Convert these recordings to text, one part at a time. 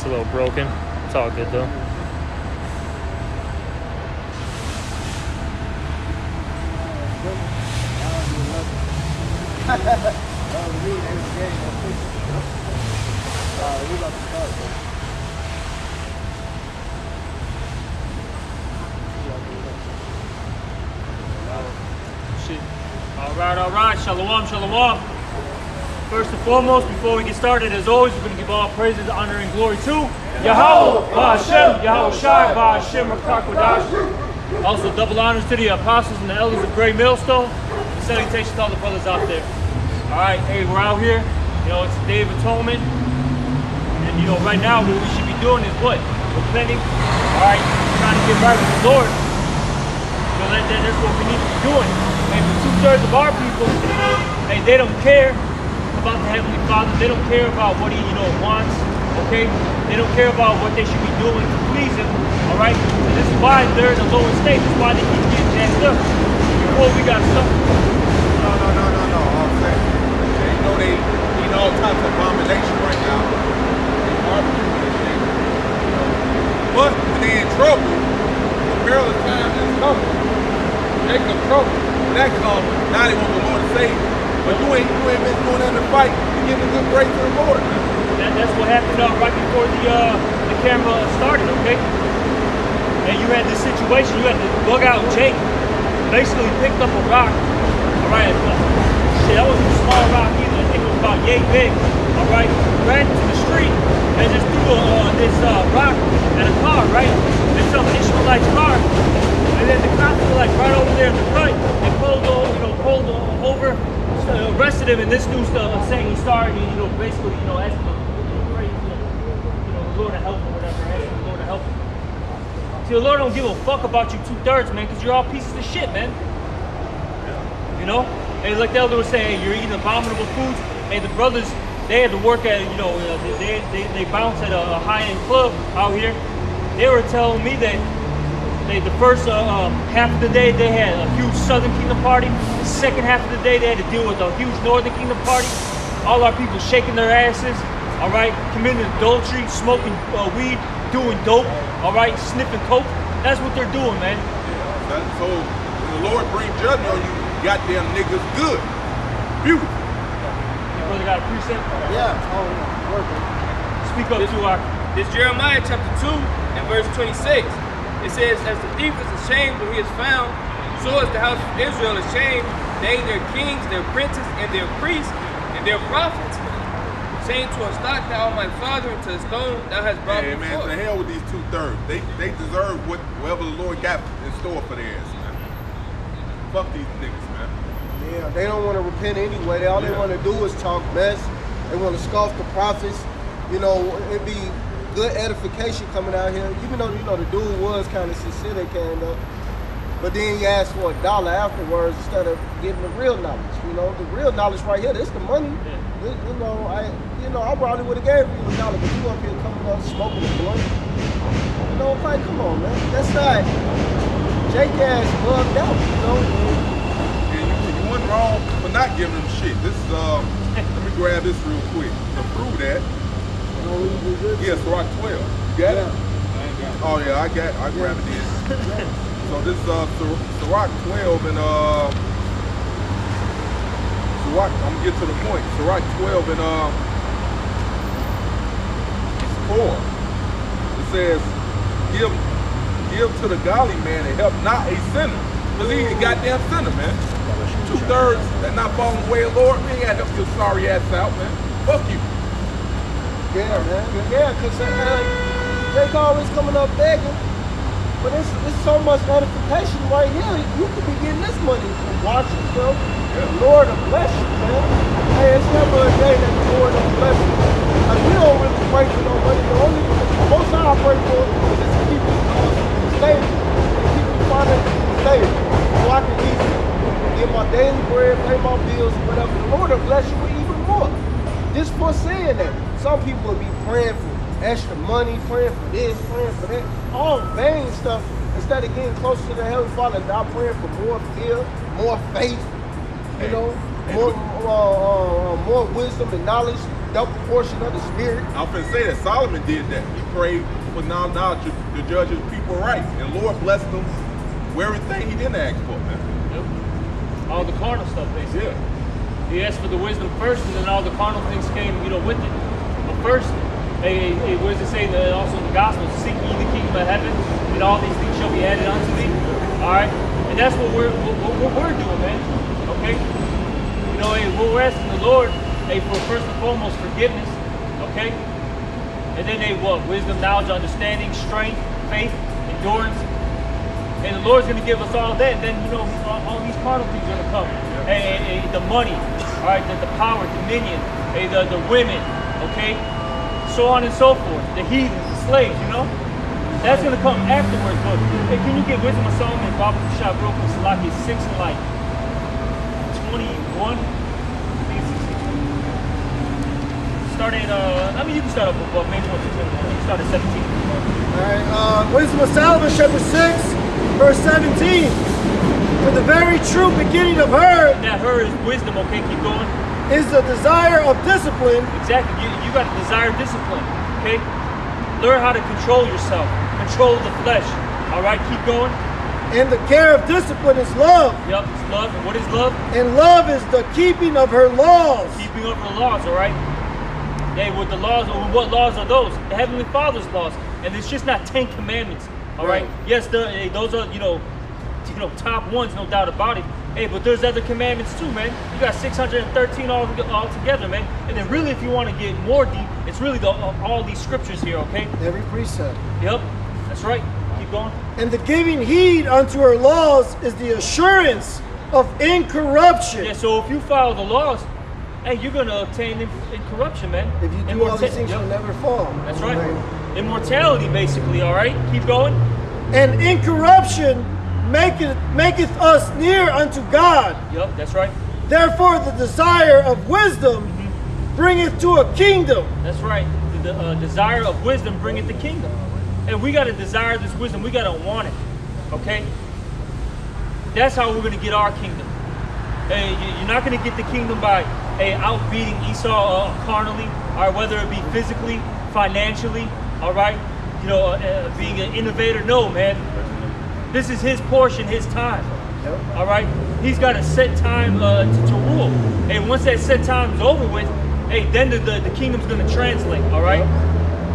a little broken. It's all good though. Shit. All right. Shalom, shalom. First and foremost, before we get started, as always, we're going to give all praises, honor, and glory to Yahweh, Ba'Hashem, Yahweh Shai, Ba'Hashem, Rakakodash. Also, double honors to the apostles and the elders of Great Millstone. And salutations to all the brothers out there. All right, hey, we're out here. You know, it's the Day of Atonement. And, you know, right now, what we should be doing is what? Repenting. All right, trying to get right with the Lord. You know, that's what we need to be doing. And for 2/3 of our people, hey, they don't care about the Heavenly Father. They don't care about what He, wants. Okay? They don't care about what they should be doing to please Him. All right? And this is why they're in the lower state. This is why they keep getting jacked up. Before we got stuff. No. I'm saying, they eating all types of abomination right now. They barbecuing and shit. But when they in trouble, the perilous time is coming. They come trouble. That comes. Now they want the Lord to save you. But you ain't been doing that in the fight to give a good break to the Lord. That's what happened right before the camera started, okay? And you had this situation, you had to bug out Jake. Basically picked up a rock, all right? Shit, that wasn't a small rock either. I think it was about yay big, all right? Ran to the street and just threw this rock at a car, right? It's some Ishmaelite's car. And then the cops were like right over there in the front and pulled over. Arrested him, and this dude's saying he started, basically, asking him, pray, the Lord to help him, whatever, asking the Lord to help him. See, the Lord don't give a fuck about you 2/3, man, because you're all pieces of shit, man. You know? And like the elder was saying, hey, you're eating abominable foods. Hey, the brothers, they had to work at, they bounce at a high-end club out here. They were telling me that the first half of the day they had a huge Southern Kingdom party. The second half of the day they had to deal with a huge Northern Kingdom party. All our people shaking their asses, all right, committing adultery, smoking weed, doing dope, all right, sniffing coke. That's what they're doing, man. Yeah, so when the Lord brings judgment on you, goddamn niggas good. Beautiful. Your brother got a precept? Yeah. Working. Speak up to our... This Jeremiah chapter 2 and verse 26. It says, as the thief is ashamed when he is found, so is the house of Israel ashamed, they, their kings, their princes, and their priests, and their prophets, saying to a stock thou art my father, and to a stone thou hast brought me man, forth. to hell with these 2/3. They deserve whatever the Lord got in store for their ass, man. Fuck these niggas, man. Yeah, they don't want to repent anyway. All they want to do is talk mess. They want to scoff the prophets. It'd be good edification coming out here, even though the dude was kind of sincere, they came up, but then he asked for $1 afterwards instead of getting the real knowledge. The real knowledge right here, this the money. I probably would have gave you $1, but you up here coming up smoking a blunt. Like, come on, man, that's not Jake ass bugged out. Yeah, you wasn't wrong for not giving them shit. This is let me grab this real quick to prove that. Yeah, Sirach 12. You got it? Oh yeah, I grabbed it in. So this is Sirach 12 and Sirach, I'm gonna get to the point. Sirach 12 and 4. It says, give to the godly man and help not a sinner. Because he's a goddamn sinner, man. 2/3 that not falling away, Lord, we ain't gotta help your sorry ass out, man. Fuck you. Yeah, man. Yeah, because they always coming up begging. But it's so much edification right here. You could be getting this money from watching, bro. The Lord will bless you, man. Hey, it's never a day that the Lord don't bless you. Like, we don't really pray for nobody. Most time I pray for is to keep me stable. Keep me financially stable. So I can get my daily bread, pay my bills, whatever. The Lord will bless you with even more. Just for saying that. Some people will be praying for extra money, praying for this, praying for that. All vain stuff. Instead of getting closer to the Heavenly Father, now praying for more fear, more faith, more wisdom and knowledge. double portion of the Spirit. I'm finna say that Solomon did that. He prayed for knowledge to judge his people right. And the Lord blessed him with everything he didn't ask for, man. Yep. All the carnal stuff, basically. Yeah. He asked for the wisdom first, and then all the carnal things came, with it. But first, what does it say that also in the Gospels? Seek ye the kingdom of heaven, and all these things shall be added unto thee. All right, and that's what we're doing, man. Okay, we're asking the Lord, for first and foremost forgiveness. Okay, and then wisdom, knowledge, understanding, strength, faith, endurance. And the Lord's going to give us all that. And then, all these carnal things are going to come. The money, all right, the power, dominion, the women, okay? So on and so forth. The heathens, the slaves, That's going to come afterwards. But can you get Wisdom of Solomon, Bible shot real quick, Salaki 6 and 21? Start at, you can start up above, maybe 1 to 21. You can start at 17. All right, Wisdom of Solomon, chapter 6. Verse 17, for the very true beginning of her, that her is wisdom, okay, keep going, is the desire of discipline. Exactly, you got to desire discipline, okay? Learn how to control yourself, control the flesh, all right, keep going. And the care of discipline is love. Yep, it's love, and what is love? And love is the keeping of her laws. Keeping of her laws, all right? With the laws, what laws are those? The Heavenly Father's laws, and it's just not 10 commandments. All right. Yes, those are top ones, no doubt about it. Hey, but there's other commandments too, man. You got 613 all together, man. And then really, if you want to get more deep, it's really all these scriptures here, okay? Every precept. Yep, that's right. Keep going. And the giving heed unto her laws is the assurance of incorruption. Yeah. So if you follow the laws, hey, you're gonna obtain incorruption, man. If you do all these things, you'll never fall. That's right. Immortality, basically, all right? Keep going. And incorruption maketh us near unto God. Yep, that's right. Therefore, the desire of wisdom bringeth to a kingdom. That's right. The desire of wisdom bringeth the kingdom. And we got to desire this wisdom. We got to want it, okay? That's how we're going to get our kingdom. Hey, you're not going to get the kingdom by outbeating Esau carnally, or whether it be physically, financially, all right, being an innovator. No, man, this is his portion, his time. Yep. All right, he's got a set time to rule, and once that set time is over with, hey, then the kingdom's going to translate. All right,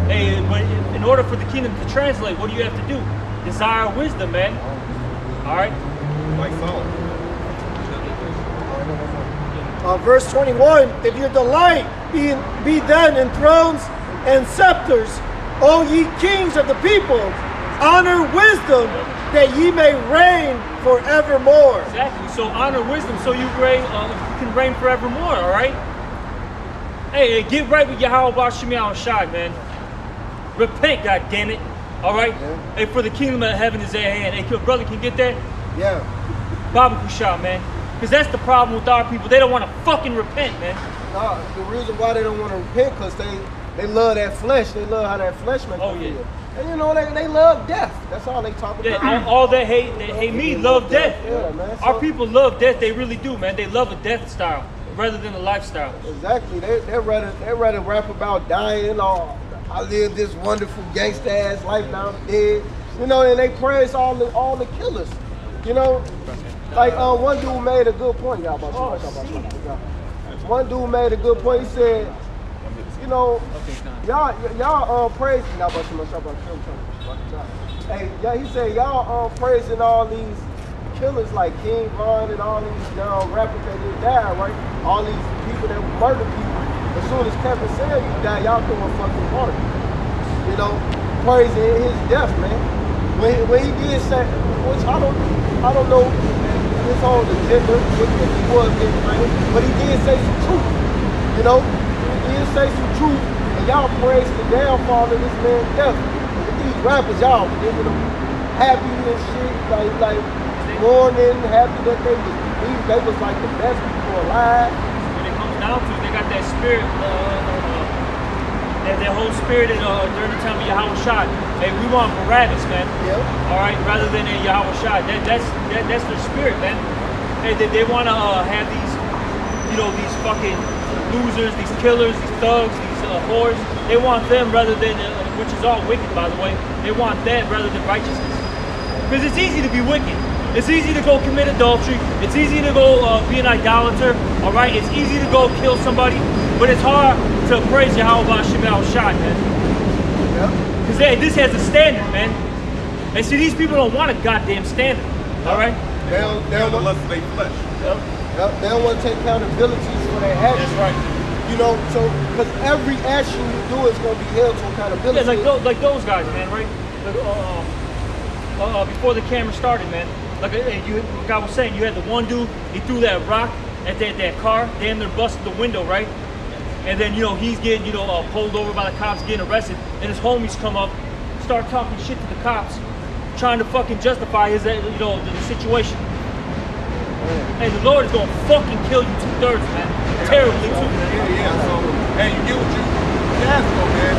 hey, but in order for the kingdom to translate, what do you have to do? Desire wisdom, man. All right, like Solomon. Verse 21, if your delight be then in thrones and scepters, O ye kings of the people, honor wisdom, that ye may reign forevermore. Exactly. So honor wisdom, so you can reign forevermore. All right. Hey, get right with Yahweh Bashim Shai, man. Repent, God damn it. All right. Yeah. Hey, for the kingdom of heaven is at hand. Hey, brother, can you get that? Yeah. Baba Kusha, man. Because that's the problem with our people. They don't want to fucking repent, man. No, the reason why they don't want to repent because they love that flesh. They love how that flesh makes them feel. And they love death. That's all they talk about. Yeah, all that hate, love death. Yeah, man. Our people love death. They really do, man. They love a death style rather than a lifestyle. Exactly. They rather rap about dying or I live this wonderful gangsta ass life now I'm dead. And they praise all the killers. Like one dude made a good point, y'all. One dude made a good point. He said, y'all praising y'all. Hey, yeah, he said y'all praising all these killers like King Von and all these rappers that did die, right? All these people that murder people. As soon as Kevin said you die, y'all threw a fucking party. Praising his death, man. When he did say, which I don't know his whole agenda, if he was getting money, but he did say some truth. He did say some truth, and y'all praise the downfall of this man's death. But these rappers, y'all giving them happy and shit, like mourning, happy that they was like the best people alive. When it comes down to it, they got that spirit, that whole spirit during the time of Yahweh Shai. Hey, we want Barabbas, man. Yep. All right, rather than a Yahweh Shai. That's their spirit, man. Hey, they want to have these, these fucking losers, these killers, these thugs, these whores. They want them rather than, which is all wicked, by the way. They want that rather than righteousness. Because it's easy to be wicked. It's easy to go commit adultery. It's easy to go be an idolater. All right, it's easy to go kill somebody, but it's hard to praise Yahweh Shemel Shai, man. Because this has a standard, man. And see, these people don't want a goddamn standard. All right. They don't lust of their flesh. They don't want to take accountability for their actions. That's right. You know, so because every action you do is going to be held to accountability. Yeah, like those guys, man, right? Like, before the camera started, man. Like God was saying, you had the one dude, he threw that rock at that car, damn near busted the window, right? And then, you know, he's getting, you know, pulled over by the cops, getting arrested, and his homies come up, start talking shit to the cops, trying to fucking justify his, you know, the situation. Hey, the Lord is gonna fucking kill you 2/3, man. Terribly too, man. Yeah. So, hey, you get what you asked for, man.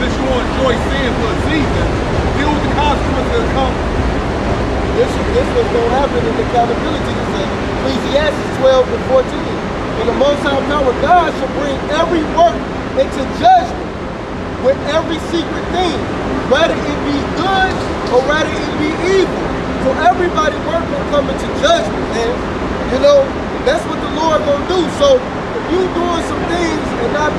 Since you want to enjoy sin for a season, deal with the consequences that come. This was going to happen in the accountability. Ecclesiastes 12 and 14. And the Most High power God shall bring every work into judgment with every secret thing, whether it be good or whether it be evil. So everybody work will come into judgment, man. You know, that's what the Lord gonna do. So if you doing some things and not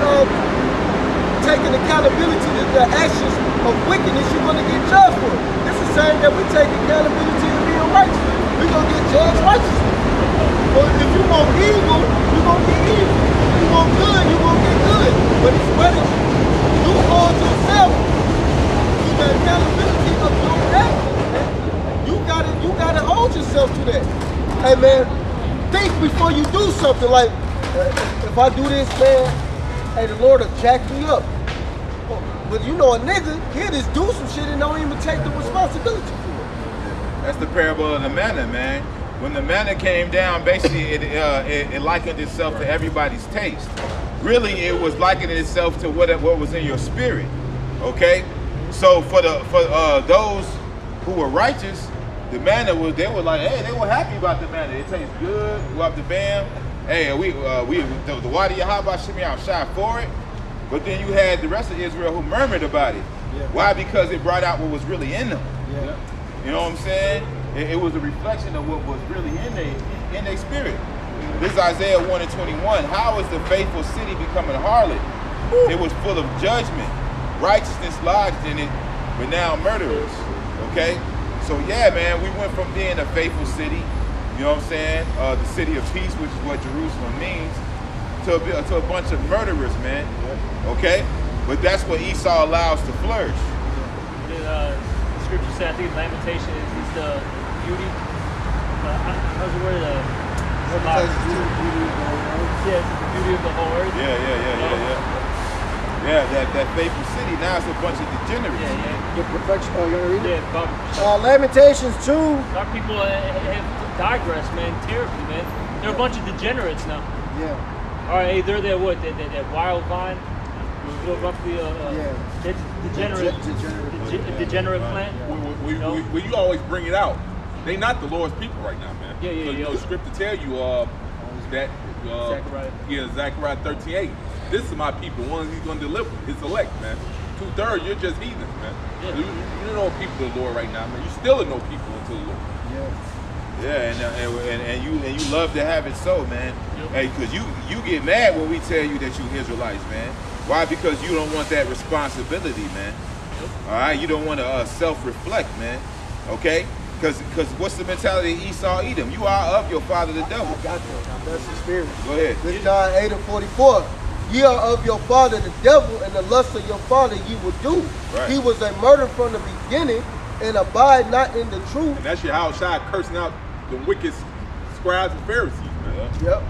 taking accountability to the actions of wickedness, you're gonna get judged for it. It's the same that we take accountability to being righteous. We're gonna get judged righteously. But if you want evil, you're gonna get evil. If you want good, you're gonna get good. But it's better you hold yourself to the accountability of your actions, man. You gotta hold yourself to that. Hey man, think before you do something. Like if I do this, man, hey, the Lord will jack me up. But you know, a nigga, he'll just do some shit and don't even take the responsibility for it. That's the parable of the manna, man. When the manna came down, basically it likened itself to everybody's taste. Really, it was likening itself to what was in your spirit. Okay, so for those who were righteous, the manna was, they were like, hey, they were happy about the manna. It tastes good. Go up the bam. Hey, the Wadi Yahweh Shimmy out shy for it. But then you had the rest of Israel who murmured about it. Yeah. Why? Because it brought out what was really in them. Yeah. You know what I'm saying? It was a reflection of what was really in their spirit. This is Isaiah 1:21. How is the faithful city becoming a harlot? Woo. It was full of judgment. Righteousness lodged in it, but now murderers. Okay? So yeah, man, we went from being a faithful city, you know what I'm saying? The city of peace, which is what Jerusalem means, to a bunch of murderers, man. Okay? But that's what Esau allows to flourish. The scripture said, I think lamentation is the beauty. How's the word? Yeah, it's the beauty of the whole earth. Yeah. Yeah, that faithful city, now it's a bunch of degenerates. Yeah. The perfection. Oh, you want to read it? Yeah, Lamentations 2. Our people have digressed, man, terribly, man. They're a bunch of degenerates now. Yeah. All right, hey, they're that what? That wild vine? Roughly degenerate plant. Well, you always bring it out. They not the Lord's people right now, man. Yeah. You know, the scripture tell you that Zechariah 13:8. This is my people, ones he's gonna deliver, his elect, man. 2/3, you're just heathens, man. Yeah. You know people of the Lord right now, man. You still know people until the Lord. Yeah, and you love to have it so, man. Yep. Hey, because you get mad when we tell you that you Israelites, man. Why? Because you don't want that responsibility, man. Yep. All right, you don't want to self-reflect, man. Okay? Because what's the mentality of Esau, Edom? You are of your father, the devil. I got that. That's the spirit. Go ahead. This John 8:44. Ye are of your father, the devil, and the lust of your father ye will do. Right. He was a murderer from the beginning, and abide not in the truth. And that's your house side cursing out the wicked scribes and Pharisees, man. Yep.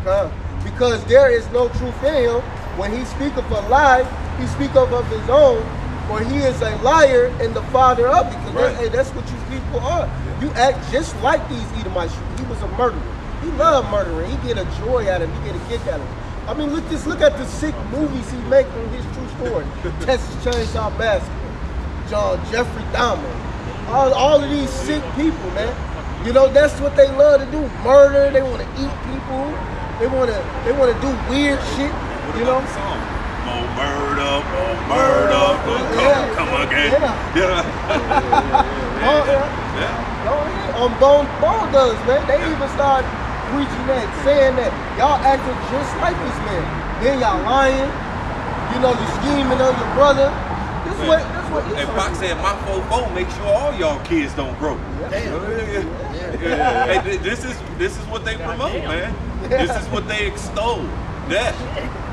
Because there is no truth in him. When he speaketh a lie, he speaketh of his own, for he is a liar and the father of it. Because that's what you people are. Yeah. You act just like these Edomites. He was a murderer. He loved murdering. He get a joy out of it. He get a kick out of it. I mean, look at the sick movies he make on his true story. Texas Chainsaw Massacre, Jeffrey Dahmer, all of these sick people, man. You know, that's what they love to do. Murder. They want to eat people. They want to do weird shit. What You about know? the song? More murder, come again. Oh, yeah. Bone does, man. They even start preaching that, saying that y'all acting just like this man. Then y'all lying. You know, you scheming on your brother. This what And Fox said, my 4-4 make sure all y'all kids don't grow. Hey, this is what they promote, man. This is what they extol. Death.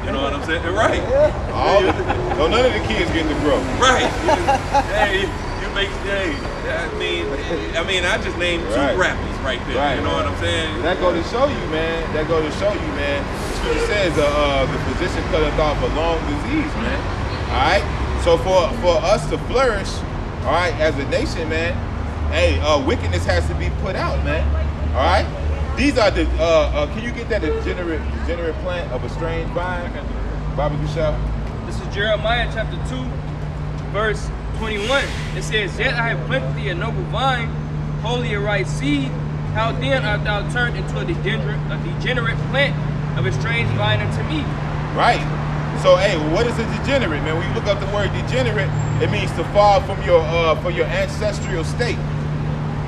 You know what I'm saying? Right. So none of the kids getting to grow. Right. Hey, you make, hey, I mean, I just named 2 rappers right there. Right. You know what I'm saying? That go to show you, man. Scripture says the physician cutteth off a long disease, man. All right. So for us to flourish, all right, as a nation, man, hey, wickedness has to be put out, man. All right. These are the. Can you get that degenerate plant of a strange vine, Bobby Bouchard? This is Jeremiah chapter 2, verse 21. It says, "Yet I have planted thee a noble vine, wholly a right seed. How then art thou turned into a degenerate plant of a strange vine unto me?" Right. So, hey, what is a degenerate, man? When you look up the word degenerate, it means to fall from your ancestral state.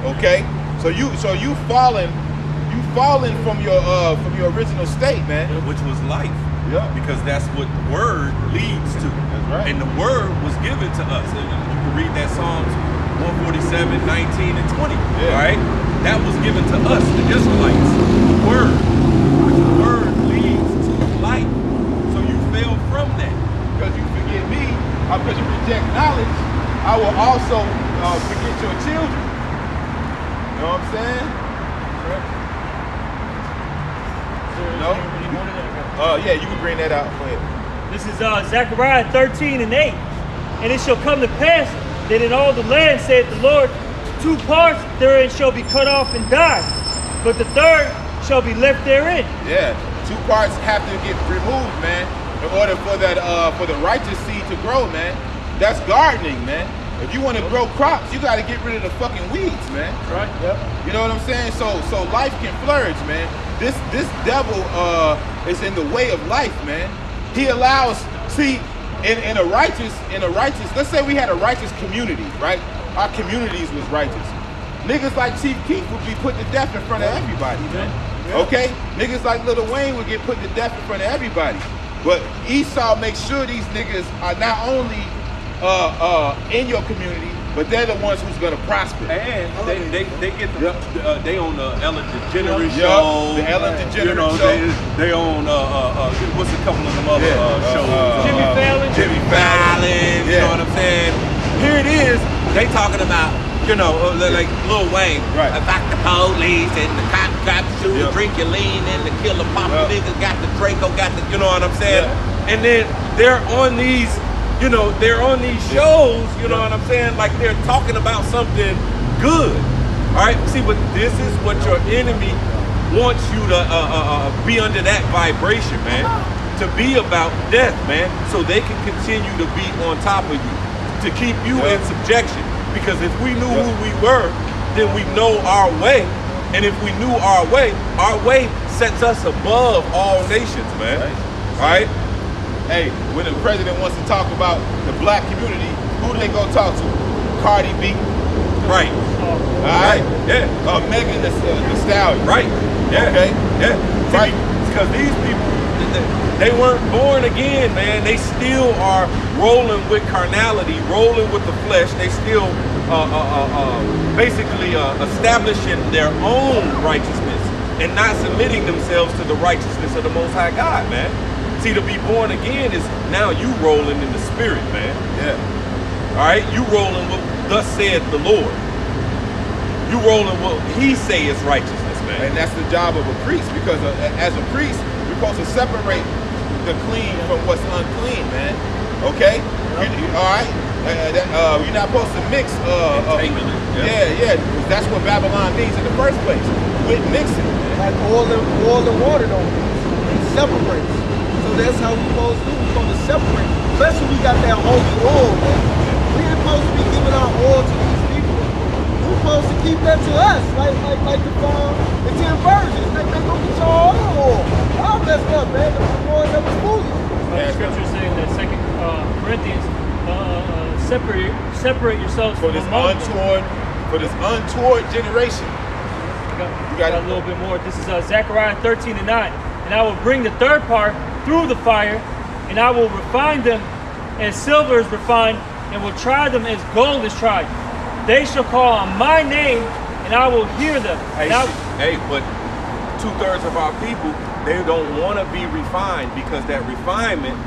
Okay. So you fallen from your original state, man. Which was life. Yeah. Because that's what the word leads to. That's right. And the word was given to us. And you can read that Psalms 147, 19, and 20. Yeah. Right? That was given to us, the Israelites. The word. Which the word leads to life. So you fell from that. Because you forget me, because you reject knowledge, I will also forget your children. You know what I'm saying? No? Yeah, you can bring that out. Go ahead. This is Zechariah 13 and 8. And it shall come to pass that in all the land, saith the Lord, 2 parts therein shall be cut off and die, but the third shall be left therein. Yeah, 2 parts have to get removed, man, in order for that for the righteous seed to grow, man. That's gardening, man. If you want to grow crops, you got to get rid of the fucking weeds, man. Right. Yep. You know what I'm saying? So life can flourish, man. This devil is in the way of life, man. He allows, see, in a righteous, let's say we had a righteous community, right? Our communities was righteous. Niggas like Chief Keef would be put to death in front of everybody, man. Okay? Niggas like Lil Wayne would get put to death in front of everybody. But Esau makes sure these niggas are not only in your community, but they're the ones who's gonna prosper. And they get they own the Ellen DeGeneres show. The Ellen DeGeneres you know, show. They own what's a couple of them other shows? Jimmy Fallon. You know what I'm saying? Here it is. They talking about, you know, like Lil Wayne. Right. About the police and the cop got to shoot, drink your lean, and the killer papa niggas got the Draco, got the, you know what I'm saying? And then they're on these. You know, they're on these shows, you know what I'm saying? Like they're talking about something good. All right, see, but this is what your enemy wants you to be under that vibration, man. To be about death, man. So they can continue to be on top of you, to keep you in subjection. Because if we knew who we were, then we know our way. And if we knew our way sets us above all nations, man. All right? Hey, when the president wants to talk about the black community, who do they go talk to? Cardi B. Right. All right. Yeah. Megan Thee Stallion. Right. Yeah. Okay. Yeah. Right. Because these people, they weren't born again, man. They still are rolling with carnality, rolling with the flesh. They still basically establishing their own righteousness and not submitting themselves to the righteousness of the Most High God, man. See, to be born again is now you rolling in the spirit, man. Yeah. All right? You rolling with thus saith the Lord. You rolling what he say is righteousness, man. And that's the job of a priest, because as a priest, you're supposed to separate the clean from what's unclean, man. Okay? All right? You're not supposed to mix. Yeah. That's what Babylon means in the first place. With mixing. Like oil and water don't mix. It separates. So that's how we're supposed to do. We're supposed to separate. Especially we got that holy oil, man. We ain't supposed to be giving our oil to these people. We're supposed to keep that to us. Like the 10 virgins. They go get your oil. Y'all messed up, man. The oil that was foolish. The scripture saying that 2 Corinthians, separate yourselves for from this among them. untoward generation. You got a little bit more. This is Zechariah 13:9. And I will bring the third part through the fire, and I will refine them as silver is refined, and will try them as gold is tried. They shall call on my name, and I will hear them. Hey, but 2/3 of our people, they don't want to be refined, because that refinement,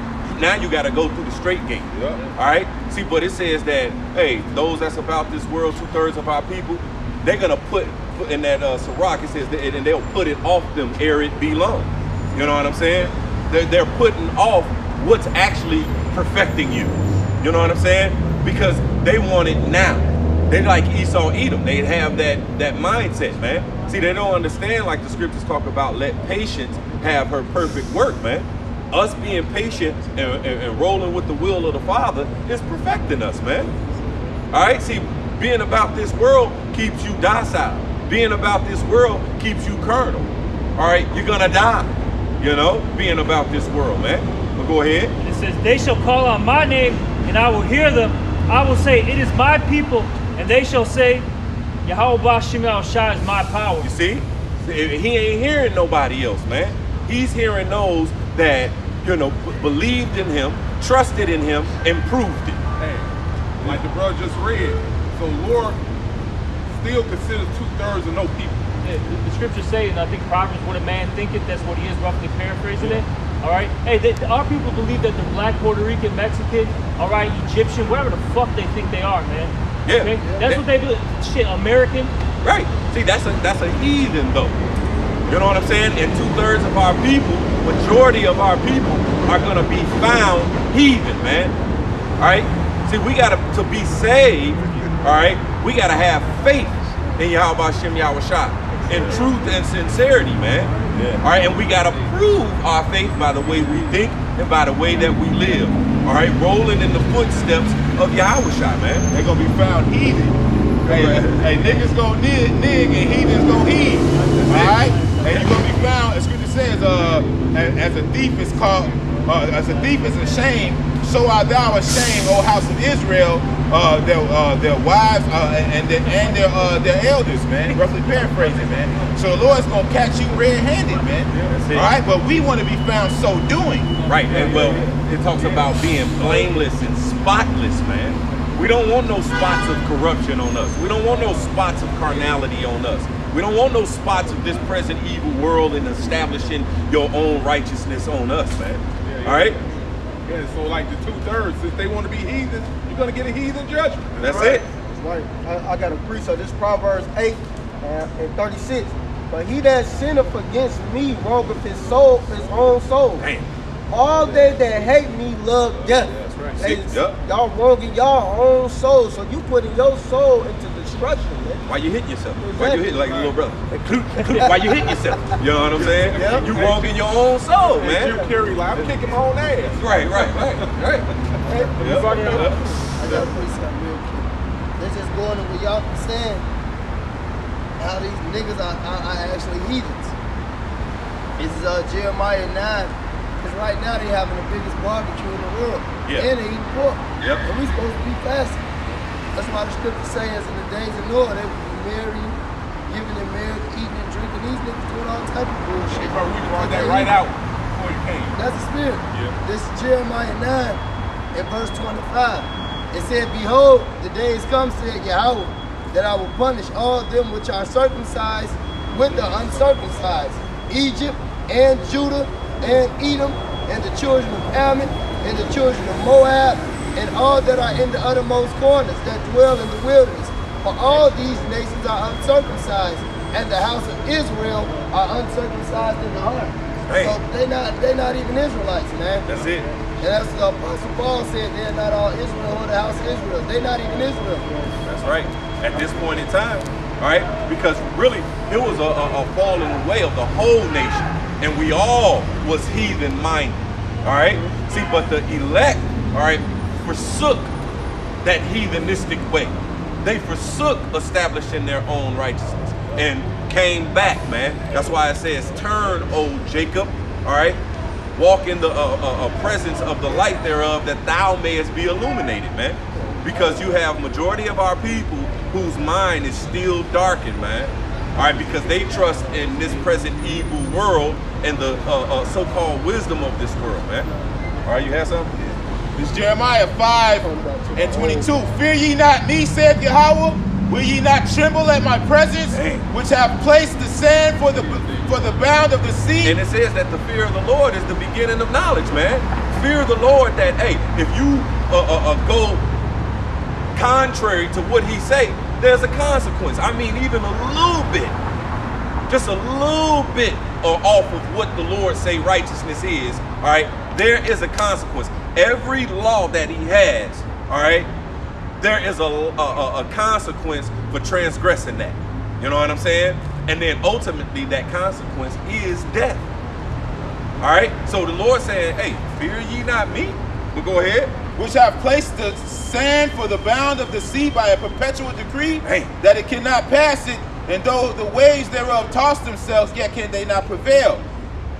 now you got to go through the straight gate. Yeah. All right? See, but it says that, hey, those that's about this world, 2/3 of our people, they're going to put in that Sirach, it says, and they'll put it off them ere it be long. You know what I'm saying? They're putting off what's actually perfecting you. You know what I'm saying? Because they want it now. They like Esau, Edom. They have that mindset, man. See, they don't understand, like the scriptures talk about, let patience have her perfect work, man. Us being patient and rolling with the will of the Father is perfecting us, man. All right? See, being about this world keeps you docile. Being about this world keeps you carnal. All right? You're going to die, you know, being about this world, man. But go ahead. And it says, they shall call on my name, and I will hear them. I will say, it is my people, and they shall say, Yahweh Ba'Shem Yahushua is my power. You see? He ain't hearing nobody else, man. He's hearing those that, you know, believed in him, trusted in him, and proved it. Hey, like the brother just read. So Lord still considers 2/3 of no people. Yeah, the scriptures say, and I think Proverbs, what a man thinketh, that's what he is, roughly paraphrasing it. All right? Hey, our people believe that they're black, Puerto Rican, Mexican, all right, Egyptian, whatever the fuck they think they are, man. Yeah. Okay? That's what they believe. Shit, American. Right. See, that's a heathen, though. You know what I'm saying? And 2/3 of our people, majority of our people, are going to be found heathen, man. All right? See, we got to be saved, all right? We got to have faith in Yahweh Ba'Shem Yahushua, in truth and sincerity, man. Yeah. All right? And we got to prove our faith by the way we think and by the way that we live. All right? Rolling in the footsteps of Yahushua, man. They're going to be found heathen. Hey, niggas gonna nig and heathens gonna heed. Alright? And you're gonna be found, as scripture says, as a thief is called, as a thief is ashamed, so art thou ashamed, O house of Israel, their wives and their elders, man. Roughly paraphrasing, man. So the Lord's gonna catch you red-handed, man. Alright, but we want to be found so doing. Right, and well, it talks about being blameless and spotless, man. We don't want no spots of corruption on us. We don't want no spots of carnality on us. We don't want no spots of this present evil world and establishing your own righteousness on us, man. All right? Yeah, so like the 2/3, if they want to be heathen, you're going to get a heathen judgment. That's right. it. Right. I got a precept. This Proverbs 8 and 36. But he that sinneth against me wrongeth his soul, his own soul. Damn. All they that hate me love death. That's right. Hey, y'all wronging y'all own soul, so you putting your soul into destruction, man. Why you hitting yourself? Why you hitting like a little brother? Why you hitting yourself? You know what I'm saying? Yeah. You wronging your own soul, And man. Jim Carrey, like, I'm kicking my own ass. Right. Hey, Yep. I got a precept real quick. They're just going to what y'all be saying. How these niggas are actually heathens. This is Jeremiah 9. Because right now they having the biggest barbecue in the world. Yeah. And they eating pork. Yep. And we supposed to be fasting. That's why the scripture says in the days of Noah, they would be married, giving in marriage, eating and drinking. These niggas doing all type of bullshit. Hey, bro, we brought that right out before you came. That's the spirit. Yeah. This is Jeremiah 9 and verse 25. It said, behold, the days come, said Yahweh, that I will punish all them which are circumcised with the uncircumcised, Egypt and Judah and Edom, and the children of Ammon, and the children of Moab, and all that are in the uttermost corners that dwell in the wilderness. For all these nations are uncircumcised, and the house of Israel are uncircumcised in the heart. Hey. So they not even Israelites, man. That's it. And that's the Apostle Paul said, they're not all Israel or the house of Israel. They're not even Israel. That's right. At this point in time, all right? Because really, it was a falling away of the whole nation. And we all was heathen minded, all right? See, but the elect, all right, forsook that heathenistic way. They forsook establishing their own righteousness and came back, man. That's why it says, turn, O Jacob, all right? walk in the presence of the light thereof, that thou mayest be illuminated, man. Because you have majority of our people whose mind is still darkened, man. All right, because they trust in this present evil world and the so-called wisdom of this world, man. All right, you have something? This is Jeremiah 5:22. Fear ye not me, saith Yahweh. Will ye not tremble at my presence, which have placed the sand for the bound of the sea? And it says that the fear of the Lord is the beginning of knowledge, man. Fear of the Lord, that, hey, if you go contrary to what he say, there's a consequence. I mean, even a little bit, just a little bit off of what the Lord say righteousness is, all right, there is a consequence. Every law that he has, all right, there is a consequence for transgressing that. You know what I'm saying? And then ultimately that consequence is death. All right? So the Lord said, hey, fear ye not me. But go ahead. Which have placed the sand for the bound of the sea by a perpetual decree, that it cannot pass it, and though the waves thereof toss themselves, yet can they not prevail.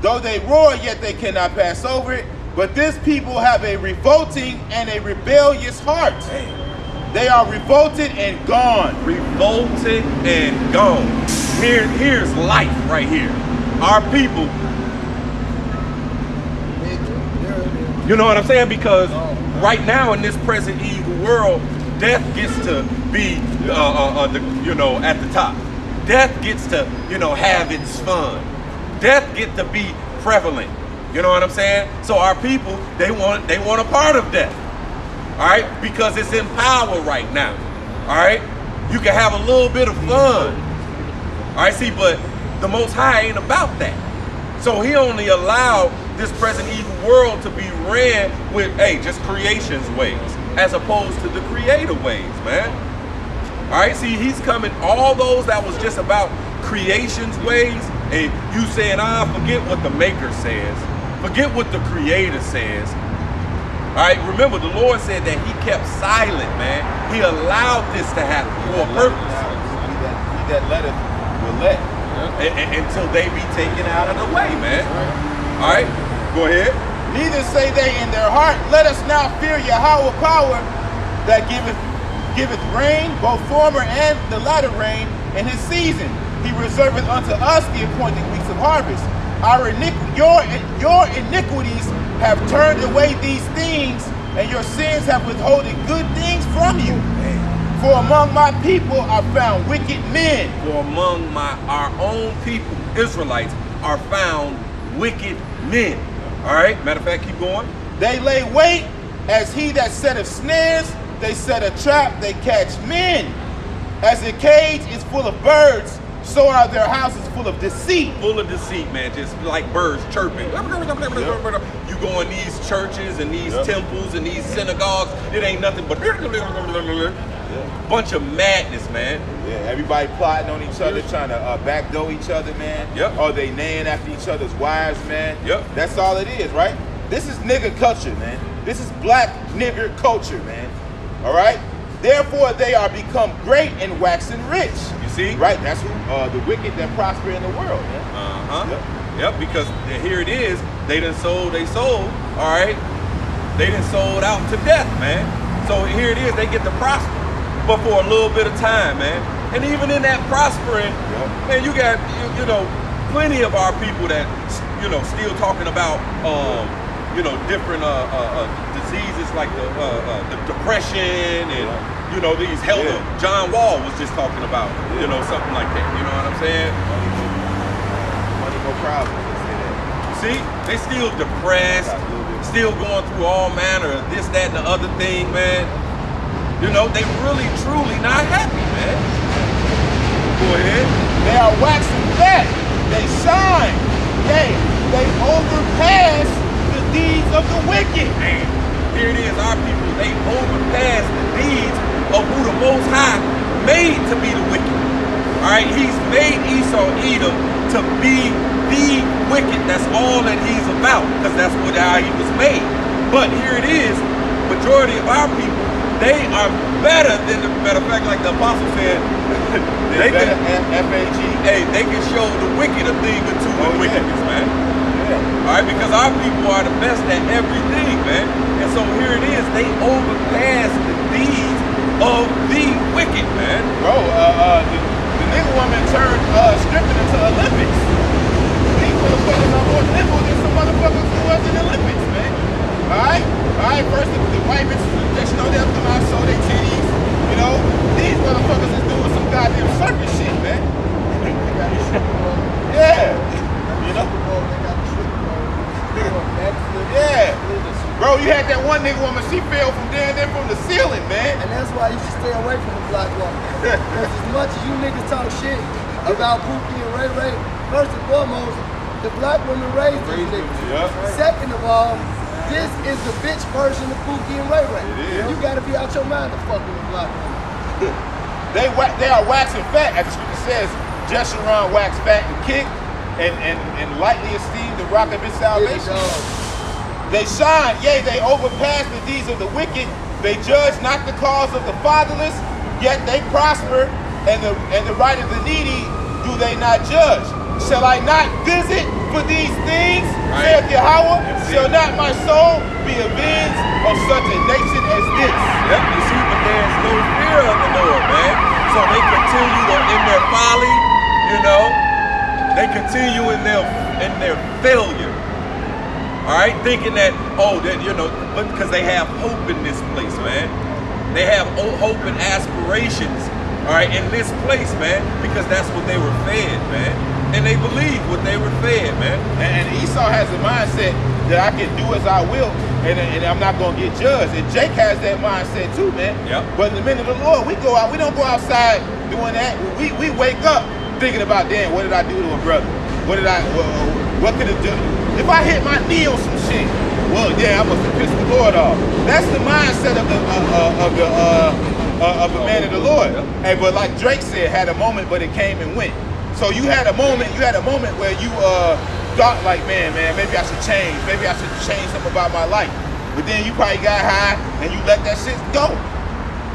Though they roar, yet they cannot pass over it. But this people have a revolting and a rebellious heart. They are revolted and gone. Revolted and gone. Here's life right here. Our people. You know what I'm saying? Because right now in this present evil world, death gets to be, you know, at the top. Death gets to, you know, have its fun. Death gets to be prevalent. You know what I'm saying? So our people, they want a part of death. All right, because it's in power right now. All right, you can have a little bit of fun. All right, see, but the Most High ain't about that. So he only allowed this present evil world to be ran with, hey, just creation's ways, as opposed to the creator ways, man. All right, see, he's coming, all those that was just about creation's ways, and you saying, forget what the maker says, forget what the creator says. All right, remember the Lord said that he kept silent, man. He allowed this to happen for a purpose. He that letteth will let. Until they be taken out of the way, man. All right, go ahead. Neither say they in their heart, let us now fear Yahweh power that giveth rain, both former and the latter rain, in his season. He reserveth unto us the appointed weeks of harvest. Your iniquities have turned away these things, and your sins have withholden good things from you. For among my people are found wicked men. For among our own people, Israelites, are found wicked men. All right, matter of fact, keep going. They lay wait as he that setteth snares, they set a trap, they catch men. As a cage is full of birds, so are their houses full of deceit. Full of deceit, man, just like birds chirping. You go in these churches and these temples and these synagogues, it ain't nothing but bunch of madness, man. Yeah, everybody plotting on each other, trying to backdoor each other, man. Yep. Or they naying after each other's wives, man. Yep. That's all it is, right? This is nigger culture, man. This is black nigger culture, man. All right? Therefore, they are become great and waxing rich. You see? Right? That's who the wicked that prosper in the world, man. Yep, because here it is. They done sold they soul, all right? They done sold out to death, man. So here it is, they get to prosper, but for a little bit of time, man. And even in that prospering, man, you got, you know, plenty of our people that, you know, still talking about, you know, different diseases like the depression and, you know, these health. John Wall was just talking about, you know, something like that. You know what I'm saying? Money, no problem. See, they still depressed, still going through all manner of this, that, and the other thing, man. You know, they really, truly not happy, man. Go ahead. They are waxing fat. They shine. They overpass the deeds of the wicked. Man, here it is, our people, they overpass the deeds of who the Most High made to be the wicked. All right, he's made Esau, Edom, to be the wicked. That's all that he's about, because that's how he was made. But here it is, majority of our people, they are better than the, matter of fact, like the apostle said, they can, F-A-G. hey, they can show the wicked a thing or two with wickedness, man. Yeah. All right, because our people are the best at everything, man. And so here it is, they overpass the deeds of the wicked, man. Bro, the nigga woman turned stripping into Olympics. These motherfuckers are more nimble than some motherfuckers who was in the Olympics, man. Alright, first the white bitches, you know, they'll come out, show their titties, you know. These motherfuckers is doing some goddamn circus shit, man. Yeah, you know. Yeah. Bro, you had that one nigga woman, she fell from down there from the ceiling, man. And that's why you should stay away from the black woman. Because as much as you niggas talk shit about Pookie and Ray Ray, first and foremost, the black women raised these niggas. Yep. Second of all, this is the bitch version of Pookie and Ray Ray. It is. You gotta be out your mind to fuck with the black woman. They are waxing fat, as the scripture says, just around wax fat and kick, and lightly esteem the rock of his salvation. They shine, yea, they overpass the deeds of the wicked. They judge not the cause of the fatherless, yet they prosper, and the right of the needy do they not judge. Shall I not visit for these things, saith Yahweh? Shall not my soul be avenged of such a nation as this? Yep, you see, but there's no fear of the Lord, man. So they continue in their folly, you know. They continue in their failure. All right, thinking that, that, you know, but because they have hope in this place, man. They have hope and aspirations, all right, in this place, man, because that's what they were fed, man. And they believe what they were fed, man. And Esau has the mindset that I can do as I will, and I'm not going to get judged. And Jake has that mindset too, man. Yep. But in the minute of the Lord, we go out. We don't go outside doing that. We wake up thinking about, damn, what did I do to a brother? What could it do? If I hit my knee on some shit, well, yeah, I must have pissed the Lord off. That's the mindset of the man of the Lord. Hey, but like Drake said, had a moment, but it came and went. So you had a moment where you thought like, man, maybe I should change. Maybe I should change something about my life. But then you probably got high and you let that shit go.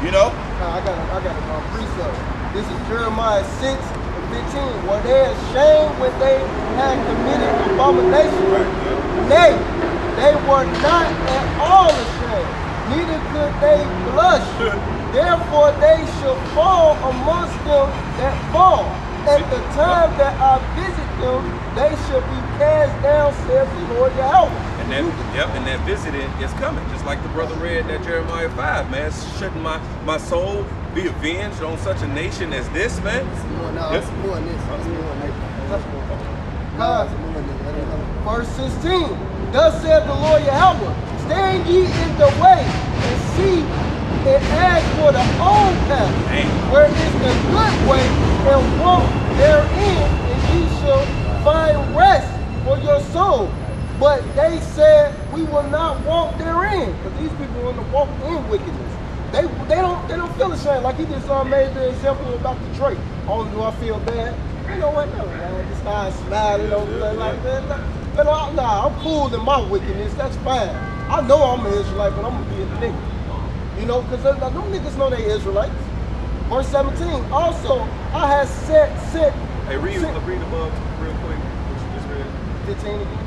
You know? I got a precept. This is Jeremiah 6:15, where they are ashamed when they had committed abomination. Nay, they were not at all ashamed, neither could they blush. Therefore they shall fall amongst them that fall. At the time that I visit them, they shall be cast down, saith the Lord Yahweh. And that visiting is coming, just like the brother read that Jeremiah 5, man. Shouldn't my soul be avenged on such a nation as this, man? It's more than this. Verse 16, thus saith the Lord Yahweh, stand ye in the way and see and ask for the old path, where is the good way, and walk therein, and ye shall find rest for your soul. But they said, we will not walk therein, because these people want to walk in wickedness. They don't feel ashamed. Like he just made the example about the Drake. Oh, do I feel bad? You know what? No, man. Just start smiling over there like that. But nah, I'm cool in my wickedness. That's fine. I know I'm an Israelite, but I'm gonna be a nigga. You know, because them niggas know they Israelites. Verse 17. Also, I have sent. Hey, read above real quick. What you just read. 15 again.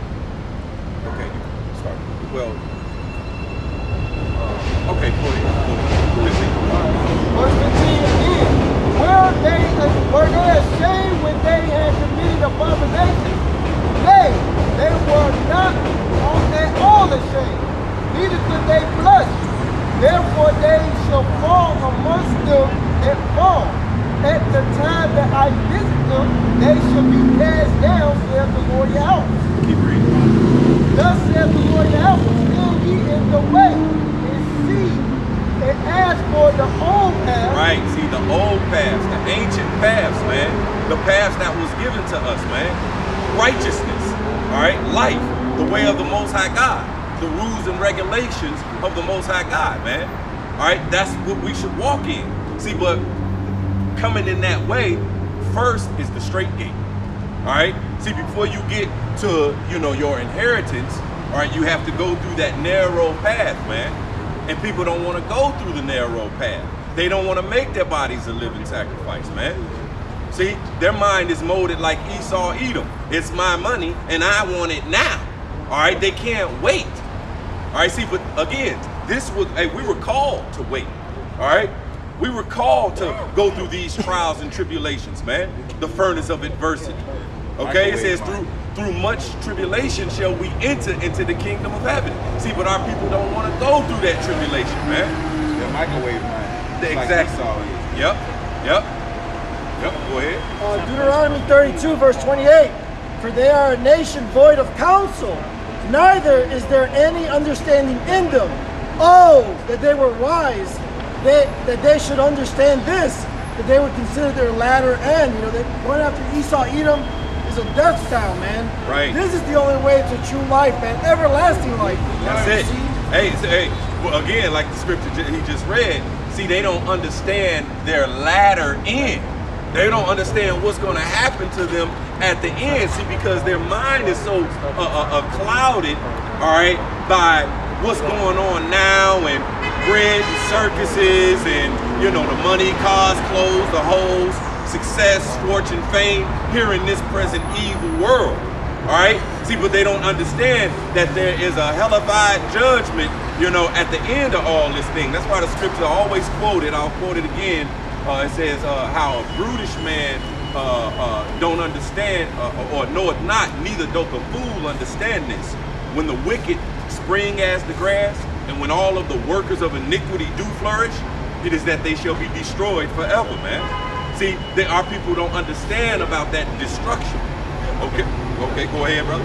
Okay, start. Well. Okay, 40. Verse 15 again. Were they ashamed when they had committed abomination? Nay, they were not at all ashamed, neither could they blush. Therefore they shall fall amongst them that fall. At the time that I visit them, they shall be cast down, saith the Lord Yahweh. Keep reading. Thus saith the Lord Yahweh, stand ye in the way, and see, and ask for the old path. Right, see the old paths, the ancient paths, man. The paths that was given to us, man. Righteousness, all right, life, the way of the Most High God, the rules and regulations of the Most High God, man. All right, that's what we should walk in. See, but coming in that way, first is the straight gate. All right, see, before you get to, you know, your inheritance, all right, you have to go through that narrow path, man. And people don't want to go through the narrow path. They don't want to make their bodies a living sacrifice, man. See, their mind is molded like Esau Edom. It's my money and I want it now. All right, they can't wait. All right, see, but again, this was, hey, we were called to wait. All right, we were called to go through these trials and tribulations, man. The furnace of adversity. Okay, it says through much tribulation shall we enter into the kingdom of heaven. See, but our people don't want to go through that tribulation, man. The microwave mind. Exactly. Like Yep. Go ahead. Deuteronomy 32, verse 28. For they are a nation void of counsel, neither is there any understanding in them. Oh, that they were wise, that they should understand this, that they would consider their latter end. You know, that going after Esau, Edom is a death town, man. Right. This is the only way to true life, man. Everlasting life. That's it. Hey, well, again, like the scripture he just read, see, they don't understand their latter end. They don't understand what's going to happen to them at the end. See, because their mind is so clouded, all right, by what's going on now and bread and circuses and, you know, the money, cars, clothes, the hoes, success, fortune, fame here in this present evil world. All right, see, but they don't understand that there is a hellified judgment, you know, at the end of all this thing. That's why the scripture always quoted, I'll quote it again. It says how a brutish man don't understand or knoweth not, neither doth a fool understand this. When the wicked spring as the grass, and when all of the workers of iniquity do flourish, it is that they shall be destroyed forever, man. See, our people don't understand about that destruction. Okay, go ahead, brother.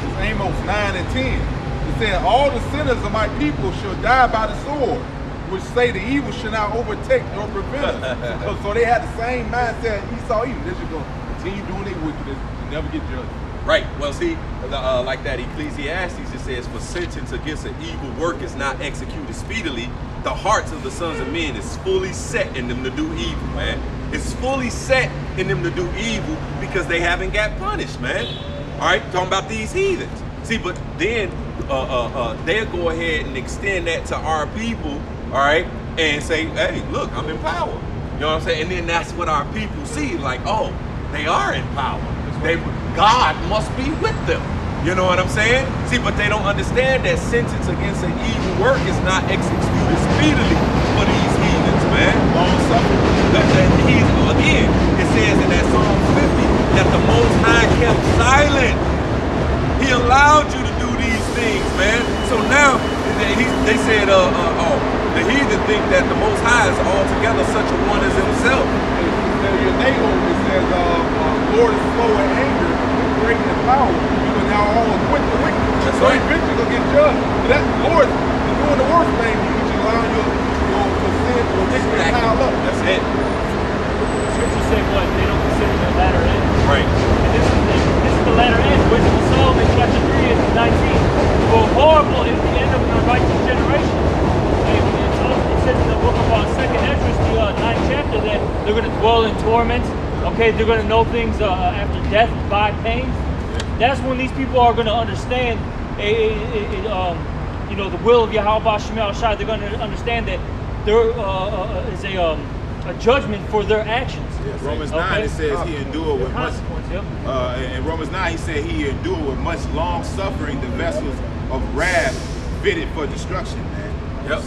It's Amos 9 and 10. It said, all the sinners of my people shall die by the sword, which say the evil shall not overtake nor prevent us. So they had the same mindset Esau Edom. They should go continue doing their wickedness and never get judged. Right. Well, see, like that Ecclesiastes, it says, for sentence against an evil work is not executed speedily. The hearts of the sons of men is fully set in them to do evil, man. It's fully set in them to do evil because they haven't got punished, man. All right, talking about these heathens. See, but then they'll go ahead and extend that to our people, all right, and say, hey, look, I'm in power. You know what I'm saying? And then that's what our people see, like, oh, they are in power. God must be with them. You know what I'm saying? See, but they don't understand that sentence against an evil work is not executed speedily for these heathens, man. Long suffering. Again, it says in that Psalm 50 that the Most High kept silent. He allowed you to do these things, man. So now they said, the heathen think that the Most High is altogether such a one as himself. Your neighbor, it says, Lord is slow in anger, great in power. You know, now all quick to wicked. That's so right. eventually gonna get judged. But that Lord is doing the worst thing. You should allow your sin to pile up. That's it. Scripture say what? They don't consider the latter end. Right. And this is the latter end. Wisdom of Solomon, chapter 3 and 19. For horrible is the end of the righteous generation. It says in the book of 2nd Ezra, the 9th chapter, that they're going to dwell in torment. Okay, they're going to know things after death by pain. That's when these people are going to understand, you know, the will of Yahweh Shemel Shai. They're going to understand that there is a judgment for their actions. Yes. Romans 9, it says he endured with much. In Romans 9, he said he endured with much long suffering the vessels of wrath fitted for destruction, man. Yep.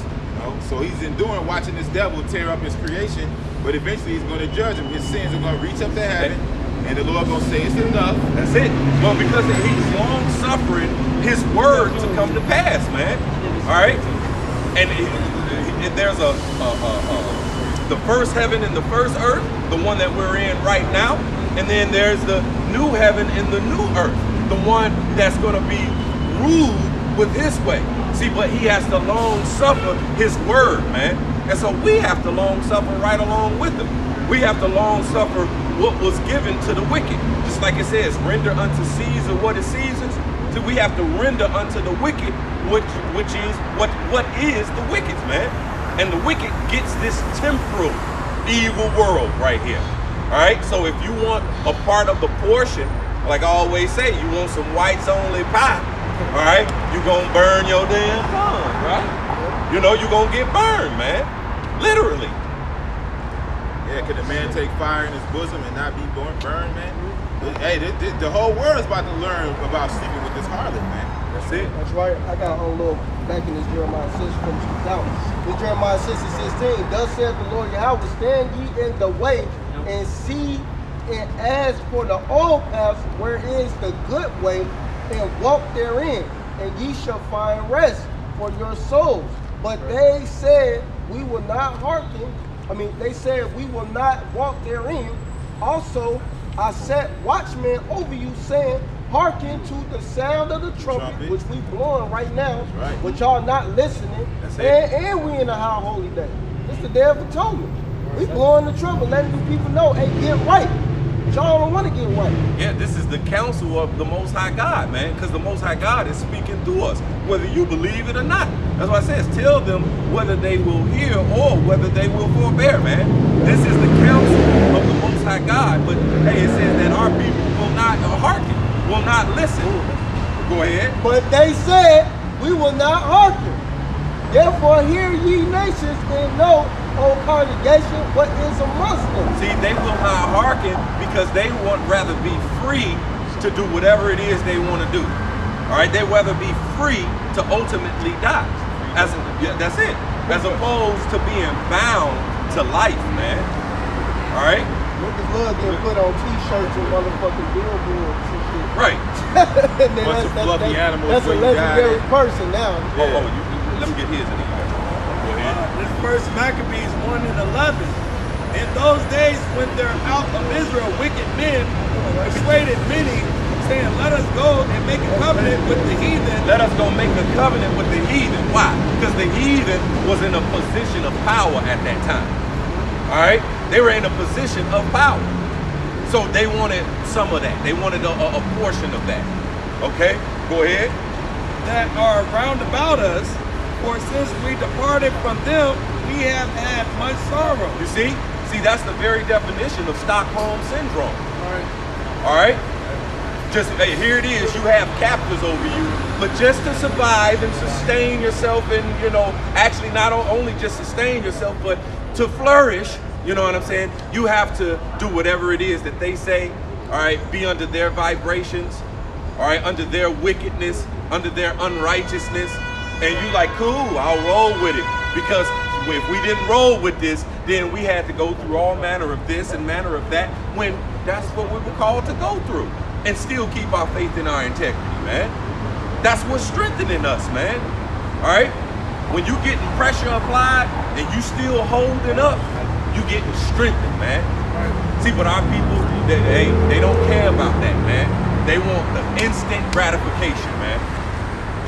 So he's enduring watching this devil tear up his creation, but eventually he's going to judge him. His sins are going to reach up to heaven, and the Lord going to say it's enough. That's it. Well, because he's long suffering his word to come to pass, man. All right. And there's the first heaven and the first earth, the one that we're in right now, and then there's the new heaven and the new earth, the one that's going to be ruled with his way. See, but he has to long suffer his word, man. And so we have to long suffer right along with him. We have to long suffer what was given to the wicked. Just like it says, render unto Caesar what is Caesar's. So we have to render unto the wicked which is what is the wicked, man. And the wicked gets this temporal evil world right here. All right. So if you want a part of the portion, like I always say, you want some whites only pie. All right, you gonna burn your damn gun, right? You know you gonna get burned, man. Literally. Yeah, could a man take fire in his bosom and not be burned, man? Hey, the whole world is about to learn about sleeping with this harlot, man. That's it. That's right. I got a little back in this Jeremiah 6 from 2000. This Jeremiah 6 and 16. Thus saith the Lord Yahweh, stand ye in the way and see and ask for the old paths where is the good way and walk therein, and ye shall find rest for your souls. But they said, we will not hearken. They said, we will not walk therein. Also, I set watchmen over you, saying, hearken to the sound of the trumpet, which we blowing right now, but y'all not listening. And we in the high holy day. It's the day of atonement. We blowing the trumpet, letting the people know, hey, get right. Y'all don't want to get right. Yeah, this is the counsel of the Most High God, man, because the Most High God is speaking through us, whether you believe it or not. That's why it says, tell them whether they will hear or whether they will forbear, man. This is the counsel of the Most High God. But hey, it says that our people will not hearken, will not listen. Go ahead. But they said, we will not hearken. Therefore, hear ye nations and know, O congregation, what is a Muslim. See, they will not hearken because they want rather be free to do whatever it is they want to do. All right, they rather be free to ultimately die. That's it. As opposed to being bound to life, man. All right. Niggas love getting put on T-shirts and motherfucking billboards and shit. Right. Bunch of fluffy animals. That's a legendary person now. Yeah. Let me get his in here. This first Maccabees 1 and 11. In those days when they're out of Israel, wicked men persuaded many, saying, let us go and make a covenant with the heathen. Let us go make a covenant with the heathen. Why? Because the heathen was in a position of power at that time. All right? They were in a position of power. So they wanted some of that. They wanted a portion of that. Okay? Go ahead. That are round about us, for since we departed from them, we have had much sorrow. You see? See, that's the very definition of Stockholm Syndrome. All right. All right? Just here it is, you have captors over you, but just to survive and sustain yourself and, actually not only just sustain yourself, but to flourish, you know what I'm saying? You have to do whatever it is that they say, all right? Be under their vibrations, all right? Under their wickedness, under their unrighteousness. And you like, cool, I'll roll with it. Because if we didn't roll with this, then we had to go through all manner of this and manner of that, when that's what we were called to go through. And still keep our faith in our integrity, man. That's what's strengthening us, man. All right? When you getting pressure applied and you still holding up, you getting strengthened, man. See, but our people, they don't care about that, man. They want the instant gratification, man.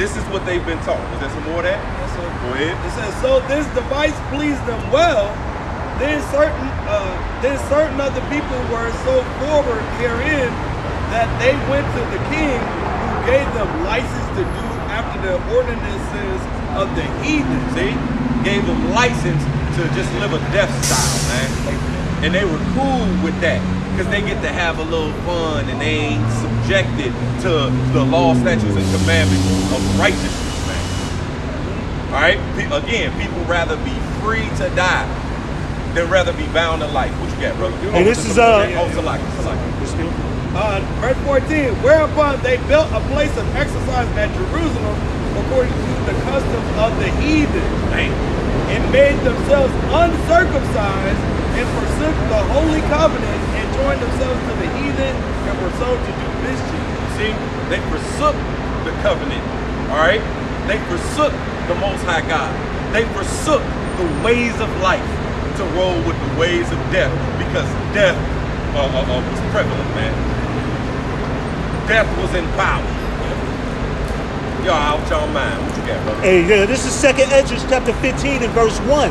This is what they've been taught. Is there some more of that? Yes, sir. Go ahead. It says, so this device pleased them well. Then certain of the people were so forward herein that they went to the king, who gave them license to do after the ordinances of the heathen. See? Gave them license to just live a death style, man. And they were cool with that, because they get to have a little fun and they ain't subjected to the law, statutes, and commandments of righteousness, man. All right? Again, people rather be free to die than rather be bound to life. What you got, brother? Hey, this is verse 14, whereupon they built a place of exercise at Jerusalem according to the customs of the heathen, and made themselves uncircumcised, and forsook the holy covenant, and joined themselves to the heathen, and were sold to do mischief. See, they forsook the covenant, all right? They forsook the Most High God. They forsook the ways of life to roll with the ways of death, because death was prevalent, man. Death was in power. Y'all out y'all mind. What you got, brother? Hey, yeah, this is 2nd Esdras chapter 15 and verse 1.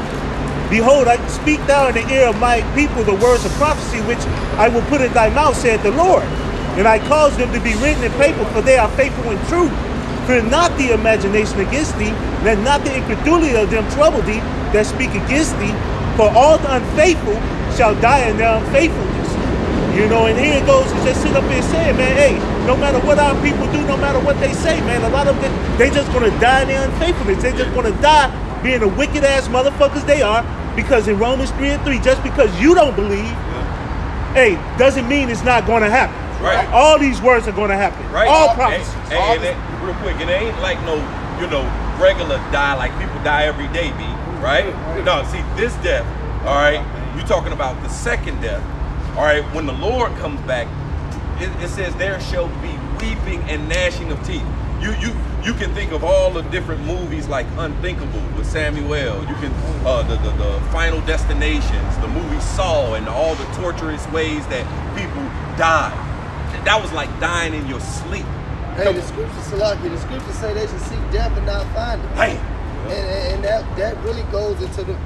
Behold, I speak thou in the ear of my people the words of prophecy, which I will put in thy mouth, saith the Lord. And I cause them to be written in paper, for they are faithful and true. Fear not the imagination against thee, let not the incredulity of them trouble thee that speak against thee, for all the unfaithful shall die in their unfaithfulness. And here it goes, to just sit up here saying, man, hey, no matter what our people do, no matter what they say, man, a lot of them, they just gonna die in their unfaithfulness. They just gonna die being the wicked ass motherfuckers they are, because in Romans 3:3, just because you don't believe, hey, doesn't mean it's not gonna happen. Right. All these words are gonna happen. Right. All prophecies. Real real quick. It ain't like no, you know, regular die like people die every day, B, right? No, see, this death, all right, you're talking about the second death, all right? When the Lord comes back, it says there shall be weeping and gnashing of teeth. You can think of all the different movies like Unthinkable with Samuel. You can the Final Destinations, the movie Saw, and all the torturous ways that people die. That was like dying in your sleep. Hey, the scriptures, Salaki, the scriptures say they should seek death and not find it. Hey. And that really goes into the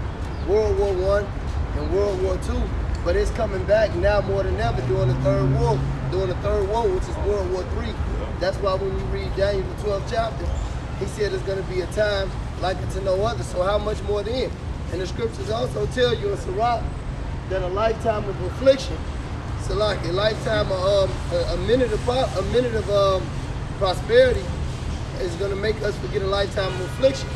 World War I and World War II. But it's coming back now more than ever during the third war, which is World War III. That's why when we read Daniel the 12th chapter, he said it's going to be a time like it to no other. So how much more then? And the scriptures also tell you in Sirach that a lifetime of affliction, Salaki, a lifetime of a minute of prosperity is going to make us forget a lifetime of affliction.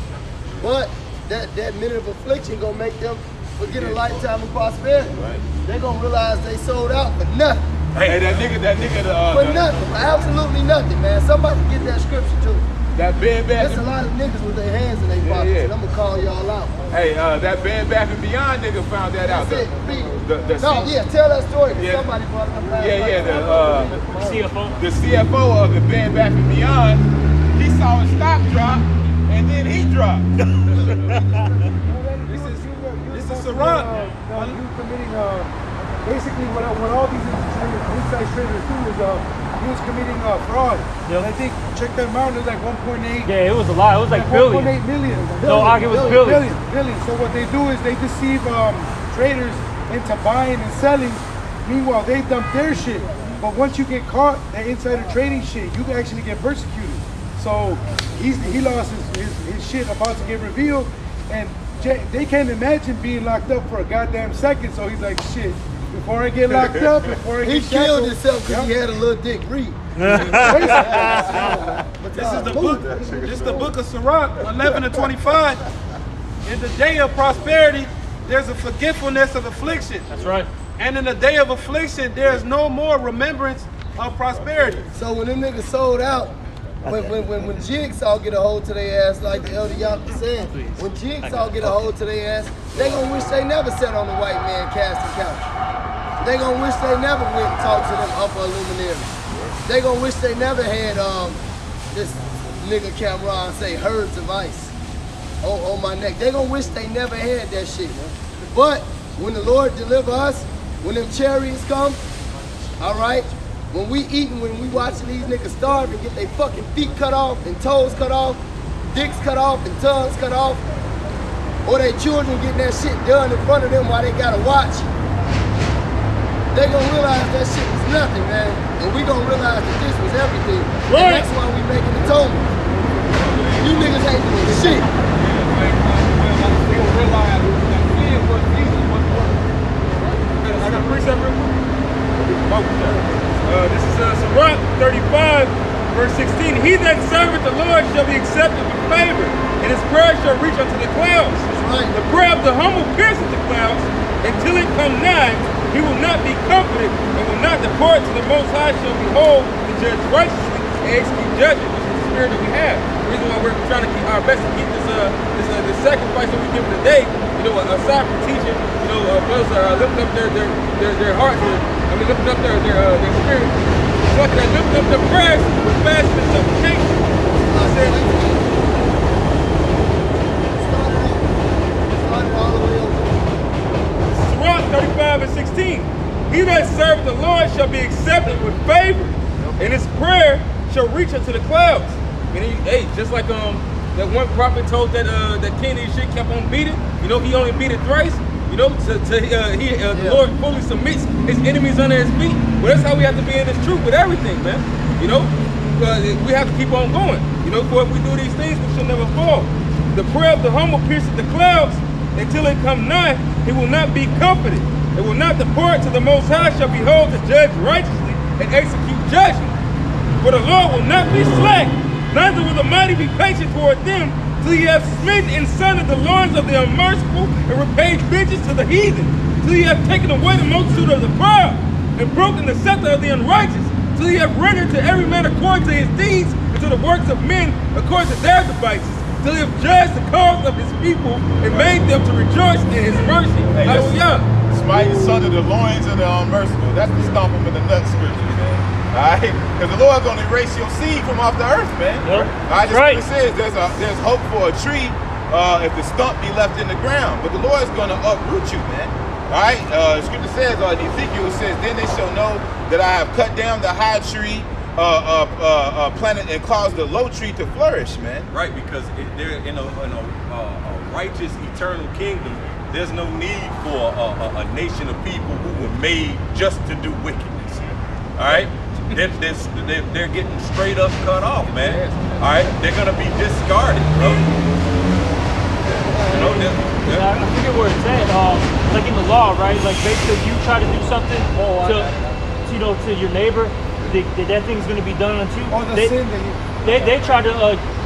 But that minute of affliction going to make them forget a lifetime of prosperity. Right. They're going to realize they sold out for nothing. Hey, that nigga, For nothing, for absolutely nothing, man. Somebody get that scripture too. that Bed Bath. There's a lot of niggas with their hands in their pockets, and I'm gonna call y'all out. Hey, that Bed Bath and Beyond nigga found that out. That's it, tell that story. Yeah. Somebody brought it up last the CFO. The CFO of the Bed Bath and Beyond, he saw his stock drop, and then he dropped. This is Saran. You committing basically what all these inside traders do is he was committing fraud. Yep. And I think check that amount, it was like 1.8. Yeah, it was a lot. It was like billion. 1.8 million. No, it was billion. Billion. So what they do is they deceive traders into buying and selling. Meanwhile, they dump their shit. But once you get caught, that insider trading shit, you can actually get persecuted. So he lost his shit about to get revealed, and they can't imagine being locked up for a goddamn second. So he's like, shit, before I get locked up, he killed himself because he had a little dick. Read. This is the book. This is the book of Sirach 11:25. In the day of prosperity, there's a forgetfulness of affliction. That's right. And in the day of affliction, there's no more remembrance of prosperity. So when them niggas sold out, when Jigsaw get a hold to their ass, like the Elder Yonka said, when Jigsaw get a hold to their ass, they gonna wish they never sat on the white man casting couch. They gonna wish they never went and talked to them upper luminaries. They gonna wish they never had this nigga Cameron say herds of ice on my neck. They gonna wish they never had that shit. But when the Lord deliver us, when them chariots come, all right, when we eating, when we watching these niggas starve and get their fucking feet cut off and toes cut off, dicks cut off and tongues cut off, or their children getting that shit done in front of them while they gotta watch, they gonna realize that shit was nothing, man. And we gonna realize that this was everything. Right. And that's why we making atonement. You niggas ain't doing shit. I got a precept real quick. This is Sirach 35, verse 16. He that serveth the Lord shall be accepted with favor, and his prayer shall reach unto the clouds. Right. The prayer of the humble pierceth the clouds, until it come nigh, he will not be comforted, and will not depart to the Most High shall behold to judge righteously and execute judgment, which is the spirit that we have. The reason why we're trying to keep our best to keep this sacrifice that we give today, aside from teaching, brothers are lifting up their hearts, lifting up their spirit. It's like they're lifting up their prayers with fasting and supplication. I said, Sirach 35 and 16. He that serveth the Lord shall be accepted with favor, and his prayer shall reach unto the clouds. And just like that one prophet told that king that shit kept on beating. He only beat it thrice. The Lord fully submits his enemies under his feet. Well, that's how we have to be in this truth with everything, man. We have to keep on going. For if we do these things, we shall never fall. The prayer of the humble pierces the clouds, until it come nigh, he will not be comforted. It will not depart to the Most High shall behold to judge righteously and execute judgment. For the Lord will not be slack, neither will the mighty be patient toward them, till he have smitten and sundered the loins of the unmerciful and repaid vengeance to the heathen, till he have taken away the multitude of the proud and broken the scepter of the unrighteous, till he have rendered to every man according to his deeds, and to the works of men according to their devices, till he have judged the cause of his people and made them to rejoice in his mercy. Hey, Hallelujah. Smite the son of the loins of the unmerciful. That's the stomp him in the nuts scripture, man. Alright? Because the Lord's gonna erase your seed from off the earth, man. Yep. Alright, That's right. it says there's hope for a tree if the stump be left in the ground. But the Lord's gonna uproot you, man. Alright? Scripture says, in Ezekiel, it says, then they shall know that I have cut down the high tree, planted and caused the low tree to flourish, man. Right, because they're in a righteous, eternal kingdom. There's no need for a nation of people who were made just to do wickedness. All right, they're getting straight up cut off, man. All right, they're gonna be discarded, bro. You know, I forget where it's at. Like in the law, right? Like basically, you try to do something to your neighbor, that thing's gonna be done unto you. Or the sin that They try to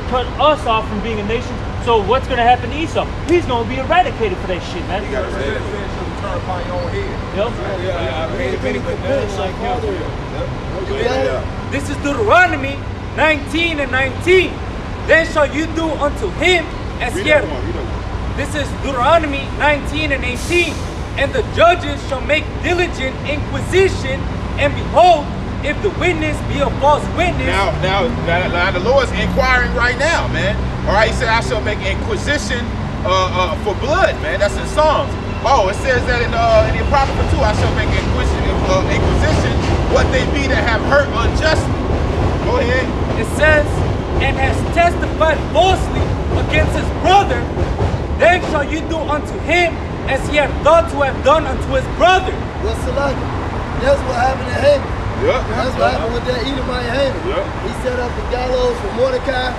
cut us off from being a nation. So what's going to happen to Esau? He's going to be eradicated for that shit, man. You gotta say that sin should turn upon your own head. Yep. This is Deuteronomy 19 and 19. Then shall you do unto him as he hath. This is Deuteronomy 19 and 18. And the judges shall make diligent inquisition, and behold, if the witness be a false witness. Now the Lord's inquiring right now, man. All right, he said, I shall make inquisition for blood, man. That's in Psalms. Oh, it says that in the Apocrypha too, I shall make inquisition what they be that have hurt unjustly. Go ahead. It says, and has testified falsely against his brother, then shall you do unto him as he hath thought to have done unto his brother. What's the like? That's what happened to Haman. Yep. That's what happened with that Edomite Haman. Yep. He set up the gallows for Mordecai.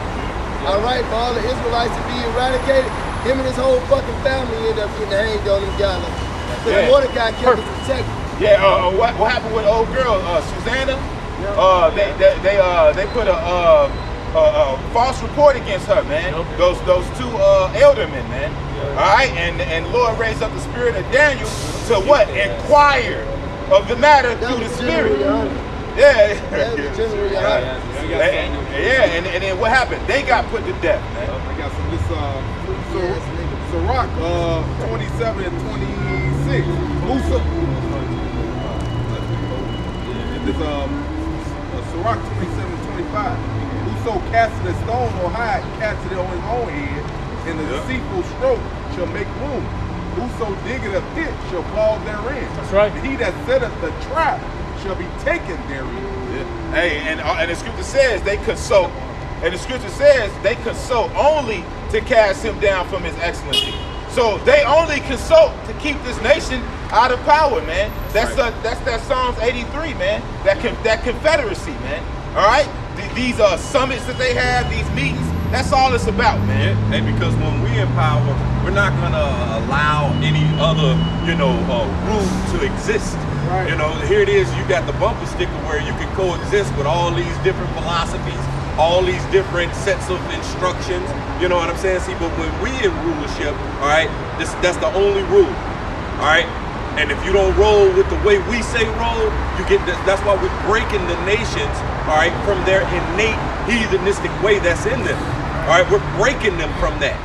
All right, for all the Israelites to be eradicated. Him and his whole fucking family ended up getting hanged on them gallows. Because Mordecai kept it protected. Yeah. What happened with old girl Susanna? They put a false report against her, man. Those two eldermen, man. All right, and Lord raised up the spirit of Daniel to what? Inquire of the matter through the spirit. Yeah. And then what happened? They got put to death, man. I got some this Sirach 27 and 26. This Sirach 27 and 25. Whoso casteth a stone or hide, casteth it on his own head, and the deceitful stroke shall make room. Whoso diggeth a pit shall fall therein. That's right. He that setteth the trap shall be taken therein. Yeah. Hey, and the scripture says they consult, and the scripture says they consult only to cast him down from his excellency. So they only consult to keep this nation out of power, man. That's that Psalms 83, man. That confederacy, man. All right. These summits that they have, these meetings. That's all it's about, man. Yeah, and because when we in power, we're not gonna allow any other, rule to exist. Right. You know, here it is. You got the bumper sticker where you can coexist with all these different philosophies, all these different sets of instructions. You know what I'm saying? See, but when we in rulership, all right, that's the only rule. All right. And if you don't roll with the way we say roll, you get this. That's why we're breaking the nations, all right, from their innate heathenistic way that's in them. All right, we're breaking them from that,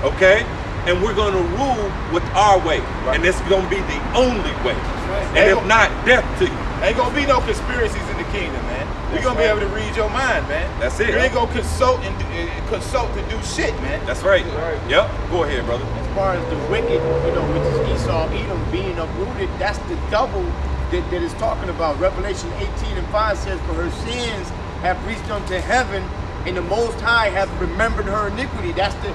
okay? And we're going to rule with our way, and this is going to be the only way. And if not, death to you. Ain't going to be no conspiracies in the kingdom, man. You're going to be able to read your mind, man. That's it. You ain't going to consult to do shit, man. That's right. Yep. Go ahead, brother. As far as the wicked, which is Esau, Edom being uprooted, that's the double that is talking about. Revelation 18 and 5 says, for her sins have reached unto heaven, and the Most High hath remembered her iniquity. That's the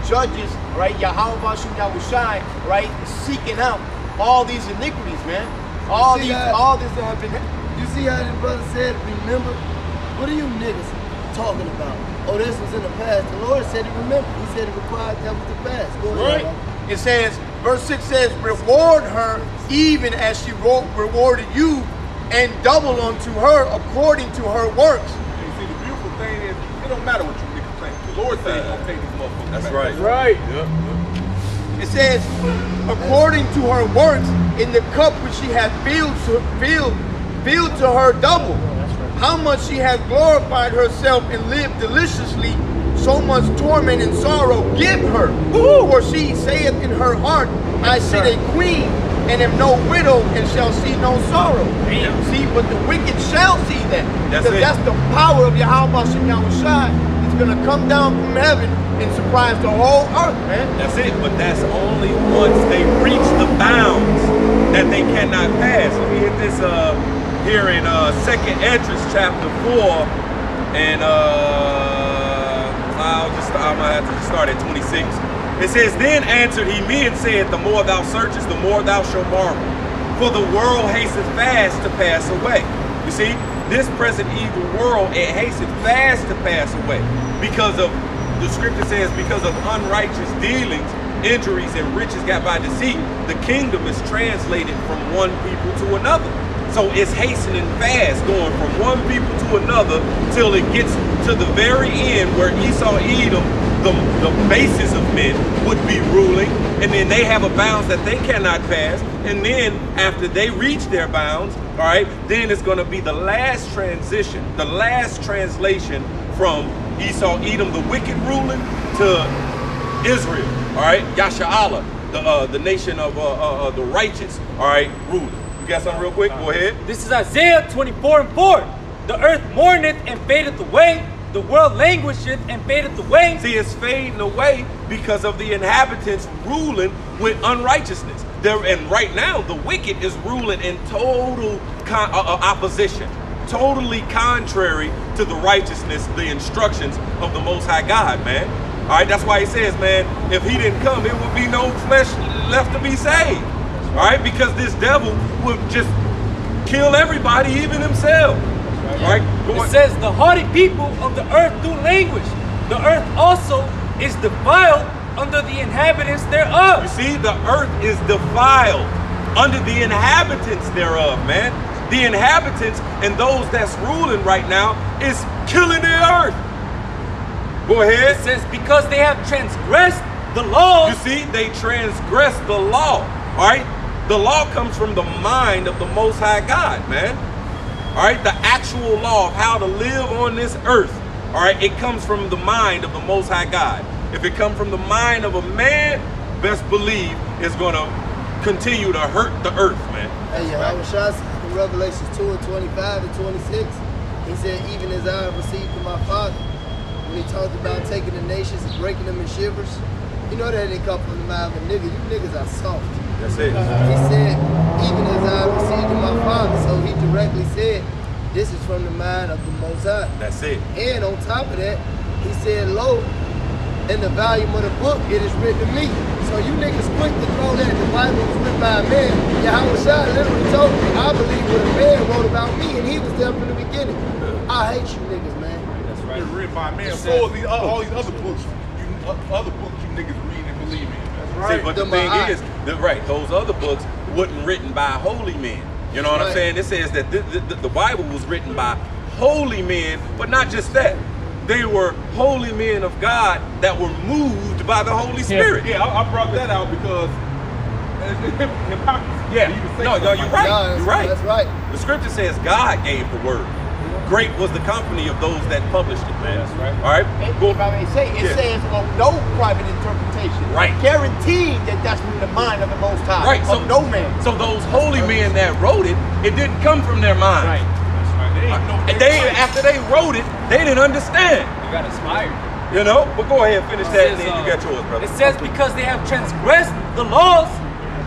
judges, right? Yahweh Bashu Yahushai, right? Seeking out all these iniquities, man. All this that have been. You see how this brother said, remember? What are you niggas talking about? Oh, this was in the past. The Lord said he remembered. He said it required that was the past. Go ahead. Right. It says, verse 6 says, reward her even as she rewarded you, and double unto her according to her works. And see, the beautiful thing is, it don't matter what you niggas think. The Lord said he's gonna pay these motherfuckers. That's right. That's right. Yep. It says, according to her works, in the cup which she hath filled revealed to her double how much she has glorified herself and lived deliciously. So much torment and sorrow give her. For she saith in her heart, I sit a queen and am no widow and shall see no sorrow. See, but the wicked shall see that. Because that's the power of Yahweh Shai. It's going to come down from heaven and surprise the whole earth, man. That's it, but that's only once they reach the bounds that they cannot pass. Let me hit this here in 2nd Esdras chapter 4, and I'm gonna have to start at 26. It says, then answered he me and said, the more thou searchest, the more thou shalt marvel. For the world hasteth fast to pass away. You see, this present evil world, it hasteth fast to pass away. Because of, the scripture says, because of unrighteous dealings, injuries, and riches got by deceit, the kingdom is translated from one people to another. So it's hastening fast, going from one people to another till it gets to the very end where Esau, Edom, the basis of men, would be ruling, and then they have a bounds that they cannot pass, and then after they reach their bounds, all right, then it's going to be the last transition, the last translation from Esau, Edom, the wicked ruling, to Israel, all right, Yasha'Allah, the nation of the righteous, all right, ruling. You got something real quick? Go ahead. This is Isaiah 24:4. The earth mourneth and fadeth away. The world languisheth and fadeth away. See, it's fading away because of the inhabitants ruling with unrighteousness. And right now, the wicked is ruling in total opposition, totally contrary to the righteousness, the instructions of the Most High God, man. All right, that's why he says, man, if he didn't come, there would be no flesh left to be saved. All right, because this devil would just kill everybody, even himself. All right, it says the haughty people of the earth do languish. The earth also is defiled under the inhabitants thereof. You see, the earth is defiled under the inhabitants thereof, man. The inhabitants and those that's ruling right now is killing the earth. Go ahead. It says because they have transgressed the law. You see, they transgressed the law. All right, the law comes from the mind of the Most High God, man. All right, the actual law of how to live on this earth, all right, it comes from the mind of the Most High God. If it comes from the mind of a man, best believe it's going to continue to hurt the earth, man. Hey, Yahweh Shai in Revelations 2:25 and 26, he said, even as I have received from my Father, when he talked about taking the nations and breaking them in shivers, you know that didn't come from the mouth of a nigga. You niggas are soft. That's it. He said, even as I received in my Father. So he directly said, this is from the mind of the Most High. That's it. And on top of that, he said, lo, in the volume of the book, it is written to me. So you niggas quick to throw that the Bible was written by a man. Yahweh Shai literally told me, I believe what a man wrote about me, and he was there from the beginning. I hate you niggas, man. That's right. It's written by a man. So all these other books, you niggas read and believe in. See, but the thing is, those other books wasn't written by holy men. You know what I'm saying? It says that the Bible was written by holy men, but not just that. They were holy men of God that were moved by the Holy Spirit. Yeah, I brought that out because hypocrisy. Yeah, no, you're right. You're right. That's right. The scripture says God gave the word. Great was the company of those that published it, man. That's right. All right. If I may say, it says of no private interpretation. Right. Guaranteed that that's from the mind of the Most High. Right. So no man. So those holy men that wrote it, it didn't come from their mind. Right. That's right. After they wrote it, they didn't understand. You got inspired. You know. But go ahead, finish that, and then you got yours, brother. It says because they have transgressed the laws,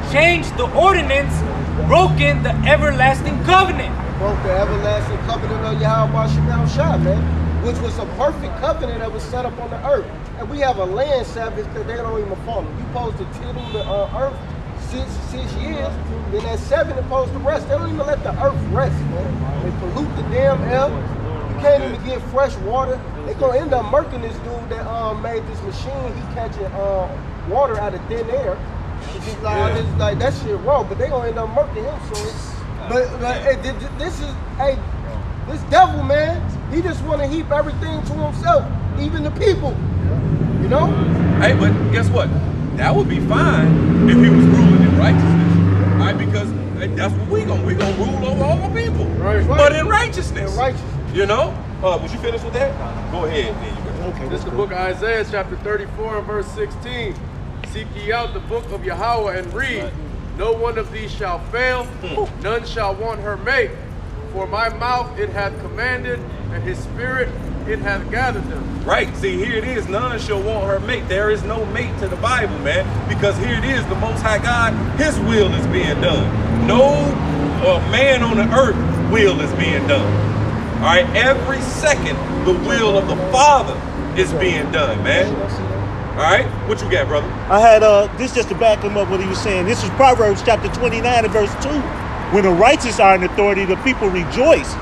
changed the ordinance, broken the everlasting covenant. Broke the everlasting covenant of Yahweh Shai, man, which was a perfect covenant that was set up on the earth. And we have a land Sabbath that they don't even follow. You supposed to tittle the earth 6 years, then at 7 it's supposed to rest. They don't even let the earth rest, man. They pollute the damn air. You can't even get fresh water. They're gonna end up murking this dude that made this machine. He catching water out of thin air. It's just like that shit wrong, but they gonna end up murking him soon. But hey, this devil, man, he just want to heap everything to himself, even the people, you know? Hey, but guess what? That would be fine if he was ruling in righteousness, all right? Because that's what we gonna rule over all people. Right. But in righteousness. In righteousness. You know? Was you finished with that? Go ahead. Okay, This is the book of Isaiah, chapter 34 and verse 16. Seek ye out the book of Yahweh and read. No one of these shall fail, none shall want her mate. For my mouth it hath commanded, and his spirit it hath gathered them. Right. See, here it is. None shall want her mate. There is no mate to the Bible, man. Because here it is. The Most High God, his will is being done. No man on the earth will is being done. All right. Every second, the will of the Father is being done, man. All right. What you got, brother? I had this just to back him up what he was saying. This is Proverbs chapter 29 and verse 2. When the righteous are in authority, the people rejoice.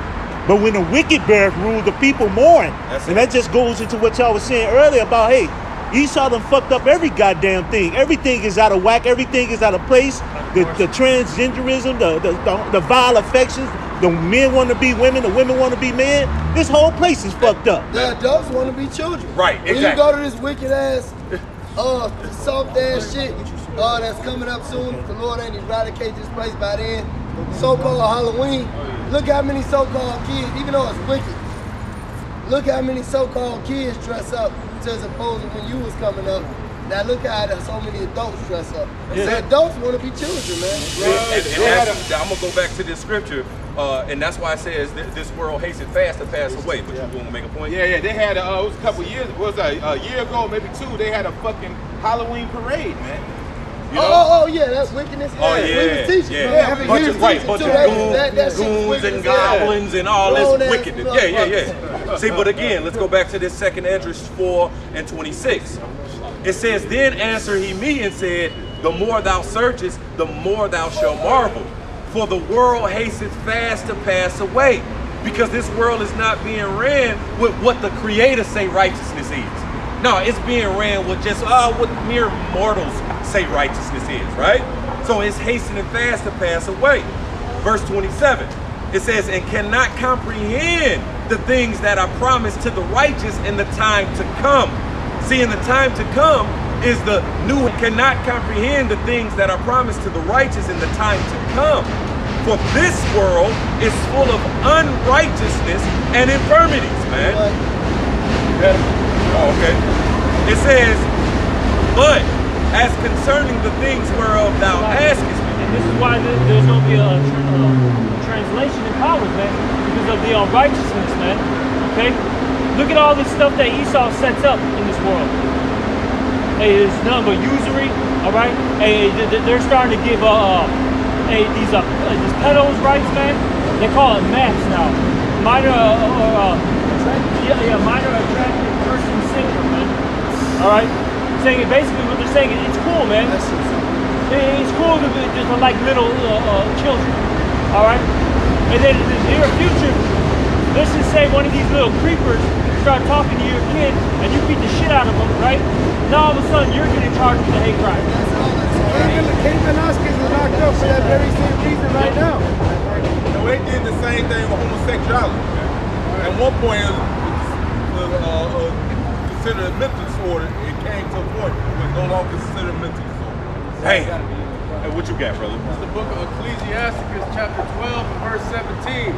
But when the wicked beareth rule, the people mourn. And that just goes into what y'all was saying earlier about, hey, Esau done fucked up every goddamn thing. Everything is out of whack. Everything is out of place. The transgenderism, the vile affections. The men want to be women. The women want to be men. This whole place is fucked up. The adults want to be children. Right, exactly. When you go to this wicked ass, soft ass shit that's coming up soon, if the Lord ain't eradicate this place by then, so-called Halloween, look how many so-called kids, even though it's wicked, look how many so-called kids dress up to as opposed to when you was coming up. Now look how so many adults dress up. The adults want to be children, man. I'm going to go back to this scripture, and that's why it says this world hates it fast to pass away. But you want to make a point? Yeah, they had, it was a couple years, a year ago, maybe two, they had a fucking Halloween parade, man. You know? Yeah, that's wickedness. Oh, yeah, we was teaching. yeah. Bunch of goons and goblins and all this wickedness. Yeah. See, but again, let's go back to this 2 Esdras 4 and 26. It says, then answered he me and said, the more thou searchest, the more thou shalt marvel. For the world hasteth fast to pass away, because this world is not being ran with what the Creator say righteousness is. No, it's being ran with just what mere mortals say righteousness is, right? So it's hastening fast to pass away. Verse 27, it says, and cannot comprehend the things that are promised to the righteous in the time to come. See, in the time to come is the new, cannot comprehend the things that are promised to the righteous in the time to come. For this world is full of unrighteousness and infirmities, man. Oh, okay. It says, but as concerning the things whereof thou askest me. And this is why there's going to be a translation in powers, man, because of the unrighteousness, man. Okay? Look at all this stuff that Esau sets up in this world. Hey, it's nothing but usury, all right? Hey, they're starting to give these pedos rights, man. They call it maps now. Minor minor attractive person syndrome, man. All right, saying it basically what they're saying. It's cool, man. It's cool to like little children. All right, and then in the near future, let's just say one of these little creepers start talking to your kid, and you beat the shit out of them, right? Now all of a sudden you're getting charged with a hate crime. King Velasquez is locked up for that very same reason right now. You know, they did the same thing with homosexuality. At one point, it was considered a mental disorder. It came to a point where it's no longer considered a mental disorder. Hey, what you got, brother? It's the book of Ecclesiasticus, chapter 12, and verse 17.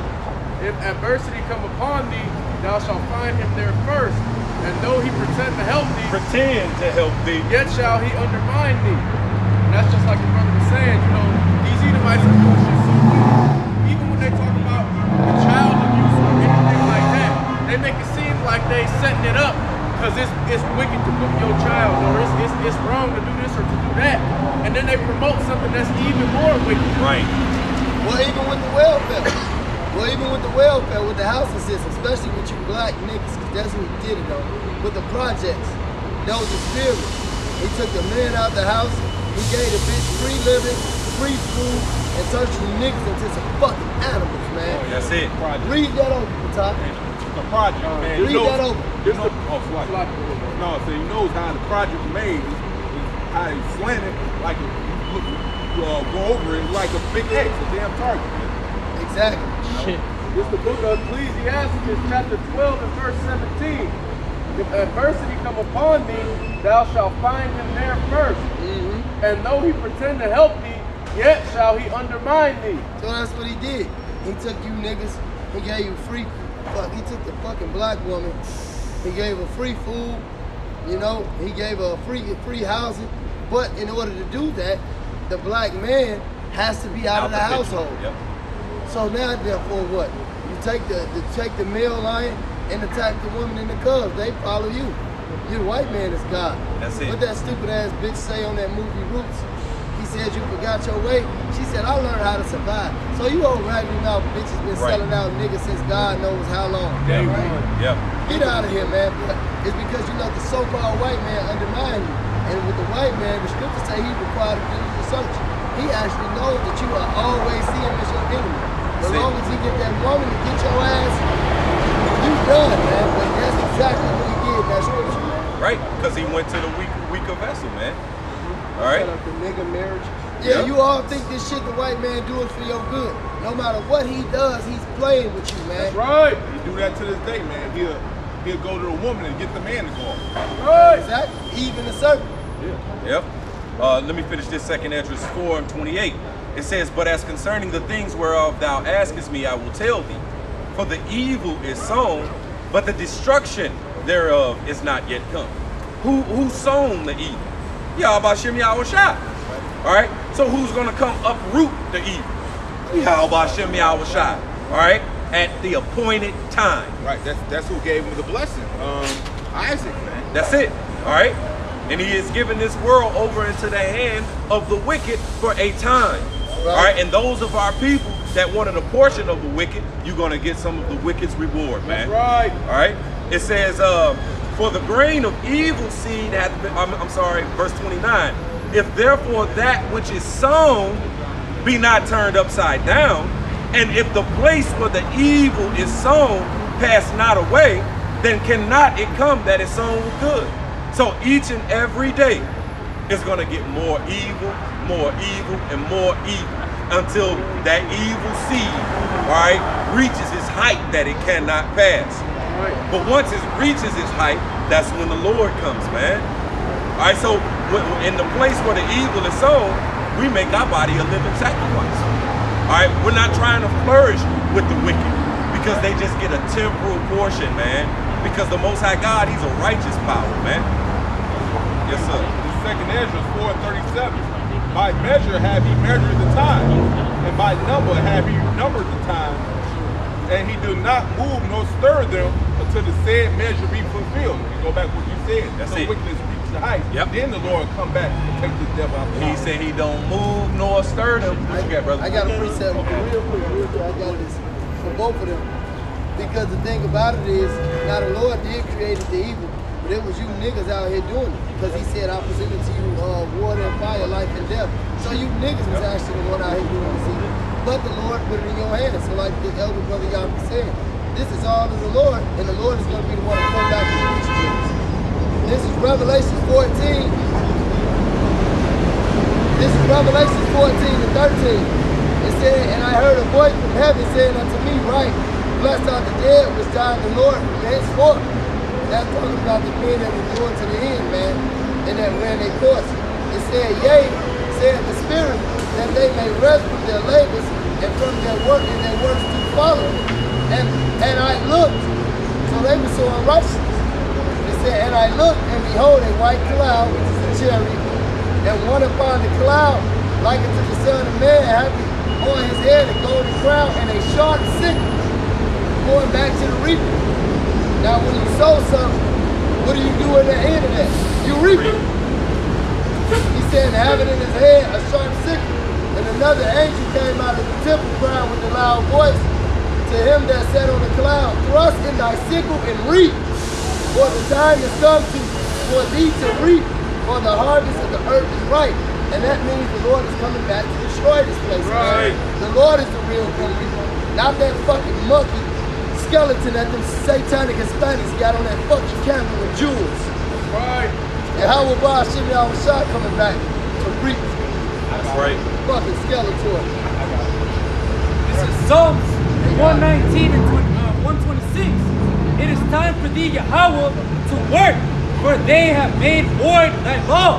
If adversity come upon thee, thou shalt find him there first. And though he pretend to help thee, yet shall he undermine thee. And that's just like the brother was saying, you know, these Edomites are doing shit so wicked. Even when they talk about the child abuse or anything like that, they make it seem like they setting it up because it's wicked to put your child, or it's wrong to do this or to do that. And then they promote something that's even more wicked. Right. Well, even with the welfare, with the housing system, especially with you black niggas, because that's who did it on. With the projects, those experiments. He took the man out the house, he gave the bitch free living, free food, and turned you niggas into some fucking animals, man. Oh, that's it. Read that over, Patak. The project, man. Read that over. No, so he knows how the project was made, how it's slanted, like go over it like a big X, a damn target, man. Exactly. Shit. This is the book of Ecclesiasticus, chapter 12 and verse 17. If adversity come upon thee, thou shalt find him there first. And though he pretend to help thee, yet shall he undermine thee. So that's what he did. He took you niggas, he gave you free, he took the fucking black woman, he gave her free food, you know, he gave her free housing. But in order to do that, the black man has to be out of the household. Yep. So now, therefore, what? You take the male lion and attack the woman and the cubs. They follow you. You white man is God. That's it. What that stupid ass bitch say on that movie Roots? He said you forgot your way. She said I learned how to survive. So you old raggedy mouth bitches been selling out niggas since God knows how long. Day one. Yep. Get out of here, man. It's because you let the so-called white man undermine you. And with the white man, the scriptures say he required to do research. He actually knows that you will always see him as your enemy. As long as he get that woman to get your ass, you done, man. But that's exactly what he did in that scripture. Right, because he went to the weaker vessel, man. All right. Set up the nigga marriage. Yeah, you all think this shit the white man doing for your good. No matter what he does, he's playing with you, man. That's right. He do that to this day, man. He'll go to the woman and get the man to go. Right. Exactly. Even the serpent. Yeah. Yep. Let me finish this 2 Ezra 4:28. It says, but as concerning the things whereof thou askest me, I will tell thee. For the evil is sown, but the destruction thereof is not yet come. Who sown the evil? Yahweh Shem Yahweh Shai. All right. So who's gonna come uproot the evil? Yahweh Shem Yahweh Shai. All right. At the appointed time. Right. That's who gave him the blessing. Isaac, man. That's it. All right. And he has given this world over into the hand of the wicked for a time. Right. All right. And those of our people that wanted a portion of the wicked, you're gonna get some of the wicked's reward, man. That's right. All right. It says, for the grain of evil seed hath been, verse 29. If therefore that which is sown be not turned upside down, and if the place where the evil is sown pass not away, then cannot it come that is sown with good. So each and every day is going to get more evil, and more evil until that evil seed, right, reaches its height that it cannot pass. Right. But once it reaches its height, that's when the Lord comes, man. All right, so in the place where the evil is sown, we make our body a living sacrifice. All right, we're not trying to flourish with the wicked because they just get a temporal portion, man. Because the Most High God, he's a righteous power, man. Yes, sir. The 2 Ezra 4:37. By measure have he measured the time, and by number have he numbered the time. And he do not move nor stir them until the said measure be fulfilled. You go back to what you said. That's so it. wickedness reaches the height. Yep. Then the Lord come back and take this devil out. He said he don't move nor stir them. What you got, brother? I got a precept real quick. I got this for both of them. Because the thing about it is, now the Lord did create the evil, but it was you niggas out here doing it. Because he said, I presented to you water and fire, life and death. So you niggas was actually the one out here doing this evil. But the Lord put it in your hands. So like the elder brother y'all was saying, this is all of the Lord, and the Lord is going to be the one to come back and teach you. This is Revelation 14. This is Revelation 14:13. It said, and I heard a voice from heaven saying unto me, right, blessed are the dead which died in the Lord from henceforth. That's talking about the men that were going to the end, man, and that ran their course. It said, yea, said the Spirit, that they may rest from their labors and from their work and their works to follow. And I looked, so they were so unrighteous. It said, and I looked, and behold, a white cloud, which is a chariot, and one upon the cloud, like unto the Son of Man, having on his head a golden crown and a sharp sickle, going back to the reaper. Now, when you sow something, what do you do at the end of that? You reap it. He said, having in his head a sharp sickle, and another angel came out of the temple crying with a loud voice to him that sat on the cloud, thrust in thy sickle and reap, for the time is come for thee to reap, for the harvest of the earth is ripe. And that means the Lord is coming back to destroy this place. Right. Man. The Lord is the real enemy, not that fucking monkey skeleton that them satanic Hispanics got on that fucking camera with jewels. Right. And how will Bob Shimmy Al-Rashad coming back to reap? That's right. Fucking skeleton. This is Psalms 119 and 126. It is time for thee, Yahweh, to work, for they have made void thy law.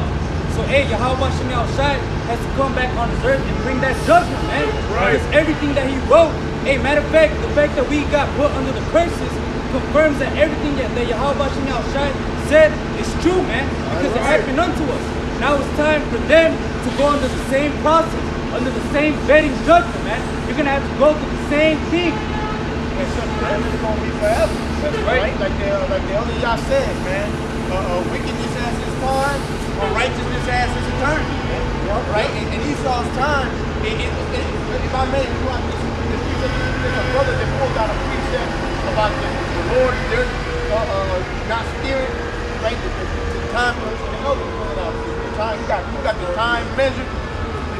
So, hey, Yahweh Shem Shai has to come back on this earth and bring that judgment, man. Right. Because everything that he wrote, hey, matter of fact, the fact that we got put under the curses confirms that everything that Yahweh Shem Shai said is true, man. Because it happened unto us. Now it's time for them to go under the same process, under the same vetting judgment, man. You're gonna have to go through the same thing. And sometimes it's gonna be forever. That's right. Like the elder Yah said, man. Wickedness has its time, or righteousness has its eternity. Right? And Esau's time, if I may, there's a brother that pulled out a precept about the Lord, not spirit, right? The time, the elder pulled out the time. You got the time measured.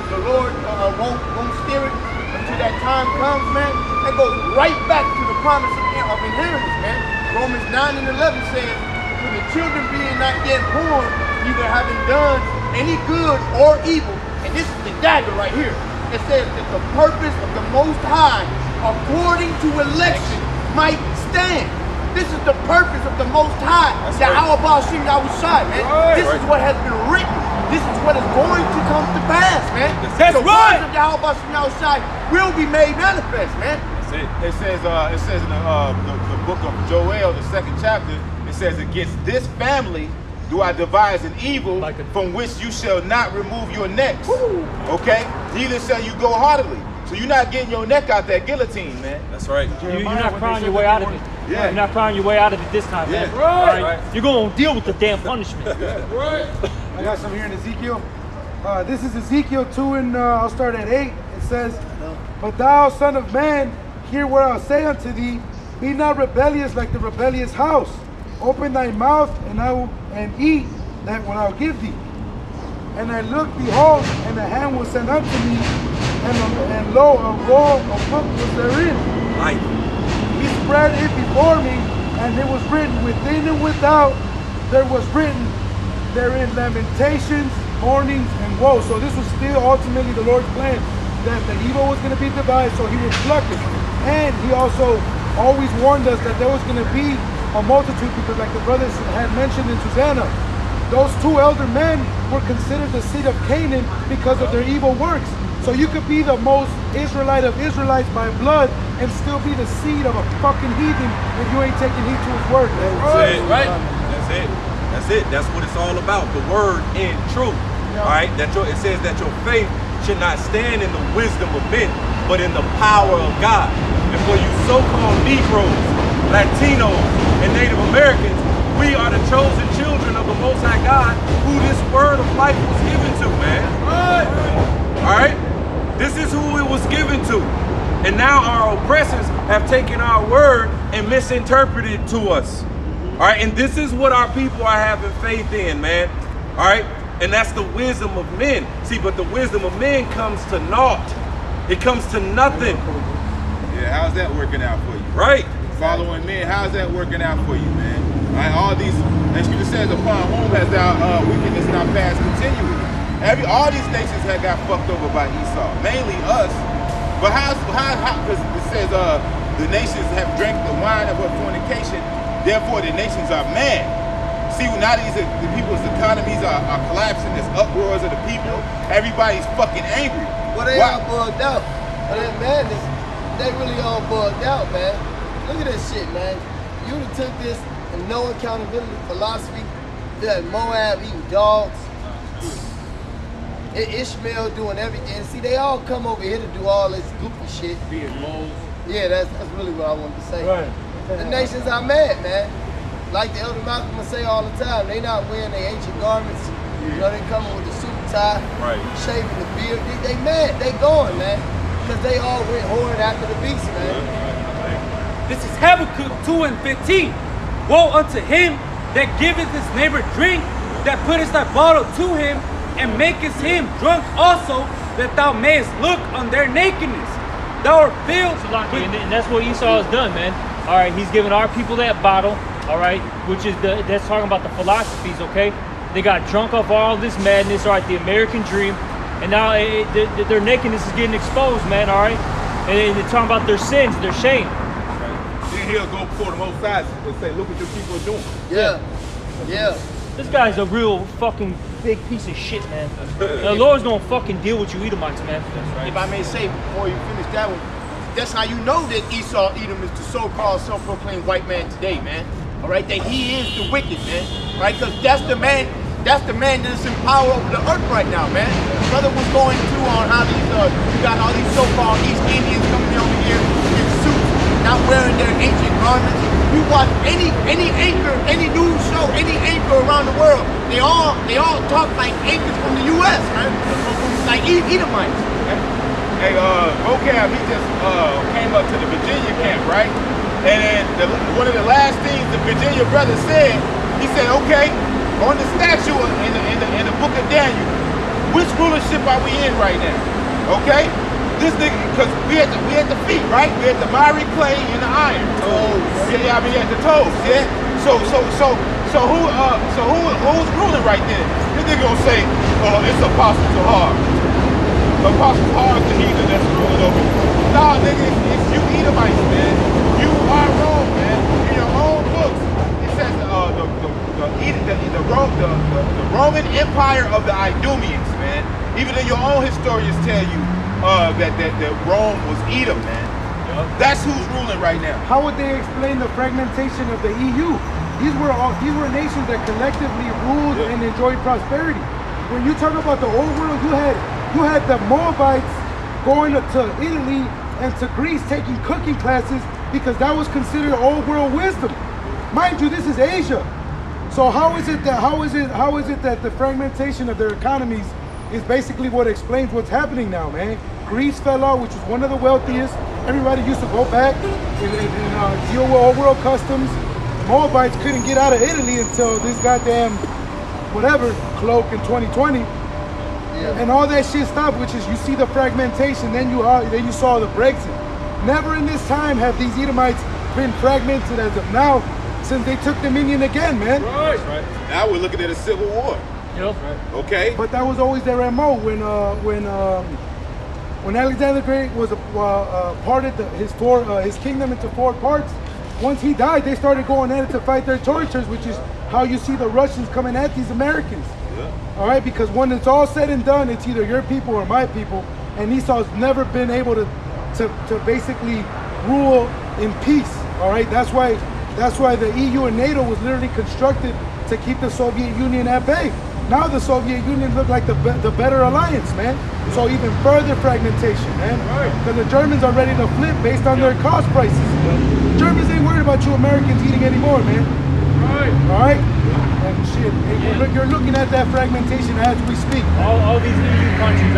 The Lord won't steer it until that time comes, man. That goes right back to the promise of inheritance, man. Romans 9 and 11 says, for the children being not yet born, neither having done any good or evil. And this is the dagger right here. It says that the purpose of the Most High, according to election, might stand. This is the purpose of the Most High. Yahweh Shem Yahushai, man. This is what has been written. This is what is going to come to pass, man. That's the right. words of Yahweh Shem Yahushai will be made manifest, man. It says in the book of Joel, the 2nd chapter, it says, against this family do I devise an evil from which you shall not remove your necks. Okay? Neither shall you go heartily. So you're not getting your neck out that guillotine, man. That's right. You're not crying your way out of it. Yeah. You're not crying your way out of it this time, man. Right. You're going to deal with the damn punishment. I got some here in Ezekiel. This is Ezekiel 2 and I'll start at 8. It says, but thou, son of man, hear what I'll say unto thee. Be not rebellious like the rebellious house. Open thy mouth and eat that what I'll give thee. And I looked, behold, and the hand was sent unto me, and lo, a roll of book was therein. He spread it before me, and it was written within and without. There was written therein lamentations, mournings, and woe. So this was still ultimately the Lord's plan, that the evil was going to be devised, so he would pluck it. And he also always warned us that there was going to be a multitude, because like the brothers had mentioned in Susanna, those 2 elder men were considered the seed of Canaan because of their evil works. So you could be the most Israelite of Israelites by blood and still be the seed of a fucking heathen if you ain't taking heed to his word. That's it. Right. That's it. That's it. That's what it's all about. The word in truth. All right. It says that your faith should not stand in the wisdom of men, but in the power of God. And for you so-called Negroes, Latinos, and Native Americans, we are the chosen children of the Most High God, who this word of life was given to, man. All right? This is who it was given to. And now our oppressors have taken our word and misinterpreted it to us. All right? And this is what our people are having faith in, man. All right? And that's the wisdom of men. See, but the wisdom of men comes to naught. It comes to nothing. Yeah, how's that working out for you? Right. Following men, how's that working out for you, man? All right, all these, as you said, upon whom has thou wickedness not passed continually. All these nations have got fucked over by Esau, mainly us. But how? Because it says the nations have drank the wine of her fornication, therefore the nations are mad. See, now the people's economies are collapsing. There's uproars of the people. Everybody's fucking angry. Well, they all bugged out. But that madness, they really all bugged out, man. Look at this shit, man. You would have took this and no accountability philosophy. That Moab eating dogs. Ishmael doing everything. See, they all come over here to do all this goofy shit. Being moles. Yeah, that's really what I wanted to say. Right. The nations are mad, man. Like the Elder Malcolm will say all the time, they not wearing their ancient garments. You know, they coming with the suit tie, shaving the beard. They mad. They going, man. Because they all went whoring after the beast, man. This is Habakkuk 2 and 15. Woe unto him that giveth his neighbor drink, that puttest thy bottle to him, and makest him drunk also, that thou mayest look on their nakedness. Thou art filled with... And that's what Esau has done, man. All right, he's given our people that bottle, all right, which is that's talking about the philosophies, okay? They got drunk off all this madness, all right, the American dream, and now their nakedness is getting exposed, man, all right? And they're talking about their sins, their shame. Then he'll go before the Most High and say, look what your people are doing. Yeah. This guy's a real fucking big piece of shit, man. The Lord's gonna fucking deal with you Edomites, man. If I may say, before you finish that one, that's how you know that Esau, Edom, is the so-called self-proclaimed white man today, man. All right, that he is the wicked, man. Right, because that's the man that is in power over the earth right now, man. Brother was going through on how these, you got all these so-called East Indians coming over here in suits, not wearing their ancient garments. You watch any anchor, any news show, any anchor around the world, they all talk like anchors from the U.S., man. Like Edomites. Hey, vocab, he just came up to the Virginia camp, right? And then one of the last things the Virginia brother said, he said, okay, on the statue in the book of Daniel, which rulership are we in right now? Okay? This nigga, because we at the feet, right? We at the miry clay and the iron. Toes. Yeah, I mean at the toes, yeah? So who's ruling right there? This nigga gonna say, it's Apostle Tahar. Apostle Tahar is the heathen that's ruling over. Nah, nigga, it's you Edomites, man. You are wrong, man. In your own books, it says the Roman Empire of the Idumeans, man. Even though your own historians tell you that Rome was Edom, man. Yep. That's who's ruling right now. How would they explain the fragmentation of the EU? These were nations that collectively ruled and enjoyed prosperity. When you talk about the old world, you had the Moabites going to Italy and to Greece taking cooking classes because that was considered old world wisdom. Mind you, this is Asia. So how is it that the fragmentation of their economies is basically what explains what's happening now, man? Greece fell out, which was one of the wealthiest. Everybody used to go back and deal with old world customs. Moabites couldn't get out of Italy until this goddamn whatever cloak in 2020. And all that shit stopped, which is you see the fragmentation, then you saw the Brexit. Never in this time have these Edomites been fragmented as of now since they took dominion again, man. Right. Now we're looking at a civil war. Yep. Okay. But that was always their MO when Alexander the Great was parted his kingdom into 4 parts. Once he died, they started going at it to fight their territories, which is how you see the Russians coming at these Americans. Yeah. All right, because when it's all said and done, it's either your people or my people, and Esau's never been able to basically rule in peace. All right, that's why the EU and NATO was literally constructed to keep the Soviet Union at bay. Now the Soviet Union look like the better alliance, man. So even further fragmentation, man. Because the Germans are ready to flip based on their cost prices. Germans ain't worried about you Americans eating anymore, man. All right? And shit, you're looking at that fragmentation as we speak. All these EU countries,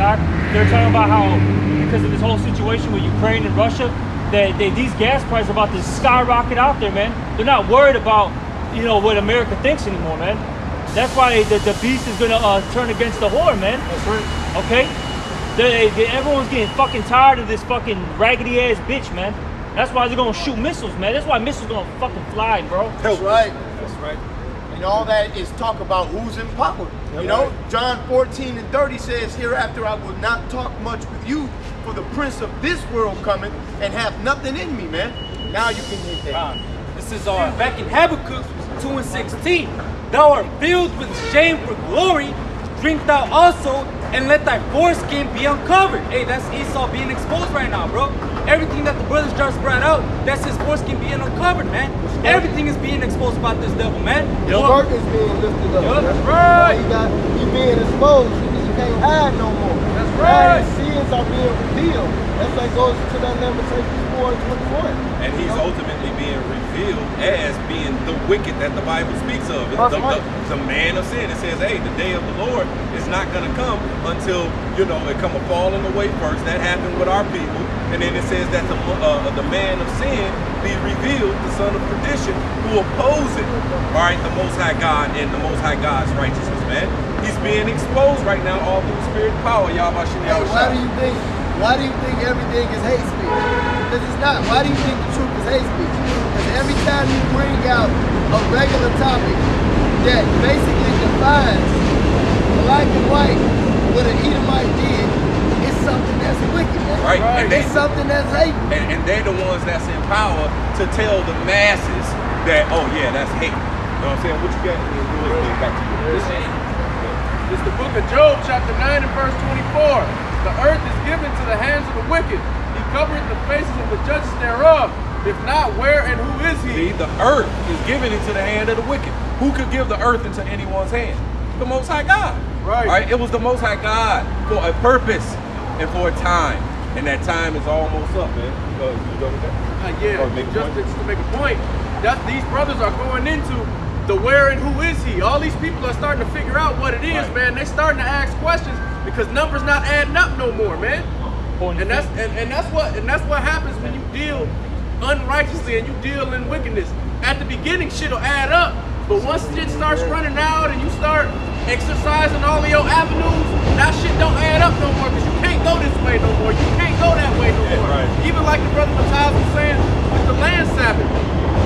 they're talking about how, because of this whole situation with Ukraine and Russia, that these gas prices are about to skyrocket out there, man. They're not worried about, what America thinks anymore, man. That's why the beast is gonna turn against the whore, man. That's right. Okay? Everyone's getting fucking tired of this fucking raggedy ass bitch, man. That's why they're gonna shoot missiles, man. That's why missiles gonna fucking fly, bro. That's right. And all that is talk about who's in power. John 14:30 says, hereafter I will not talk much with you, for the prince of this world cometh and hath nothing in me, man. Now you can hit that. This is back in Habakkuk 2:16. Thou art filled with shame for glory, drink thou also, and let thy foreskin be uncovered. Hey, that's Esau being exposed right now, bro. Everything that the brothers just brought out, that's his foreskin being uncovered, man. Everything is being exposed about this devil, man. His work is being lifted up. That's right. He being exposed. He can't hide no more. That's right. His sins are being revealed. That's why it goes to that Lamentations 4:21. And he's ultimately being revealed as being the wicked that the Bible speaks of. The man of sin. It says, hey, the day of the Lord is not going to come until, it come a falling away first. That happened with our people. And then it says that the man of sin be revealed, the son of perdition, who opposes, all right, the Most High God and the Most High God's righteousness, man. He's being exposed right now all through the spirit and power. Why do you think everything is hate speech? Because it's not. Why do you think the truth is hate speech? Because every time you bring out a regular topic that basically defines black and white what an Edomite did, it's something that's wicked, man. Right. And it's something that's hate. And they're the ones that's in power to tell the masses that, oh yeah, that's hate. know what I'm saying? What you got? We'll get back to you. It's the book of Job, chapter 9 and verse 24. The earth is given to the hands of the wicked. He covereth the faces of the judges thereof. If not, where and who is he? See, the earth is given into the hand of the wicked. Who could give the earth into anyone's hand? The Most High God. Right? It was the Most High God for a purpose and for a time. And that time is almost up, man. You go with that? Just to make a point, that these brothers are going into the where and who is he. All these people are starting to figure out what it is, man. They're starting to ask questions because numbers not adding up no more, man. And that's what happens when you deal unrighteously and you deal in wickedness. At the beginning, shit'll add up, but once shit starts running out and you start exercising all of your avenues, that shit don't add up no more because you can't go this way no more. You can't go that way no more. Even like the brother Matthias was saying with the land Sabbath.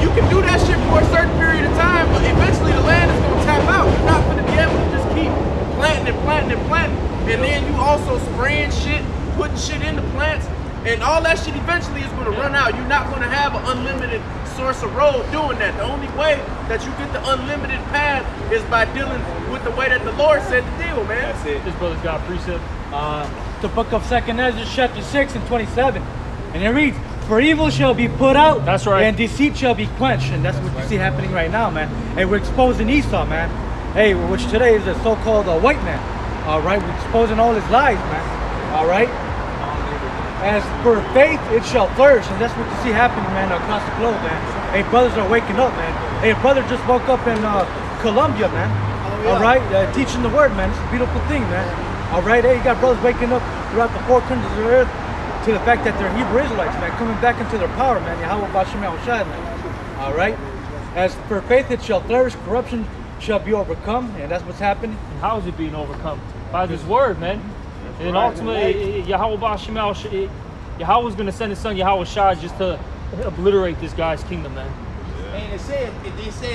You can do that shit for a certain period of time, but eventually the land is gonna tap out. You're not gonna be able to just keep planting and planting and planting. And then you also spraying shit, putting shit in the plants, and all that shit eventually is gonna run out. You're not gonna have an unlimited source of road doing that. The only way that you get the unlimited path is by dealing with the way that the Lord said to deal, man. That's it. This brother's got a precept. The book of 2nd Ezra, chapter 6 and 27. And it reads, for evil shall be put out, that's right, and deceit shall be quenched. And that's what you see happening right now, man. Hey, we're exposing Esau, man. Hey, which today is a so-called white man. All right, we're exposing all his lies, man. All right. As for faith, it shall flourish, and that's what you see happening, man, across the globe, man. Hey, brothers are waking up, man. Hey, a brother just woke up in Colombia, man. All right, teaching the word, man. It's a beautiful thing, man. All right, hey, you got brothers waking up throughout the four corners of the earth to the fact that they're Hebrew Israelites, man, coming back into their power, man. Yahweh Bashem Yahushua, man. All right. As for faith, it shall flourish. Corruption shall be overcome, and that's what's happening. And how is it being overcome? By this word, man. And ultimately, Yahweh Bashem Yahushua, Yahweh's going to send his son Yahweh Shai just to obliterate this guy's kingdom, man. And they said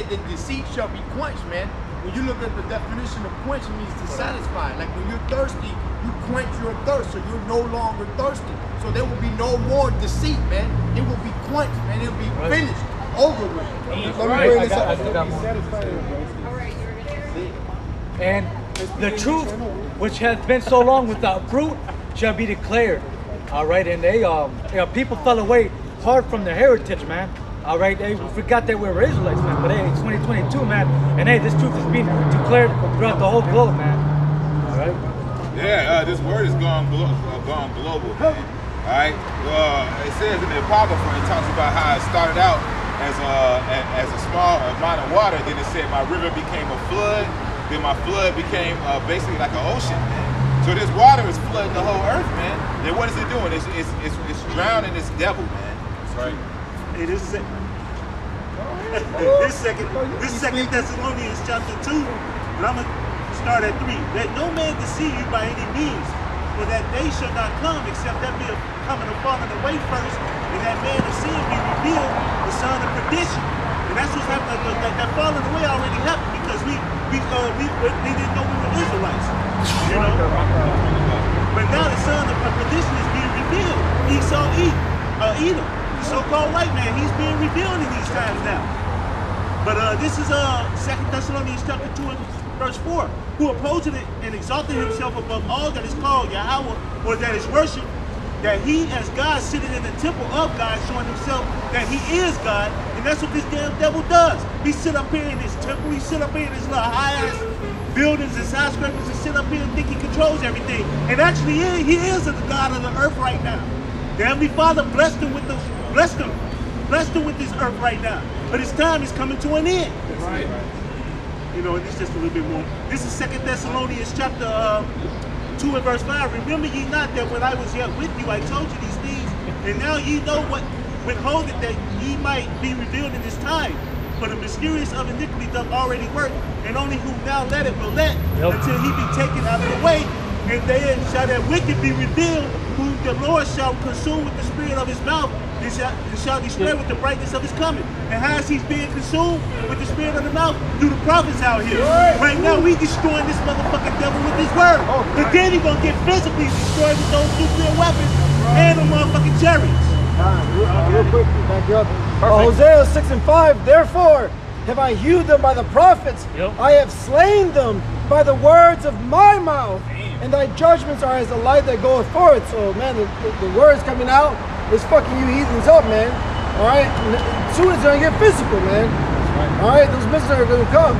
that deceit shall be quenched, man. When you look at the definition of quench, it means to satisfy. Like when you're thirsty, you quench your thirst, so you're no longer thirsty. So there will be no more deceit, man. It will be quenched, man. It will be finished, over with. And the truth, which has been so long without fruit, shall be declared. All right, and they people fell away hard from their heritage, man. All right, hey, we forgot that we were Israelites, man. But hey, it's 2022, man. And hey, this truth is being declared throughout the whole globe, man. All right. Yeah, this word is gone global, man. All right. It says in the Apocrypha, it talks about how it started out as a small amount of water. Then it said my river became a flood. Then my flood became basically like an ocean, man. So this water is flooding the whole earth, man. Then what is it doing? It's drowning this devil, man. That's right. Hey, this second Thessalonians chapter 2, and I'm gonna start at 3. Let no man deceive you by any means, for that day shall not come except there be a coming and falling away first, and that man of sin be revealed, the son of perdition. And that's what's happening. That falling away already happened because we didn't know we were Israelites, you know. But now the son of perdition is being revealed. Esau, Edom. So-called white man, he's being revealed in these times now. But this is 2 Thessalonians chapter 2 and verse 4, who opposed it and exalted himself above all that is called Yahweh, or that is worship, that he as God sitting in the temple of God, showing himself that he is God. And that's what this damn devil does. He sit up here in his temple, he sit up here in his little high-ass buildings and skyscrapers and sit up here and think he controls everything. And actually he is the God of the earth right now. The Heavenly Father blessed him with this earth right now. But his time is coming to an end. Right. You know, it's just a little bit more. This is 2 Thessalonians chapter 2 and verse 5. Remember ye not that when I was yet with you, I told you these things, and now ye know what withholdeth that ye might be revealed in this time. For the mysterious of iniquity doth already work, and only who now let it will let, until he be taken out of the way. And then shall that wicked be revealed, whom the Lord shall consume with the spirit of his mouth, and shall destroy with the brightness of his coming. And how is he being consumed with the spirit of the mouth? Through the prophets out here. Right now we destroying this motherfucking devil with his word. But then he's gonna get physically destroyed with those nuclear weapons and the motherfucking chariots. Real quick, back up. Hosea 6 and 5. Therefore, have I hewed them by the prophets. Yep. I have slain them by the words of my mouth. And thy judgments are as the light that goeth forth. So, man, the words coming out is fucking you heathens up, man. All right? Soon it's going to get physical, man. All right? Those missiles are going to come.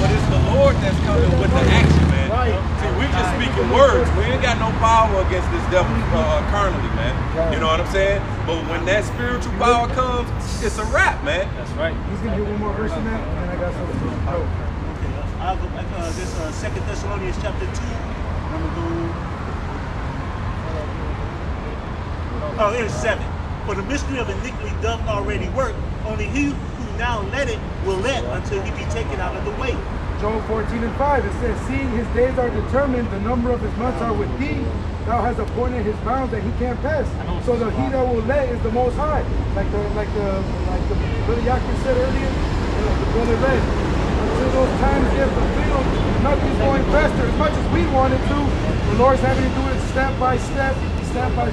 But it's the Lord that's coming with the action, man. Right. See, we're just speaking words. We ain't got no power against this devil carnally, man. You know what I'm saying? But when that spiritual power comes, it's a wrap, man. That's right. He's gonna get one more verse in that, and I got something. I'll go back. This 2 Thessalonians chapter 2. I'm gonna go. Oh, here's 7. For the mystery of iniquity doth already work. Only he who now let it will let until he be taken out of the way. Job 14:5, it says, seeing his days are determined, the number of his months are with thee. Thou hast appointed his bounds that he can't pass. So the he that will let is the Most High. Like the Brother Yakin said earlier, the brother read. Until those times get fulfilled, nothing's going faster. As much as we wanted to, the Lord's having to do it step by step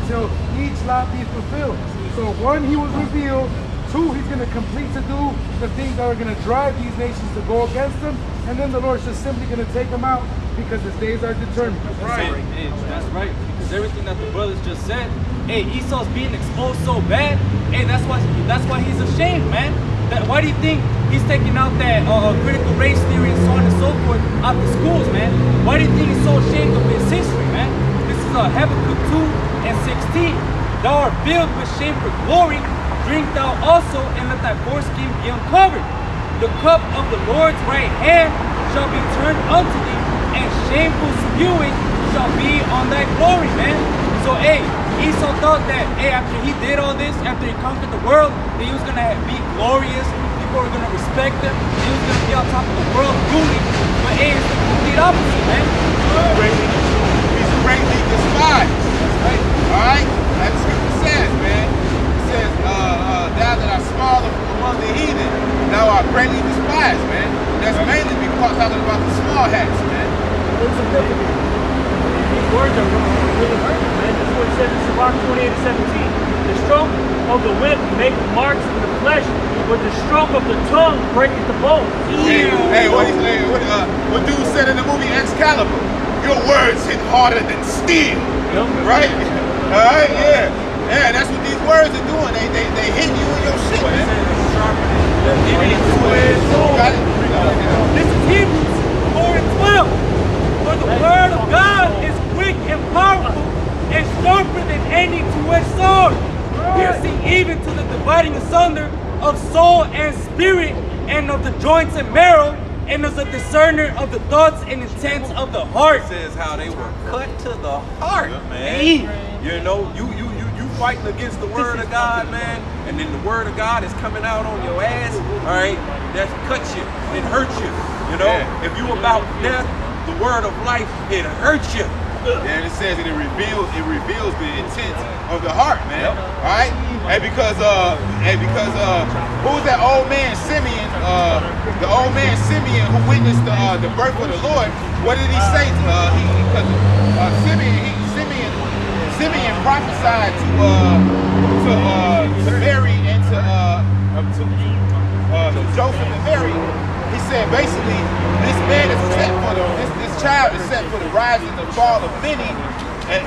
till each lot be fulfilled. So 1, he was revealed. 2, he's going to complete to do the things that are going to drive these nations to go against him. And then the Lord's just simply going to take them out because his days are determined. Right. Hey, that's right. Because everything that the brothers just said, hey, Esau's being exposed so bad. Hey, that's why he's ashamed, man. Why do you think he's taking out that critical race theory and so on and so forth out the schools, man? Why do you think he's so ashamed of his history, man? This is Habakkuk 2:16. Thou art filled with shame for glory. Drink thou also, and let thy foreskin be uncovered. The cup of the Lord's right hand shall be turned unto thee, and shameful spewing shall be on thy glory, man. So, hey, Esau thought that, hey, after he did all this, after he conquered the world, that he was going to be glorious, people were going to respect him, he was going to be on top of the world ruling. But, hey, it's the complete opposite, man. He's greatly despised. Right? All right? That's what the scripture says, man. It says, thou that art small among the heathen, thou art greatly despised, man. That's mainly because talking about the small hats, man. It's significant. These words are really hurting, man. This is what it says in Sirach 28:17. The stroke of the whip make marks in the flesh, but the stroke of the tongue breaketh the bones. Hey, what dude said in the movie Excalibur? Your words hit harder than steel. Yep. Right? Alright, yeah. Yeah, that's what these words are doing. They hit you in your shit, man. This is Hebrews 4:12. For the word of God is quick and powerful and sharper than any two-edged sword, piercing even to the dividing asunder of soul and spirit, and of the joints and marrow, and is a discerner of the thoughts and intents of the heart. It says how they were cut to the heart, man. You know, you fighting against the word of God, man, and then the word of God is coming out on your ass, all right, that cuts you, it hurts you, you know. If you about death, the word of life, it hurts you. And it says that it reveals the intent of the heart, man. All right, and because who was that old man Simeon? The old man Simeon who witnessed the birth of the Lord. What did he say? Simeon prophesied to Mary and to Joseph and Mary. He said basically, this man is set for this child is set for the rise and the fall of many in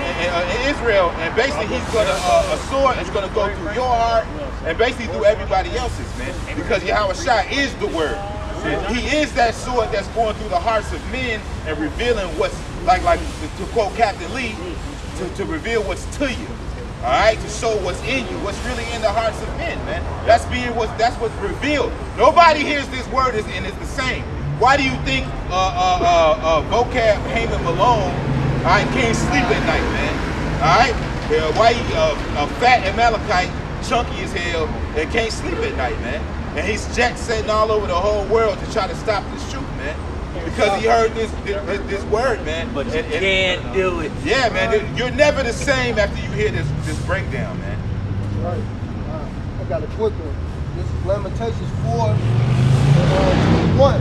Israel, and basically he's gonna a sword is gonna go through your heart and basically through everybody else's, man. Because Yahushua is the word. He is that sword that's going through the hearts of men and revealing what's like to quote Captain Lee, to reveal what's to you. All right, to show what's in you, what's really in the hearts of men, man. That's what's revealed. Nobody hears this word and it's the same. Why do you think vocab Haman Malone, all right, can't sleep at night, man? All right, why a fat Amalekite, chunky as hell, and can't sleep at night, man? And he's jet setting all over the whole world to try to stop this truth, man. Because he heard this word, man. But you can't do it. Yeah, man. You're never the same after you hear this breakdown, man. Right. I got a quick one. This is Lamentations 4:21.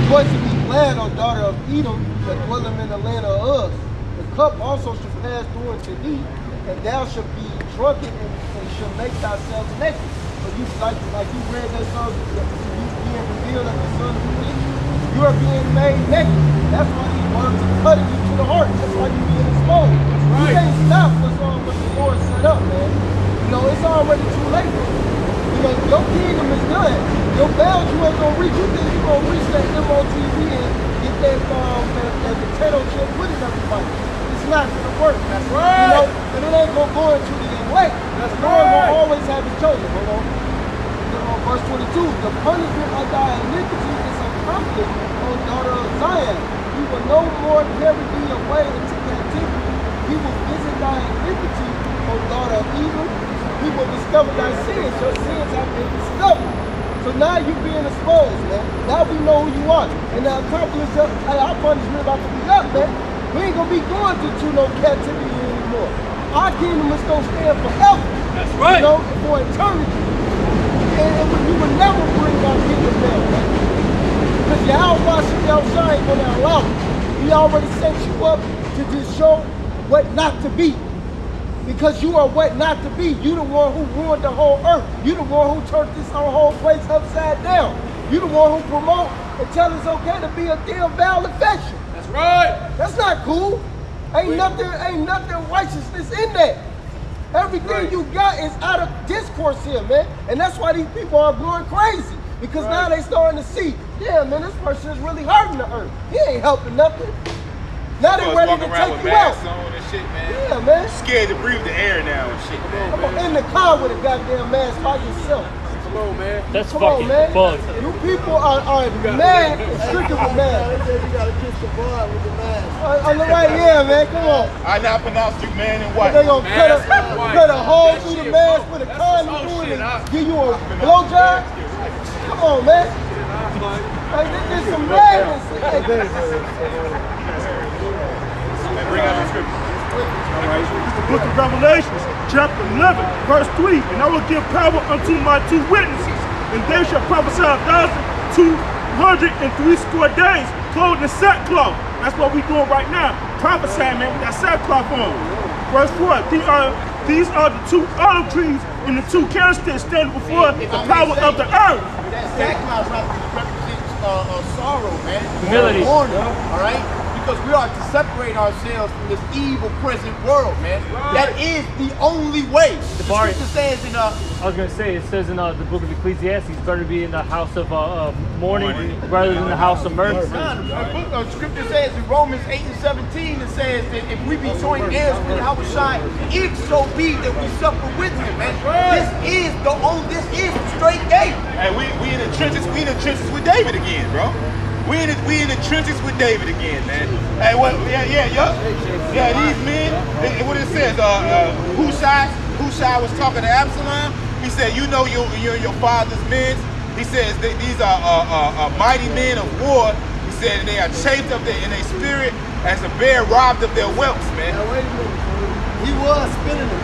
Rejoice and be glad, O daughter of Edom, that dwelleth in the land of Uz. The cup also shall pass through unto thee, and thou shalt be drunken and shall make thyself naked. So you like you read that song, you being revealed as the son of the king. You are being made naked. That's why these words are cutting you to the heart. That's why you're being exposed. You can't stop what the Lord set up, man. You know, it's already too late for you. You know, your kingdom is done. Your bounds you ain't gonna reach. You think you're gonna reach that MOTV and get that potato chip with it everybody. It's not gonna work. That's right. You know, and it ain't gonna go into the elect. That's right. Lord will always have his chosen. Hold on. Verse 22, the punishment of thy iniquity is accomplished, O daughter of Zion. He will no more carry thee away into captivity. He will visit thy iniquity, O daughter of Edom. He will discover thy sins. Your sins have been discovered. So now you're being exposed, man. Now we know who you are. And the accomplice of our punishment about to be up, man. We ain't gonna be going to no captivity anymore. Our kingdom is gonna stand forever. That's right. You know, for eternity. And you will never bring our kingdom down, man. Because Yahweh ain't gonna allow it. He already set you up to just show what not to be. Because you are what not to be. You the one who ruined the whole earth. You the one who turned this whole place upside down. You the one who promote and tell us okay to be a damn foul infection. That's right. That's not cool. Ain't nothing righteousness in that. Everything you got is out of discourse here, man. And that's why these people are going crazy. Because now they starting to see, yeah, man, this person is really hurting the earth. He ain't helping nothing. Now they ready to take you out. And shit, man. Yeah, man. Scared to breathe the air now and shit, man. Come on, in the car with a goddamn mask by yourself. Come on, man. That's Come fucking on, man. bugs. You people are mad and stricken with masks. You gotta kiss the bar with the mask. On the right, yeah, man. Come on. I now pronounce you man in white. They gonna cut a hole through the mask with a condom through it and give you a blowjob? Come on, man. Like, this is some madness. Bring out the scripture. The book of Revelations, chapter 11, verse 3. And I will give power unto my two witnesses, and they shall prophesy 1,260 days, clothed in sackcloth. That's what we're doing right now. Prophesying, man, with that sackcloth on. Verse 4. These are the two olive trees and the two candlesticks standing before the power of the earth. That sackcloth represents sorrow, man. Humility. Mourning, all right? Because we are to separate ourselves from this evil present world, man. That is the only way. The scripture says in I was gonna say, it says in the book of Ecclesiastes, better be in the house of mourning rather than the house of mirth. the scripture says in Romans 8 and 17, it says that if we be joint heirs with Yahushua, if so be that we suffer with him, man. This is the straight gate. Hey, we in the trenches. We in the trenches with David again, bro. We in the trenches with David again, man. Hey, what? Yeah. These men. What it says? Hushai was talking to Absalom. He said, "You know you're your father's men." He says that these are mighty men of war. He said they are chafed up in their spirit as a bear robbed of their whelps, man. Now wait a minute. He was spinning them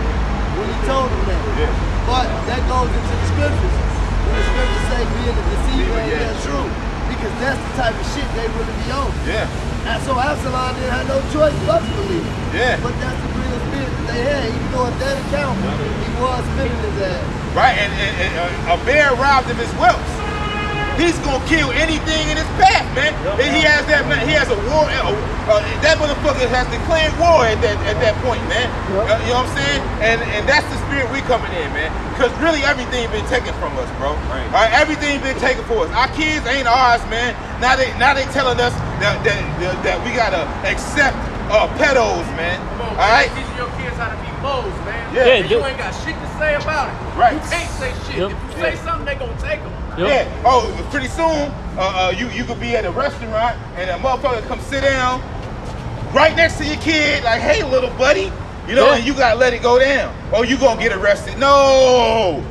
when he told them that. Yeah. But that goes into the scriptures. When the scriptures say being a deceiver ain't that true. Because that's the type of shit they really be on. Yeah. And so Absalom didn't have no choice but to believe it. Yeah. But that's the real spirit that they had. Even though at that account, he was spinning his ass. Right, and a bear robbed of his whelps. He's gonna kill anything in his path, man. And he has that. He has a war. That motherfucker has declared war at that point, man. You know what I'm saying? And that's the spirit we coming in, man. Because really everything been taken from us, bro. Right. All right, everything been taken for us. Our kids ain't ours, man. Now they telling us that we gotta accept pedos, man. Come on, all right. Teaching your kids how to be moles, man. Yeah, you ain't got shit to say about it. Right. You can't say shit. If you say something, they gonna take them. Yeah. Oh, pretty soon, you could be at a restaurant and a motherfucker come sit down right next to your kid, like, "Hey, little buddy," you know, and you gotta let it go down, or you gonna get arrested. No.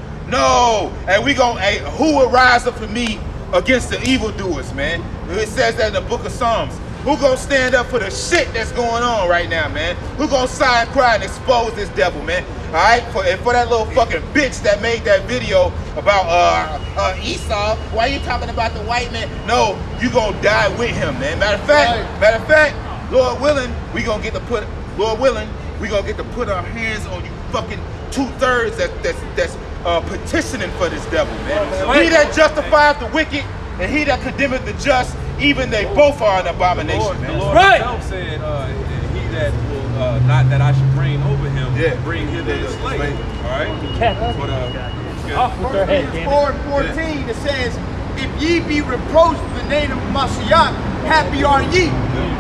And we gonna, hey, who will rise up for me against the evildoers, man? It says that in the book of Psalms. Who gonna stand up for the shit that's going on right now, man? Who gonna sigh and cry and expose this devil, man? All right, for that little fucking bitch that made that video about Esau. Why you talking about the white man? No, you gonna die with him, man. Matter of fact, Lord willing, we gonna get to put our hands on you fucking 2/3 that's petitioning for this devil, man. He that justifieth the wicked and he that condemneth the just, even they both are an abomination, man. The Lord himself said, he that will not that I should reign over him, bring hither the slave. All right? Philippians 4:14, it says, if ye be reproached for the name of Mashiach, happy are ye,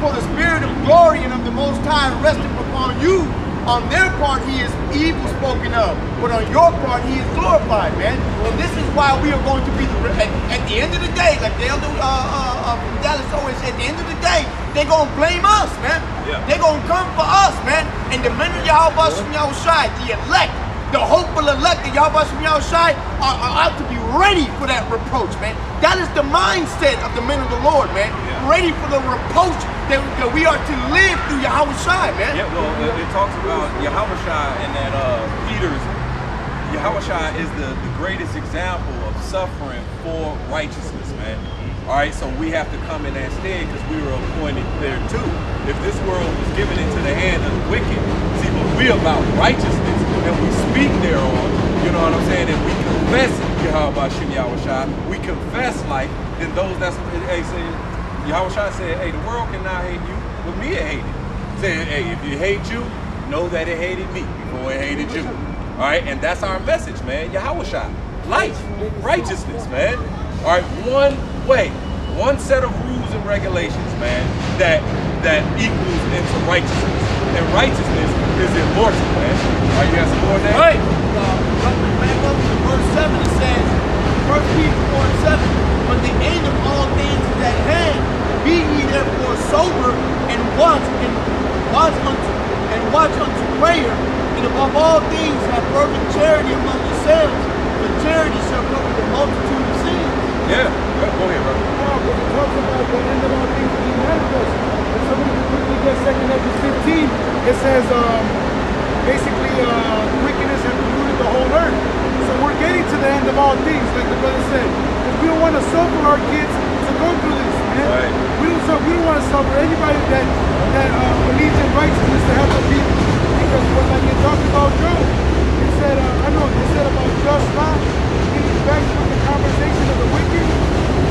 for the spirit of glory and of the Most High resteth upon you. On their part he is evil spoken of, but on your part he is glorified, man. And this is why we are going to be, at the end of the day, like the elder from Dallas always said, at the end of the day, they're going to blame us, man. Yeah. They're going to come for us, man. And the men of Yahweh Shem Yahushai, the elect, the hopeful elect of Yahweh Shem Yahushai are out to be ready for that reproach, man. That is the mindset of the men of the Lord, man. Yeah. Ready for the reproach that we are to live through Yahweh Shai, man. Yeah, well, it talks about Yahweh Shai and that Peter's, Yahweh Shai is the greatest example of suffering for righteousness, man. All right, so we have to come in that stead because we were appointed there too. If this world was given into the hand of the wicked, see, but we about righteousness and we speak thereon, you know what I'm saying, and we confess Yahweh Shem Yahushai, we confess life, then those that's, hey, say, Yahweh Shai said, hey, the world cannot hate you, but me it hated. Saying, hey, if you hate you, know that it hated me before it hated you. All right, and that's our message, man. Yahweh Shai, life, righteousness, man. All right, one way, one set of rules and regulations, man, that equals into righteousness. And righteousness is immortal, man. All right, you got some more there? Right. Back up to verse 7, it says, 1 Peter 4:7, but the end of all things is at hand. Be ye therefore sober and watch unto prayer, and above all things have fervent charity among yourselves, for charity shall cover the multitude of sins. Yeah, go ahead, brother. But it talks about the end of all things to be manifest. And so when we get 2 Ezra 15, it says basically wickedness has polluted the whole earth. So we're getting to the end of all things, like the brother said. Because we don't want to suffer our kids to go through this, man. Right. We don't want to suffer anybody that believes in righteousness to have to be. Because like it talked about Job, it said, it said about just not getting back with the conversation of the wicked.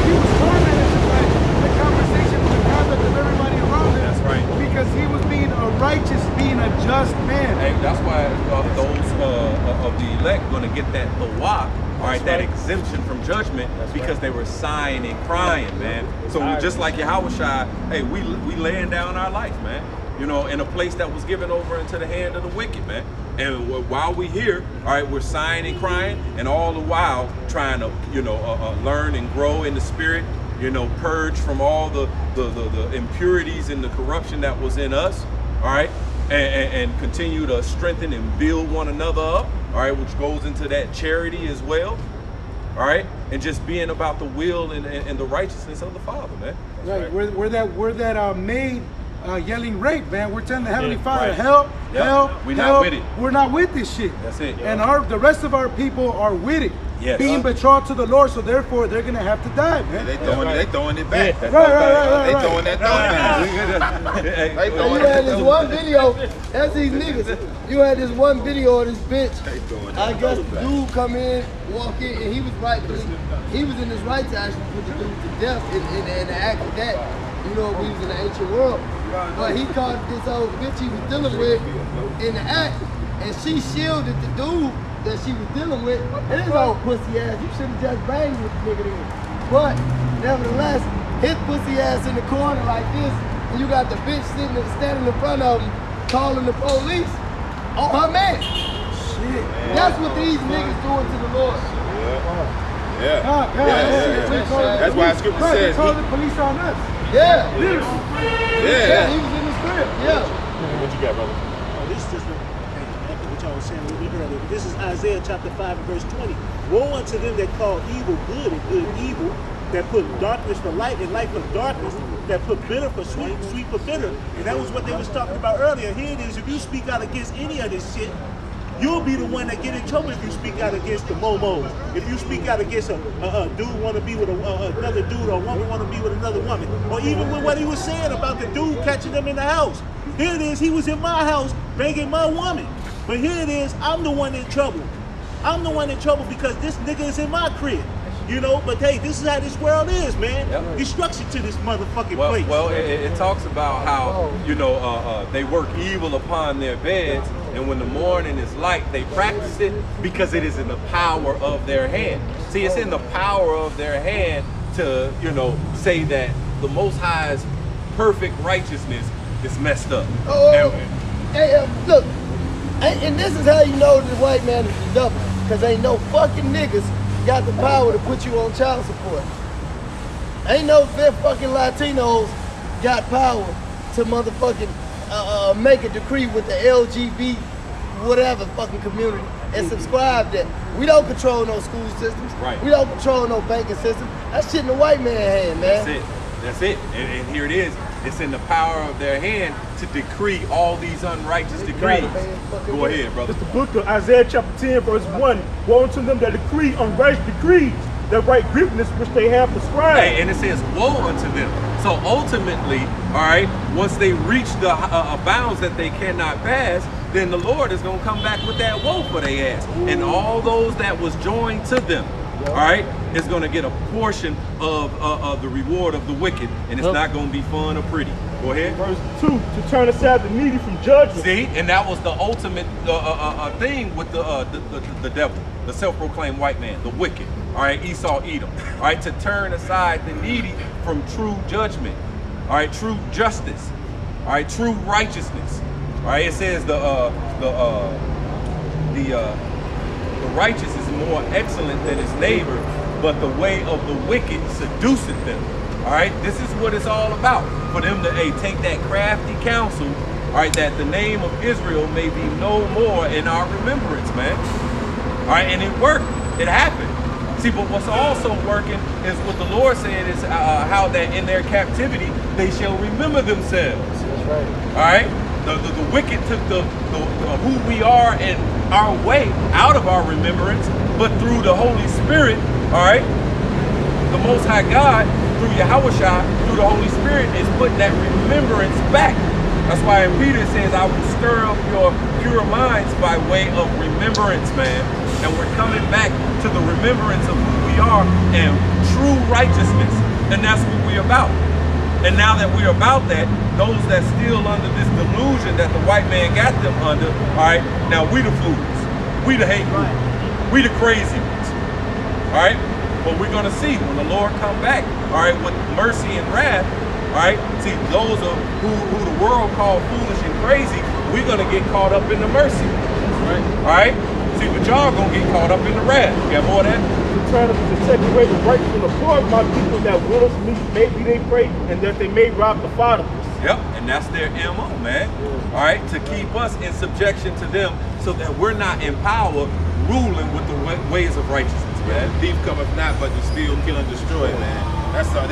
He was tormented by the conversation with the conduct of everybody around him. That's right. Because he was being a righteous, being a just man. Hey, that's why those of the elect going to get that Hawah, all right, that exemption from judgment, because they were sighing and crying, man. So just like Yahweh Shai, hey, we laying down our life, man. You know, in a place that was given over into the hand of the wicked, man. And while we here, all right, we're sighing and crying, and all the while trying to, you know, learn and grow in the spirit, you know, purge from all the impurities and the corruption that was in us, all right, and continue to strengthen and build one another up, all right, which goes into that charity as well, all right, and just being about the will and the righteousness of the Father, man. Right. We're that made yelling rape, man. We're telling the Heavenly Father, help, help, we're not with it. We're not with this shit. That's it. And the rest of our people are with it. Yes. Being betrothed to the Lord, so therefore they're gonna have to die, man. They throwing it back. Right. They throwing that thumb. You had this one video, that's these niggas. You had this one video of this bitch. I guess the dude come in, walk in, and he was right. He was in his right to actually put the dude to death in the act of that. You know, we was in the ancient world. But he caught this old bitch he was dealing with in the act, and she shielded the dude that she was dealing with. And this old pussy ass, you should have just banged with the nigga then. But nevertheless, his pussy ass in the corner like this, and you got the bitch standing in front of him, calling the police on her man. Shit. That's what these niggas doing to the Lord. Yeah. That's why the scripture says. They called the police on us. Yeah. He was in his crib. Yeah. What you got, brother? This is just what y'all was saying a little bit earlier. This is Isaiah chapter 5 and verse 20. Woe unto them that call evil good and good evil, that put darkness for light and light for darkness, that put bitter for sweet, sweet for bitter. And that was what they was talking about earlier. Here it is, if you speak out against any of this shit, you'll be the one that get in trouble if you speak out against the momos. If you speak out against a dude want to be with another dude, or a woman want to be with another woman. Or even with what he was saying about the dude catching them in the house. Here it is, he was in my house banging my woman. But here it is, I'm the one in trouble. I'm the one in trouble because this nigga is in my crib. You know, but hey, this is how this world is, man. Yep. Destruction to this motherfucking Well, place. well, it talks about how, you know, they work evil upon their beds, and when the morning is light, they practice it because it is in the power of their hand. See, it's in the power of their hand to, you know, say that the Most High's perfect righteousness is messed up. Hey, look, and this is how you know the white man is the devil, because ain't no fucking niggas got the power to put you on child support. Ain't no fucking Latinos got power to motherfucking make a decree with the LGB whatever fucking community and subscribe that. We don't control no school systems. Right. We don't control no banking system. That shit in the white man's hand, man. That's it. That's it. And here it is. It's in the power of their hand to decree all these unrighteous decrees. Go ahead, brother. It's the book of Isaiah chapter 10, verse 1. Woe unto them that decree unrighteous decrees, that write grievousness which they have prescribed. Hey, and it says, woe unto them. So ultimately, all right, once they reach the bounds that they cannot pass, then the Lord is going to come back with that woe for their ass. And all those that was joined to them, all right, is going to get a portion of the reward of the wicked, and it's not going to be fun or pretty. Go ahead. Verse 2, to turn aside the needy from judgment. See, and that was the ultimate thing with the devil, the self-proclaimed white man, the wicked. All right, Esau, Edom. All right, to turn aside the needy from true judgment. All right, true justice. All right, true righteousness. All right, it says the righteous is more excellent than his neighbor, but the way of the wicked seduceth them. All right, this is what it's all about. For them to take that crafty counsel, all right, that the name of Israel may be no more in our remembrance, man. All right, and it worked. It happened. See, but what's also working is what the Lord said is how that in their captivity they shall remember themselves. That's right. All right. The wicked took the who we are and our way out of our remembrance, but through the Holy Spirit, all right, the Most High God, through Yahushua, through the Holy Spirit, is putting that remembrance back. That's why in Peter says, I will stir up your pure minds by way of remembrance, man. And we're coming back to the remembrance of who we are and true righteousness. And that's what we're about. And now that we're about that, those that still under this delusion that the white man got them under, all right, now we the fools, we the hate group, we the crazy ones, all right? But we're gonna see when the Lord come back, all right, with mercy and wrath, all right? See, those are who the world called foolish and crazy, we're gonna get caught up in the mercy, right? All right? See, but y'all gonna get caught up in the wrath. You got more of that? Trying to take away the right from the poor, my people that will maybe they pray and that they may rob the fatherless. Yep, and that's their MO, man. All right, to keep us in subjection to them so that we're not in power ruling with the ways of righteousness, man. Thief cometh not but to steal, kill, and destroy, man. That's the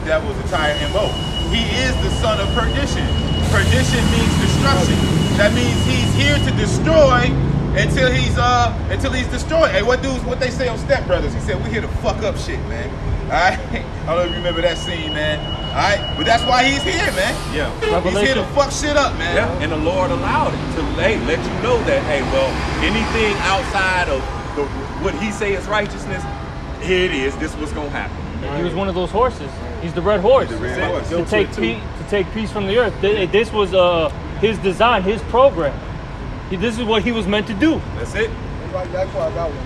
devil's entire MO. He is the son of perdition. Perdition means destruction. That means he's here to destroy until he's destroyed. Hey, what they say on Step Brothers? He said, we here to fuck up shit, man. Alright? I don't know if you remember that scene, man. Alright? But that's why he's here, man. Yeah. He's here to fuck shit up, man. Yeah, and the Lord allowed it to let you know that, hey, well, anything outside of what he say is righteousness, here it is. This was gonna happen. He was one of those horses. He's the red horse. The red horse. To take peace from the earth. This was his design, his program. This is what he was meant to do. That's it. That's why I got one.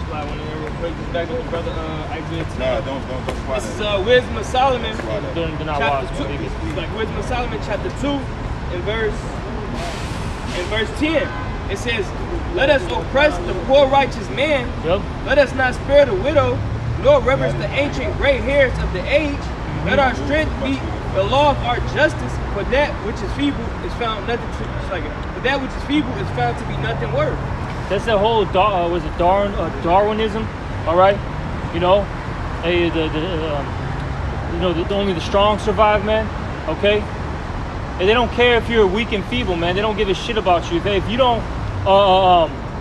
Slide one in there real quick. Just back up to brother Isaiah 10. No, don't slide This is it. Wisdom of Solomon. They're not Chapter watching. 2. It's like Wisdom of Solomon, chapter 2, in verse 10. It says, let us oppress the poor righteous man. Yep. Let us not spare the widow, nor reverence the ancient gray hairs of the age. Let our strength be the law of our justice, for that which is feeble is found nothing to, for that which is feeble is found to be nothing worth. That's the whole Darwinism, all right? You know, only the strong survive, man. Okay, and they don't care if you're weak and feeble, man. They don't give a shit about you. If you don't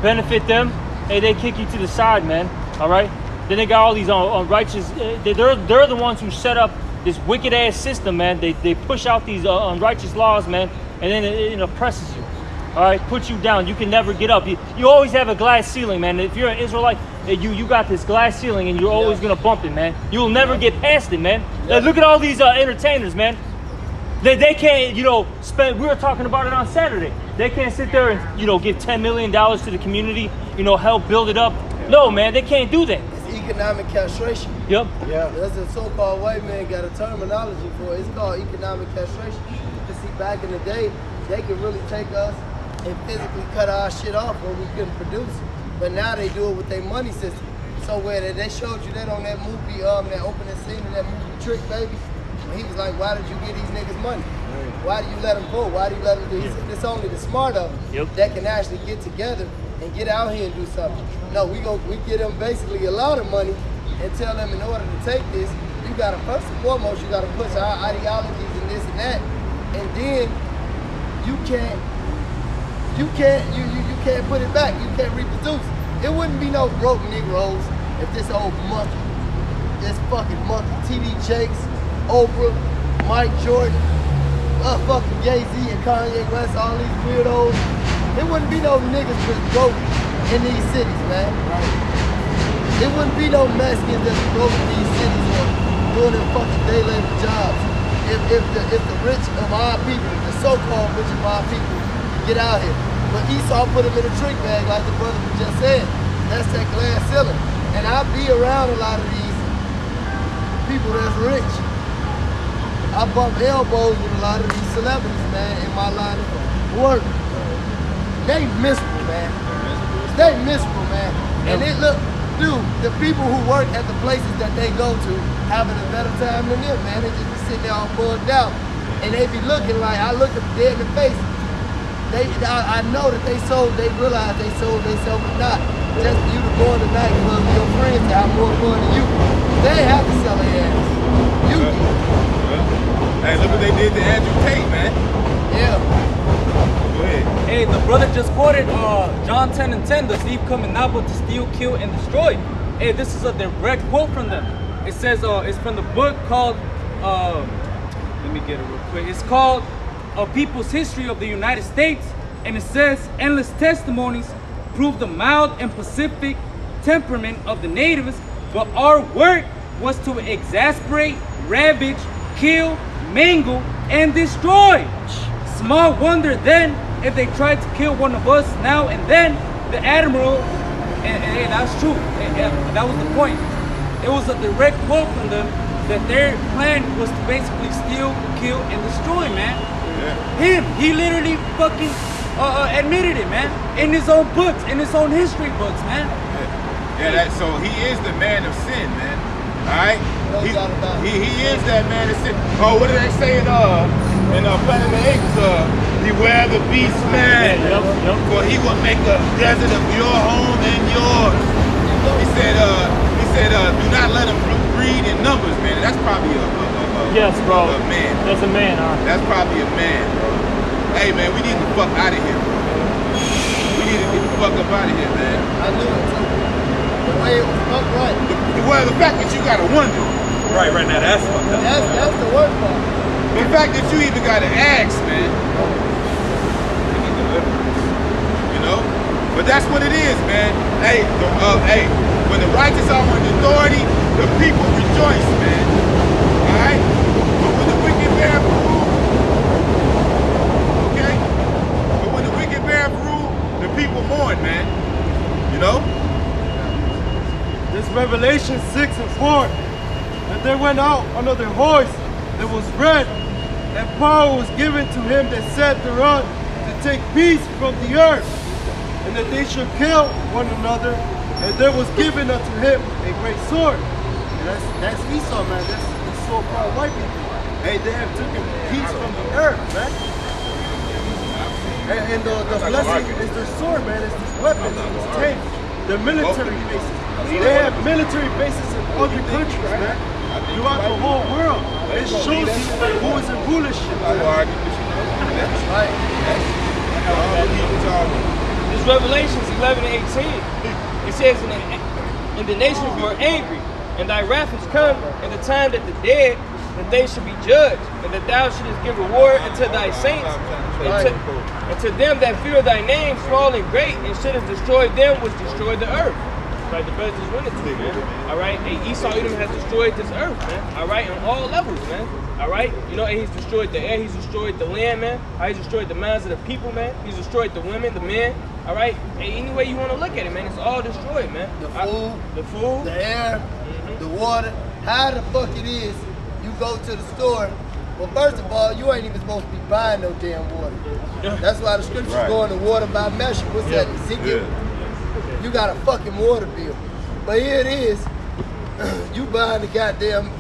benefit them, hey, they kick you to the side, man. All right. Then they got all these unrighteous. They're the ones who set up this wicked ass system, man. They push out these unrighteous laws, man, and then it oppresses you. all right, put you down. You can never get up. You always have a glass ceiling, man. If you're an Israelite, you got this glass ceiling and you're always gonna bump it, man. You'll never get past it, man. Like, look at all these entertainers, man. They can't, you know, spend. We were talking about it on Saturday. They can't sit there and, you know, give $10 million to the community, you know, help build it up. No, man, they can't do that. It's economic castration. Yep. Yeah. That's a so-called white man got a terminology for it. It's called economic castration. You see, back in the day, they could really take us and physically cut our shit off when we couldn't produce. But now they do it with their money system. So where they showed you that on that movie, that opening scene of that movie Trick Baby, he was like, why did you give these niggas money? Why do you let them vote? Why do you let them do? He said, it's only the smart of them that can actually get together and get out here and do something. No, we give them basically a lot of money and tell them in order to take this, you gotta, first and foremost, you gotta push our ideologies and this and that. And then you can't put it back. You can't reproduce. It wouldn't be no broke Negroes if this old monkey, this fucking monkey, T.D. Jakes, Oprah, Mike Jordan, fucking Jay-Z and Kanye West, all these weirdos. It wouldn't be no niggas just broke in these cities, man. It wouldn't be no Mexicans that's broke in these cities or doing their fucking day labor jobs. If the rich of our people, the so-called rich of our people, get out here. But Esau put them in a trick bag, like the brother just said. That's that glass ceiling. And I be around a lot of these people that's rich. I bump elbows with a lot of these celebrities, man, in my line of work. They miserable, man. They miserable, man. And it look, dude, the people who work at the places that they go to having a better time than them, man. They just be sitting there all bugged out. And they be looking like, I look them dead in the face. I know that they realize they sold themselves or not. Just for you to go in the nightclub with your friends to have more fun than you. They have to sell their ass. You did. Hey, look what they did to Andrew Tate, man. Yeah. Go ahead. Hey, the brother just quoted John 10:10, the thief coming not but to steal, kill, and destroy. Hey, this is a direct quote from them. It says, it's from the book called, let me get it real quick. It's called A People's History of the United States. And it says, endless testimonies prove the mild and pacific temperament of the natives, but our work was to exasperate, ravage, kill, mangle, and destroy. Small wonder then if they tried to kill one of us now and then. The admiral, and that's true, and that was the point. It was a direct quote from them that their plan was to basically steal, kill, and destroy, man. Yeah. He literally fucking admitted it, man, in his own books, in his own history books, man. Yeah, so he is the man of sin, man. All right? He is that man of sin. Oh, what did they say in Planet of the Apes? Beware the beast, man. For he will make a desert of your home and yours. He said, do not let him breed in numbers, man. That's probably a man. That's a man, huh? That's probably a man, bro. Hey, man, we need to fuck out of here, bro. We need to get the fuck up out of here, man. I knew it too. The way it was fucked right. Well, the fact that you gotta wonder. Right now, that's fucked up. That's the worst part. The fact that you even gotta ask, man. You know? But that's what it is, man. Hey, when the righteous are in authority, the people rejoice, man. Alright? But when the wicked bear rule, okay? But when the wicked bear rule, the people mourn, man. You know? This Revelation 6:4. And they went out under the horse that was red, and power was given to him that sat thereon to take peace from the earth, and that they should kill one another, and there was given unto him a great sword. And that's Esau, man. That's the so-called white people. Hey, they have taken peace from the earth, man. And the blessing is their sword, man. It's these weapons, these tanks, their military bases. They have military bases in other countries, man. Throughout the whole world. It shows you who is in rulership. That's right. This Revelations 11:18. It says, and the nations were angry, and thy wrath is come, and the time that the dead that they should be judged, and that thou shouldest give reward unto thy saints, and to them that fear thy name, small and great, and shouldest destroy them which destroy the earth. Right, the brothers just went into it, man. All right, and Esau Edom has destroyed this earth, man. All right, on all levels, man. All right, you know, and he's destroyed the air, he's destroyed the land, man. He's destroyed the minds of the people, man. He's destroyed the women, the men. All right, hey, any way you want to look at it, man, it's all destroyed, man. The food, the air, the water. How the fuck it is you go to the store? Well, first of all, you ain't even supposed to be buying no damn water. That's why the scriptures go into water by measure. What's that? Ezekiel? You got a fucking water bill. But here it is. You buying the goddamn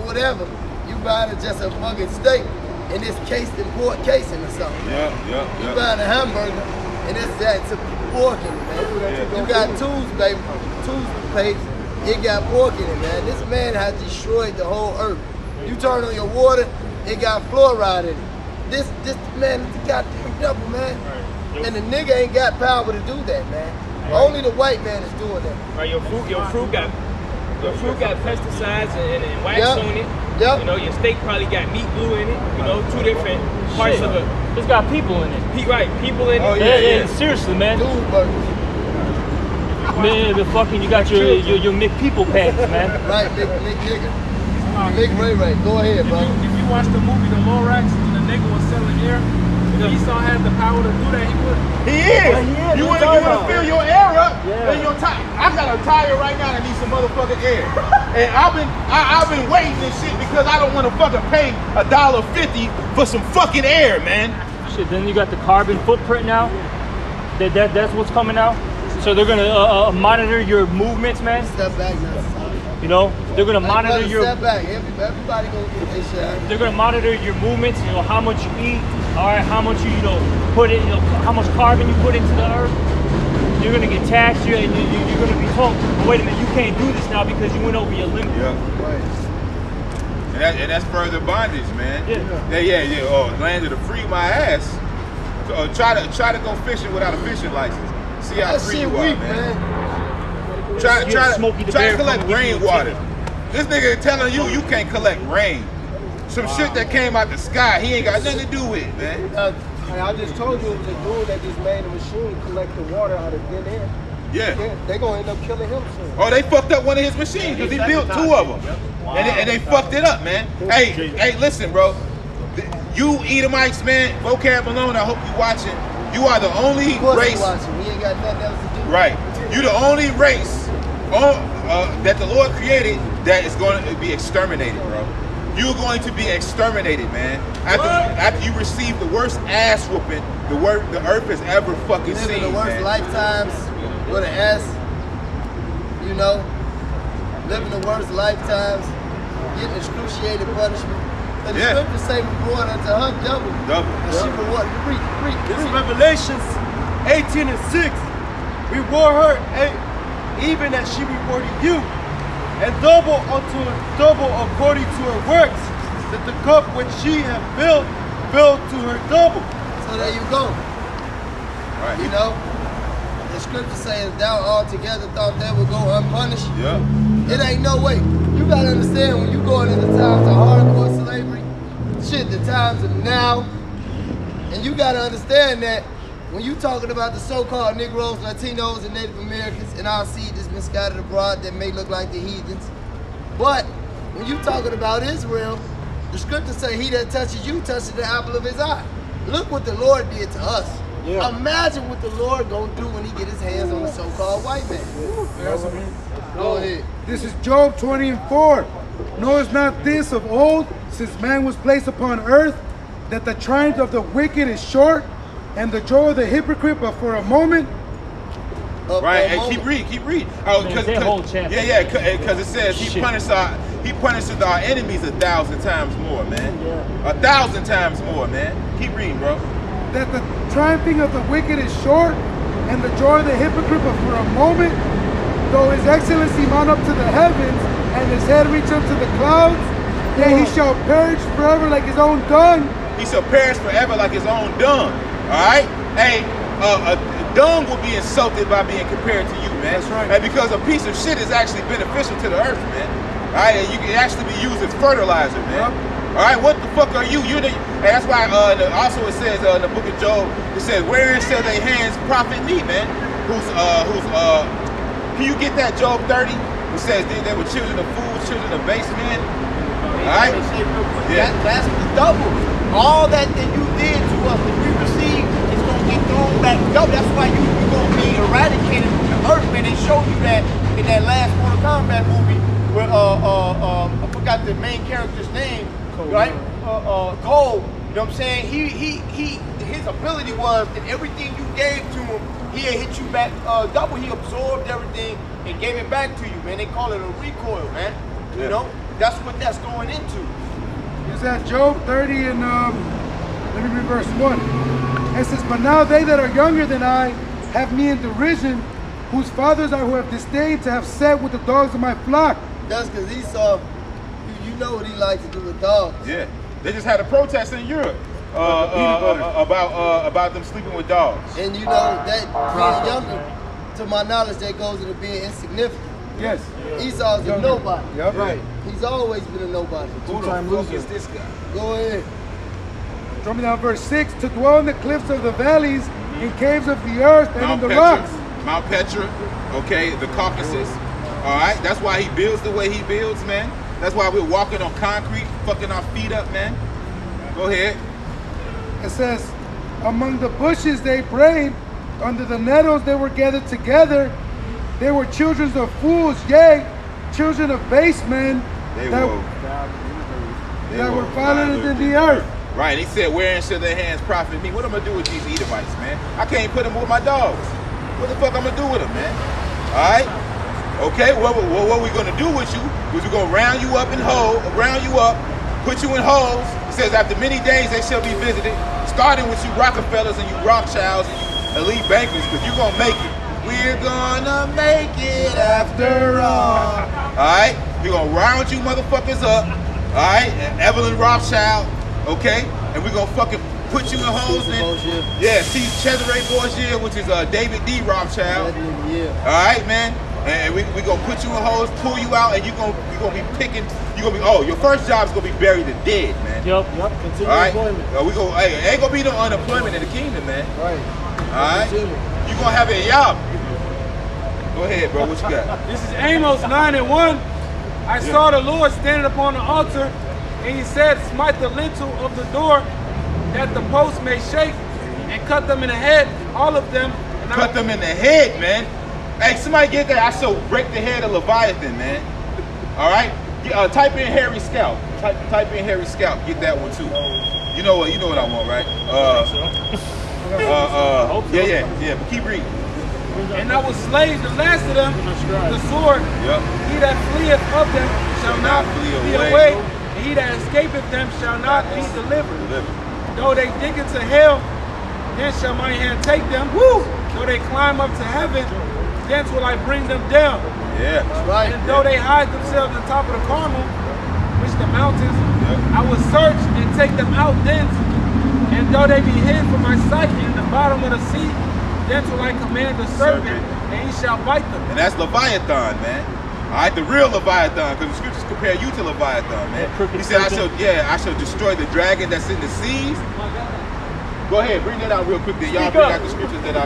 whatever. You buying just a fucking steak and it's cased in pork casing or something. You buying a hamburger and it's some pork in it, man. You got baby. Toothpaste. It got pork in it, man. This man has destroyed the whole earth. You turn on your water, it got fluoride in it. This man is the goddamn devil, man. And the nigga ain't got power to do that, man. Only the white man is doing that. Right, your fruit got pesticides and wax on it. You know, your steak probably got meat glue in it. You know, two different parts of it. It's got people in it. People in it. Oh, yeah, seriously, man. Man, the fucking, you got your McPeople pants, man. Right, McNigger. Ray. Go ahead, bro. If you watch the movie The Lorax, when the nigga was selling air, if Esau had the power to do that, he would. He is. You want to fill your air up, then your tire. I got a tire right now that needs some motherfucking air, and I've been waiting and shit because I don't want to fucking pay $1.50 for some fucking air, man. Shit. Then you got the carbon footprint now. That's what's coming out. So they're gonna monitor your movements, man. Step back now. You know, they're gonna monitor your. Step back. Everybody gonna get this shit. They're gonna monitor your movements. You know how much you eat. All right, how much you put in. You know how much carbon you put into the earth. You're gonna get taxed. You're gonna be told, oh, wait a minute, you can't do this now because you went over your limit. Right. And that's further bondage, man. Yeah. Oh, landed to free my ass. So, try to go fishing without a fishing license. See how free you are, man. Try to collect rainwater. This nigga telling you can't collect rain. Some shit that came out the sky, he ain't got nothing to do with it, man. I just told you it was a dude that just made a machine collect the water out of thin air. Yeah. They gonna end up killing him soon. Oh, they fucked up one of his machines because he built 2 of them. Wow. And they fucked it up, man. Hey, listen, bro. You Edomites, man, vocab alone, I hope you watching. You are the only race. He ain't got nothing else to do. Right. You the only race that the Lord created that is going to be exterminated, bro. You're going to be exterminated, man. After you receive the worst ass whooping the earth has ever fucking seen, the worst man. lifetimes with an S, you know, living the worst lifetimes, getting excruciating punishment. And the scriptures say reward unto her double. And she reward. Read. This is Revelations 18:6. Reward her even as she rewarded you, and double according to her works, that the cup which she hath filled to her double. So there you go. Right. You know, the scripture says thou altogether thought they would go unpunished. Yeah. It ain't no way. You gotta understand when you going into times of hardcore slavery, shit, the times of now, and you gotta understand that when you talking about the so-called Negroes, Latinos, and Native Americans, and our seed that's been scattered abroad that may look like the heathens, but when you talking about Israel, the scriptures say he that touches you touches the apple of his eye. Look what the Lord did to us. Yeah. Imagine what the Lord gonna do when he get his hands on the so-called white man. Go ahead. This is Job 20:4. Knowest not this of old, since man was placed upon earth, that the triumph of the wicked is short, and the joy of the hypocrite but for a moment. Right, and keep reading. Oh, because it says he punishes our enemies 1,000 times more, man. 1,000 times more, man. Keep reading, bro. That the triumphing of the wicked is short, and the joy of the hypocrite but for a moment. Though his excellency mount up to the heavens, and his head reach up to the clouds, yet he shall perish forever like his own dung. He shall perish forever like his own dung. Alright? Hey, dung will be insulted by being compared to you, man. That's right. And because a piece of shit is actually beneficial to the earth, man. All right, and you can actually be used as fertilizer, man. All right, what the fuck are you? And that's why also it says in the book of Job, it says, wherein shall their hands profit me, man? Can you get that Job 30? It says they were children of fools, children of base men. All right? Yeah. That's the double. All that you did to us that we received is going to get thrown back double. That's why you're going to be eradicated from the earth, man. They showed you that in that last Mortal Kombat movie where I forgot the main character's name, right? Cole. You know what I'm saying? His ability was that everything you gave to him, he had hit you back double. He absorbed everything and gave it back to you, man. They call it a recoil, man. You know, that's what that's going into. Is that Job 30 and let me read verse 1. It says, but now they that are younger than I have me in derision, whose fathers are who have disdained to have sat with the dogs of my flock. That's because Esau, you know what he likes to do with dogs. Yeah. They just had a protest in Europe about them sleeping with dogs. And you know that being younger, to my knowledge, that goes into being insignificant. Yes. Esau's a nobody. Yep. Right. He's always been a nobody. Who the fuck is this guy? Go ahead. Throw me down verse 6. To dwell in the cliffs of the valleys, in caves of the earth, and in the rocks. Mount Petra, okay, the Caucasus. All right, that's why he builds the way he builds, man. That's why we're walking on concrete, fucking our feet up, man. Go ahead. It says, among the bushes they prayed, under the nettles they were gathered together. They were children of fools, yea, children of base men that were violent in the earth. Right, he said, wherein shall their hands profit me? What am I gonna do with these Edomites, man? I can't put them with my dogs. What the fuck I'm gonna do with them, man? All right? Okay, what we gonna do with you is we're gonna round you up, put you in holes. It says after many days they shall be visited, starting with you Rockefellers and you Rothschilds and you elite bankers, because you're gonna make it. We're gonna make it after all. Alright? We're gonna round you motherfuckers up. Alright? And Evelyn Rothschild, okay? And we're gonna fucking put you in holes. Yeah, see Cesare Borgia, which is David D. Rothschild. Alright, man? And we gonna put you in holes, pull you out, and you're gonna be picking. Your first job's gonna be buried to dead, man. Yep. Continue employment. Ain't gonna be no unemployment in the kingdom, man. Right. All right. You gonna have a job. Go ahead, bro. What you got? This is Amos 9:1. I saw the Lord standing upon the altar, and he said, smite the lintel of the door, that the posts may shake, and cut them in the head, all of them. And cut them in the head, man. Hey, somebody get that. I shall break the head of Leviathan, man. All right. Type in Harry Scalp. Type in Harry Scalp. Get that one too. You know what I want, right? Yeah. But keep reading. And I will slay the last of them with the sword. Yep. He that fleeth of them shall not flee away, and he that escapeth them shall not be delivered. Though they dig into hell, then shall my hand take them. Woo! Though they climb up to heaven, thence will I bring them down. Yeah. That's right. And though they hide themselves on top of the Carmel, which the mountains, I will search and take them out thence. And though they be hid from my sight in the bottom of the sea, thence will I command the serpent, and he shall bite them. And that's Leviathan, man. All right, the real Leviathan, because the scriptures compare you to Leviathan, man. He said, I shall destroy the dragon that's in the seas. Go ahead, bring that out real quick. Y'all bring out the scriptures that I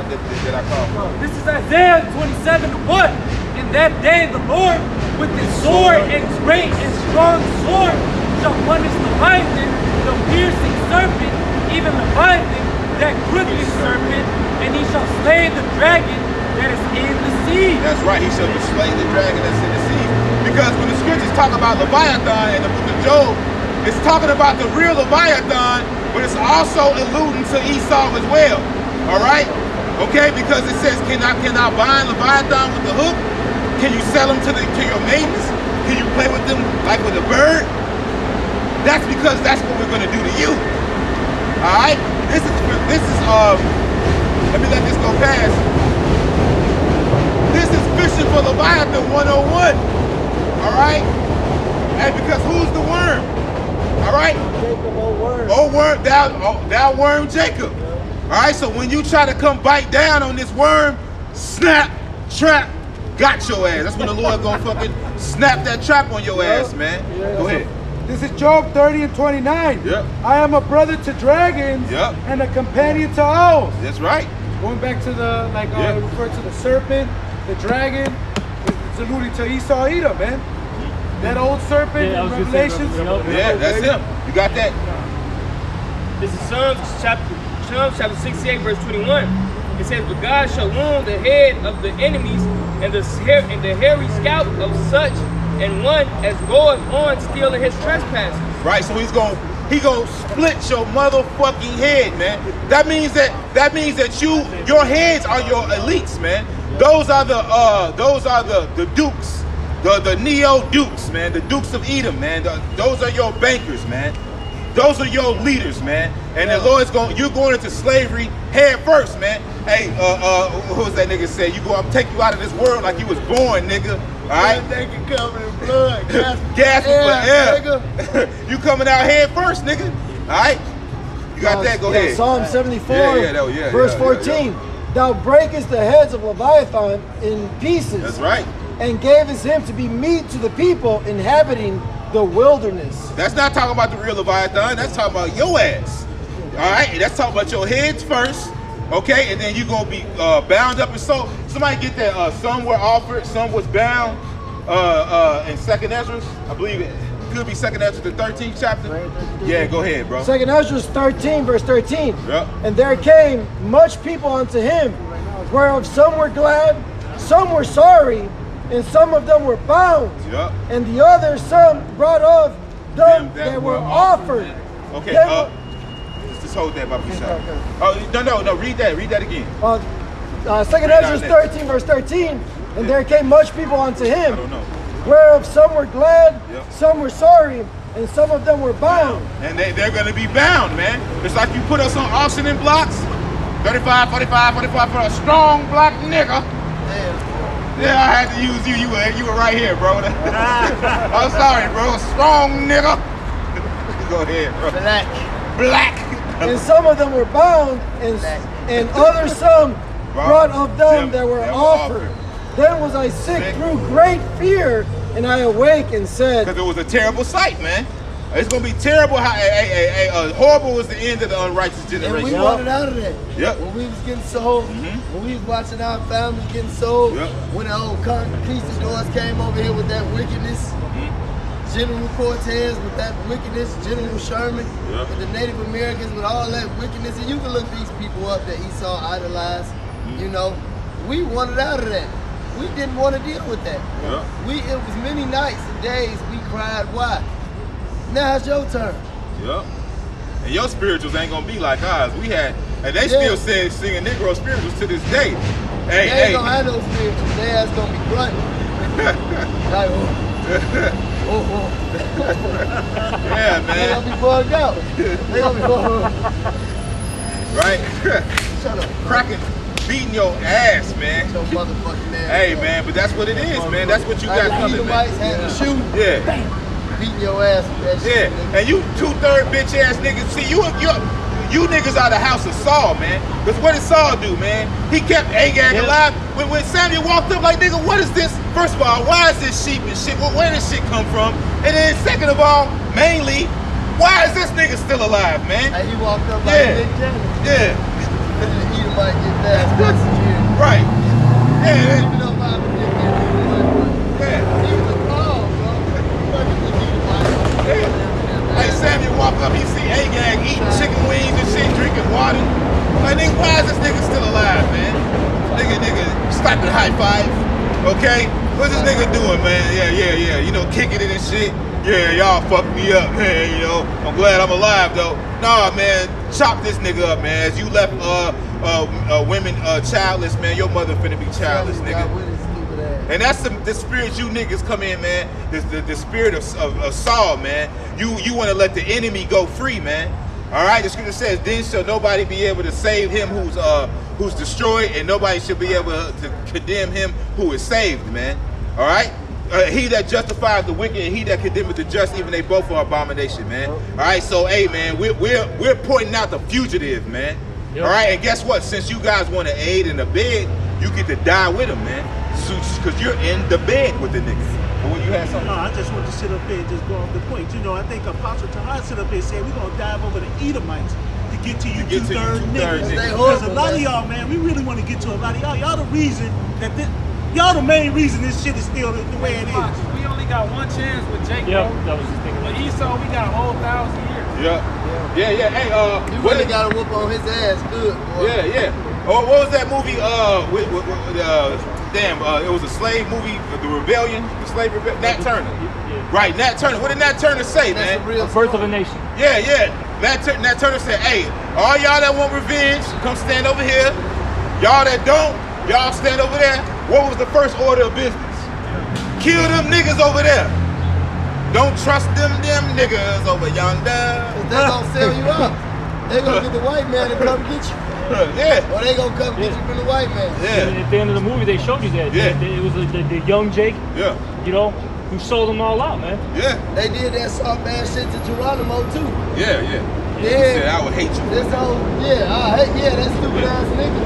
called from. This is Isaiah 27:1. In that day the Lord, with his sword and his great and strong sword, shall punish Leviathan, the piercing serpent, even Leviathan, that crooked serpent, and he shall slay the dragon that is in the sea. That's right, he shall slay the dragon that's in the sea. Because when the scriptures talk about Leviathan in the book of Job, it's talking about the real Leviathan, but it's also alluding to Esau as well. All right? Okay, because it says, can I bind Leviathan with the hook? Can you sell them to your maidens? Can you play with them like with a bird? That's because that's what we're gonna do to you. All right? This is let me let this go past. This is fishing for Leviathan 101. All right? And because who's the worm? All right? Jacob, oh worm, thou worm Jacob. All right, so when you try to come bite down on this worm, snap, trap, got your ass. That's when the Lord gonna fucking snap that trap on your ass, man. Go ahead. This is Job 30 and 29. Yep. I am a brother to dragons and a companion to owls. That's right. Going back to the, refer to the serpent, the dragon, it's alluding to Esau Edom, man. That old serpent in Revelations. Yeah, that's him. You got that? This is Psalms chapter 68, verse 21. It says, but God shall wound the head of the enemies and the hairy scalp of such and one as goeth on stealing his trespasses. Right, so he gonna split your motherfucking head, man. That means that your heads are your elites, man. Those are the dukes, the neo dukes, man. The dukes of Edom, man. Those are your bankers, man. Those are your leaders, man. And the Lord's you're going into slavery head first, man. Hey, what was that nigga say? I'm take you out of this world like you was born, nigga. All right? Nigga covered in blood, gasping for air. You coming out head first, nigga. All right? You got that? Go ahead. Psalm 74, verse 14. Thou breakest the heads of Leviathan in pieces. That's right. And gavest him to be meat to the people inhabiting the wilderness. That's not talking about the real Leviathan. That's talking about your ass. All right? That's talking about your heads first. Okay? And then you're going to be bound up and sold. Somebody get that. Some were offered, some was bound in 2nd Ezra. I believe it could be 2nd Ezra, the 13th chapter. Yeah, go ahead, bro. 2nd Ezra 13, verse 13. Yep. And there came much people unto him, whereof some were glad, some were sorry, and some of them were bound. Yep. And the others some brought of them that were offered. Okay, just hold that, Bobby. Oh, no, read that again. 2nd Ezra 13, verse 13. And there came much people unto him, I don't know. whereof some were glad, some were sorry, and some of them were bound. And they're going to be bound, man. It's like you put us on auctioning blocks. 35, 45, 45 for a strong black nigga. Yeah, I had to use you. You were right here, bro. I'm sorry, bro. A strong nigga. Go ahead, bro. Black. And some of them were bound, and others some brought of them that were offered. Then was I sick through great fear, and I awake and said, because it was a terrible sight, man. It's gonna be terrible. Horrible was the end of the unrighteous generation. And we wanted out of that. Yep. When we was getting sold, when we was watching our families getting sold, when the old conquistadors came over here with that wickedness, General Cortez with that wickedness, General Sherman with the Native Americans with all that wickedness, and you can look these people up that Esau idolized. You know, we wanted out of that. We didn't want to deal with that. It was many nights and days we cried, why? Now it's your turn. And your spirituals ain't gonna be like ours. We had, and they still singing Negro spirituals to this day. They ain't gonna have no spirituals. They ass gonna be grunting. Like, yeah, man. They gonna be bugged out. They gonna be bugged. Right? Shut up. Cracking, beating your ass, man. Your motherfucking ass. Hey, man, but that's what it is, man. That's what you got coming, man. Had to shoot. Yeah. Beating your ass with that shit. Yeah, and you 2/3 bitch ass niggas. See, you niggas are the house of Saul, man. Because what did Saul do, man? He kept Agag alive. When Samuel walked up, like, nigga, what is this? First of all, why is this sheep and shit? Well, where does shit come from? And then second of all, mainly, why is this nigga still alive, man? And he walked up like a big gentleman. Yeah. He might get that security. Right. Yeah. Even though I would get that, he was a call, bro. Hey, Samuel walk up, he see Agag eating chicken wings and shit, drinking water. Like, nigga, why is this nigga still alive, man? Nigga, slapping high five, okay? What's this nigga doing, man? Yeah, you know, kicking it and shit. Yeah, y'all fucked me up, man, you know. I'm glad I'm alive, though. Nah, man, chop this nigga up, man. As you left women childless, man, your mother finna be childless, nigga. And that's the spirit you niggas come in, man. The spirit of Saul, man. You want to let the enemy go free, man. All right. The scripture says, "Then shall nobody be able to save him who's destroyed, and nobody shall be able to condemn him who is saved, man." All right. He that justifies the wicked and he that condemneth the just, even they both are abomination, man. All right. So, hey, man, we're pointing out the fugitive, man. All right. And guess what? Since you guys want to aid and abet, you get to die with him, man. because you're in the bed with the niggas. But when you had something. No, I just want to sit up here and just go off the point. You know, I think Apostle Tahar sit up here and said we're gonna dive over the Edomites to get to you two-thirds niggas. Because a lot of y'all, man, we really want to get to a lot of y'all. Y'all the reason that y'all the main reason this shit is still the way it is. We only got one chance with Jacob. Yep, that was just thinking. But Esau, we got a whole 1,000 years. Yeah. Hey, you really got to whoop on his ass good, boy. Yeah. Oh, what was that movie? It was a slave movie, The Rebellion, the Slave Rebellion. Nat Turner. Right, Nat Turner. What did Nat Turner say, man? The birth of a nation. Yeah. Nat Turner said, hey, all y'all that want revenge, come stand over here. Y'all that don't, y'all stand over there. What was the first order of business? Kill them niggas over there. Don't trust them niggas over yonder. They gonna sell you out. They gonna get the white man to come get you. Yeah. Or they gonna come get you from the white man. Yeah. And at the end of the movie, they showed you that. Yeah. It was the young Jake. Yeah. You know, who sold them all out, man. Yeah. They did that soft ass shit to Geronimo too. Yeah. He said, I would hate you. This whole, that stupid ass nigga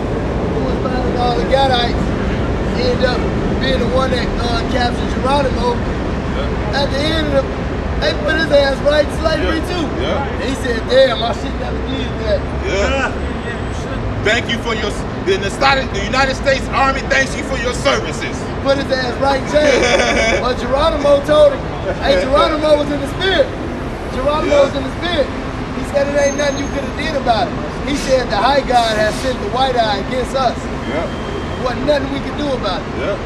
who was finding all the Gadites ended up being the one that captured Geronimo. At the end of they put his ass right in slavery too. Yeah. And he said, damn, I should never did that. Yeah. Thank you for the United States Army thanks you for your services. He put his ass right in jail. But Geronimo told him, hey, Geronimo was in the spirit. Geronimo was in the spirit. He said it ain't nothing you could have did about it. He said the high God has sent the white eye against us. Yeah. There wasn't nothing we could do about it. Yeah.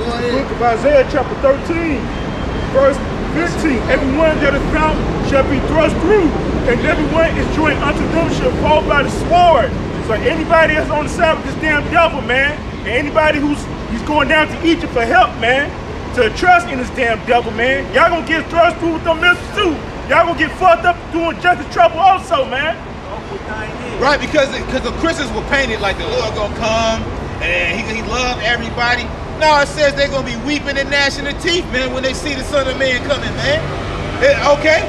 Go ahead. Book of Isaiah chapter 13, verse 15. Everyone that is found shall be thrust through, and everyone is joined unto them shall fall by the sword. So anybody that's on the side of this damn devil, man, and anybody he's going down to Egypt for help, man, to trust in this damn devil, man, y'all gonna get thrust through with them missiles too. Y'all gonna get fucked up doing just as trouble also, man. Right, because the Christians were painted like the Lord gonna come and he love everybody. No, it says they're gonna be weeping and gnashing their teeth, man, when they see the Son of Man coming, man. Okay?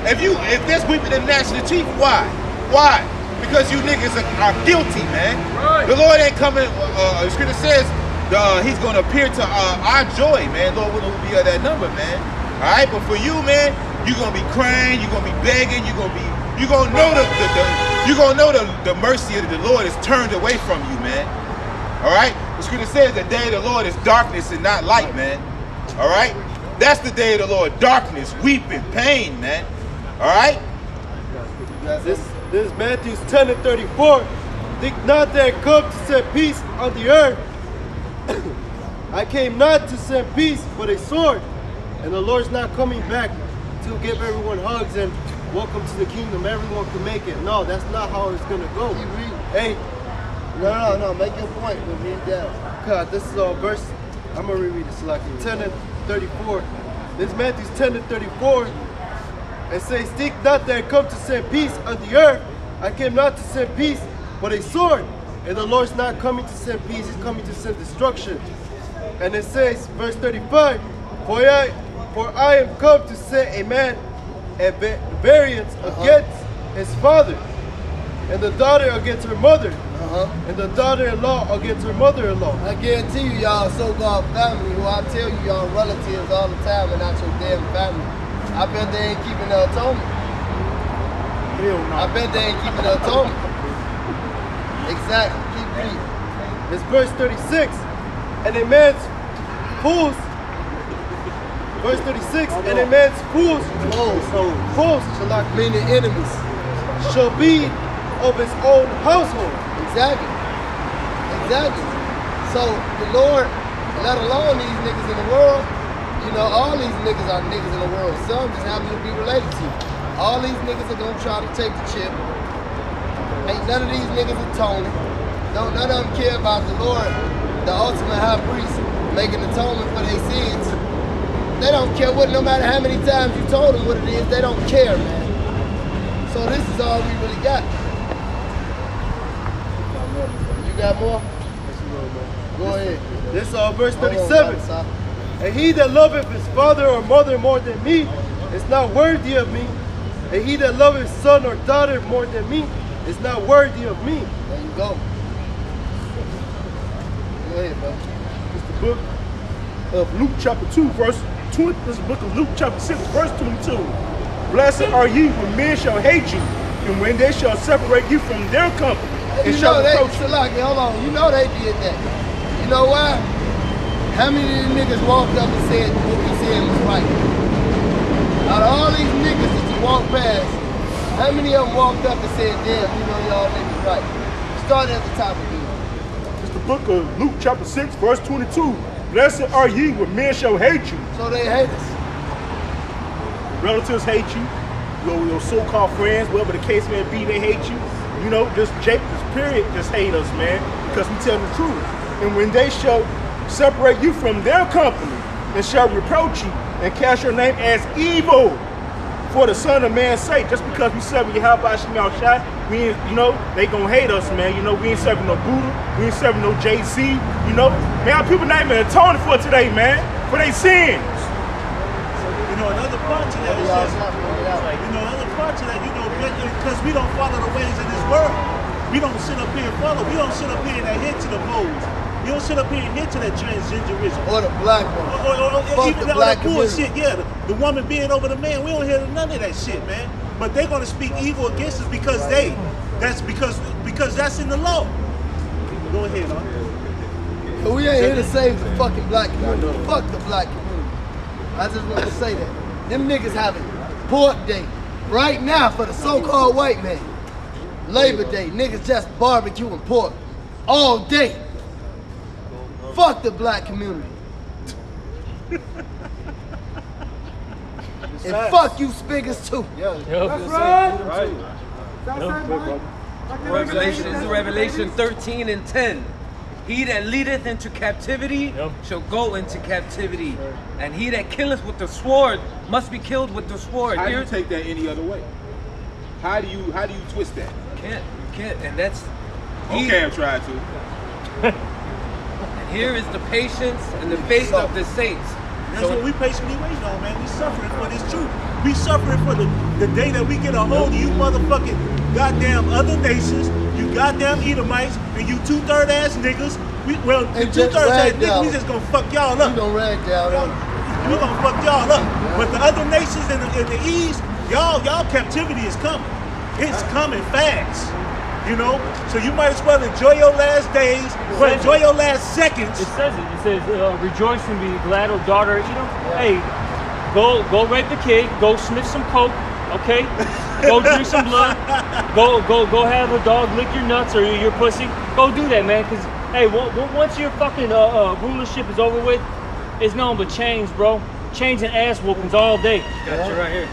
If there's weeping and gnashing their teeth, why? Why? Because you niggas are guilty, man. Right. The Lord ain't coming, the scripture says he's gonna appear to our joy, man. Lord will be of that number, man. Alright, but for you, man, you're gonna be crying, you're gonna be begging, you're gonna know the mercy of the Lord is turned away from you, man. Alright? The scripture says the day of the Lord is darkness and not light, man. Alright? That's the day of the Lord. Darkness, weeping, pain, man. Alright? This is Matthew 10 and 34. Think not that I come to set peace on the earth. I came not to send peace, but a sword. And the Lord's not coming back to give everyone hugs and welcome to the kingdom. Everyone can make it. No, that's not how it's gonna go. Hey, no. Make your point. We'll read that. God, this is all verse. I'm gonna reread it. Like 10 and 34. This is Matthew 10 and 34. It says, think not that I come to send peace on the earth. I came not to send peace, but a sword. And the Lord's not coming to send peace, he's coming to send destruction. And it says, verse 35, For I am come to set a man at variance against his father, and the daughter against her mother, and the daughter-in-law against her mother-in-law. I guarantee you, y'all so-called family, who I tell you y'all relatives all the time and not your damn family, I bet they ain't keeping the atonement. Hell no. I bet they ain't keeping the atonement. Exactly. Keep reading. It's verse 36. And a man's fools. Verse 36. And a man's fools shall not mean the enemies. Shall be of his own household. Exactly. So the Lord, let alone these niggas in the world, you know, all these niggas are niggas in the world. Some just happen to be related to you. All these niggas are gonna try to take the chip. Ain't none of these niggas atoning. None of them care about the Lord, the ultimate high priest, making atonement for their sins. They don't care what, no matter how many times you told them what it is, they don't care, man. So this is all we really got. You got more? Go ahead. This is verse 37. And he that loveth his father or mother more than me is not worthy of me. And he that loveth his son or daughter more than me is not worthy of me. There you go. Go ahead, bro. It's the book of Luke chapter 2, verse 20. This is the book of Luke chapter 6, verse 22. Blessed are ye when men shall hate you, and when they shall separate you from their company, and shall reproach you. Hold on, you know they did that. You know why? How many of these niggas walked up and said what we said was right? Out of all these niggas that you walk past, how many of them walked up and said, damn, you know y'all niggas right? Start at the top again. It's the book of Luke chapter 6, verse 22. Blessed are ye when men shall hate you. So they hate us. Relatives hate you. Your so-called friends, whatever the case may be, they hate you. You know, just period, just hate us, man, because we tell the truth. And when they shall separate you from their company, and shall reproach you, and cast your name as evil for the Son of Man's sake, just because we serve Yahweh Shemel Shai, we ain't, you know, they gonna hate us, man. You know, we ain't serving no Buddha, we ain't serving no JC, you know. Man, people not even atoning for today, man, for their sins. You know, another part to that is just, you know, another part to that, you know, because we don't follow the ways of this world. We don't sit up here and follow. We don't sit up here and adhere to the modes. You don't sit up here and adhere to that transgenderism. Or the black one. Or even the black bullshit, yeah. The woman being over the man. We don't hear none of that shit, man. But they're gonna speak evil against us because that's in the law. Go ahead, huh? We ain't here to save the fucking black community. Fuck the black community. I just want to say that. Them niggas having pork day right now for the so-called white man. Labor Day, niggas just barbecuing pork all day. Fuck the black community. And fuck you spiggers too. That's right. Revelation 13 and 10. He that leadeth into captivity shall go into captivity, and he that killeth with the sword must be killed with the sword. How do you take that any other way? How do you twist that? You can't, and that's. Okay, I'm trying to. And here is the patience and the faith of the saints. That's what we patiently waiting on, man. We suffering for this truth. We suffering for the day that we get a hold of you motherfucking goddamn other nations, you goddamn Edomites, and you two-third ass niggas. You two-thirds ass niggas, we just gonna fuck y'all up. We gonna rag down. We gonna fuck y'all up. But the other nations in the East, y'all captivity is coming. It's coming fast. You know? So you might as well enjoy your last days, but enjoy your last seconds. It says it. It says, rejoice and be glad, O daughter of Edom. Hey, go rape the kid, go sniff some coke, okay? Go drink some blood, go have a dog lick your nuts or your pussy. Go do that, man, because, hey, once your fucking rulership is over with, it's nothing but chains, bro. Chains and ass whoopings all day. Got you right here.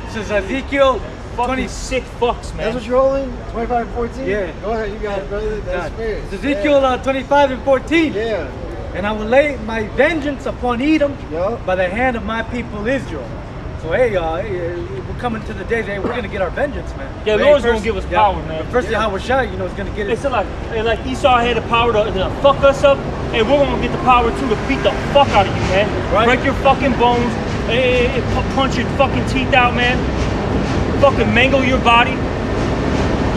This is Ezekiel. Fucking sick fucks, man. That's what you're holding? 25 and 14? Yeah. Go ahead, you got it, brother. That's fair. It's Ezekiel 25 and 14. Yeah. And I will lay my vengeance upon Edom by the hand of my people Israel. So hey, we're coming to the day that we're gonna get our vengeance, man. Yeah, the Lord's gonna give us power, man. First, Yahweh Shai, you know, is gonna get it. It's like Esau had the power to fuck us up, and we're gonna get the power too to beat the fuck out of you, man. Right. Break your fucking bones, punch your fucking teeth out, man. Fucking mangle your body.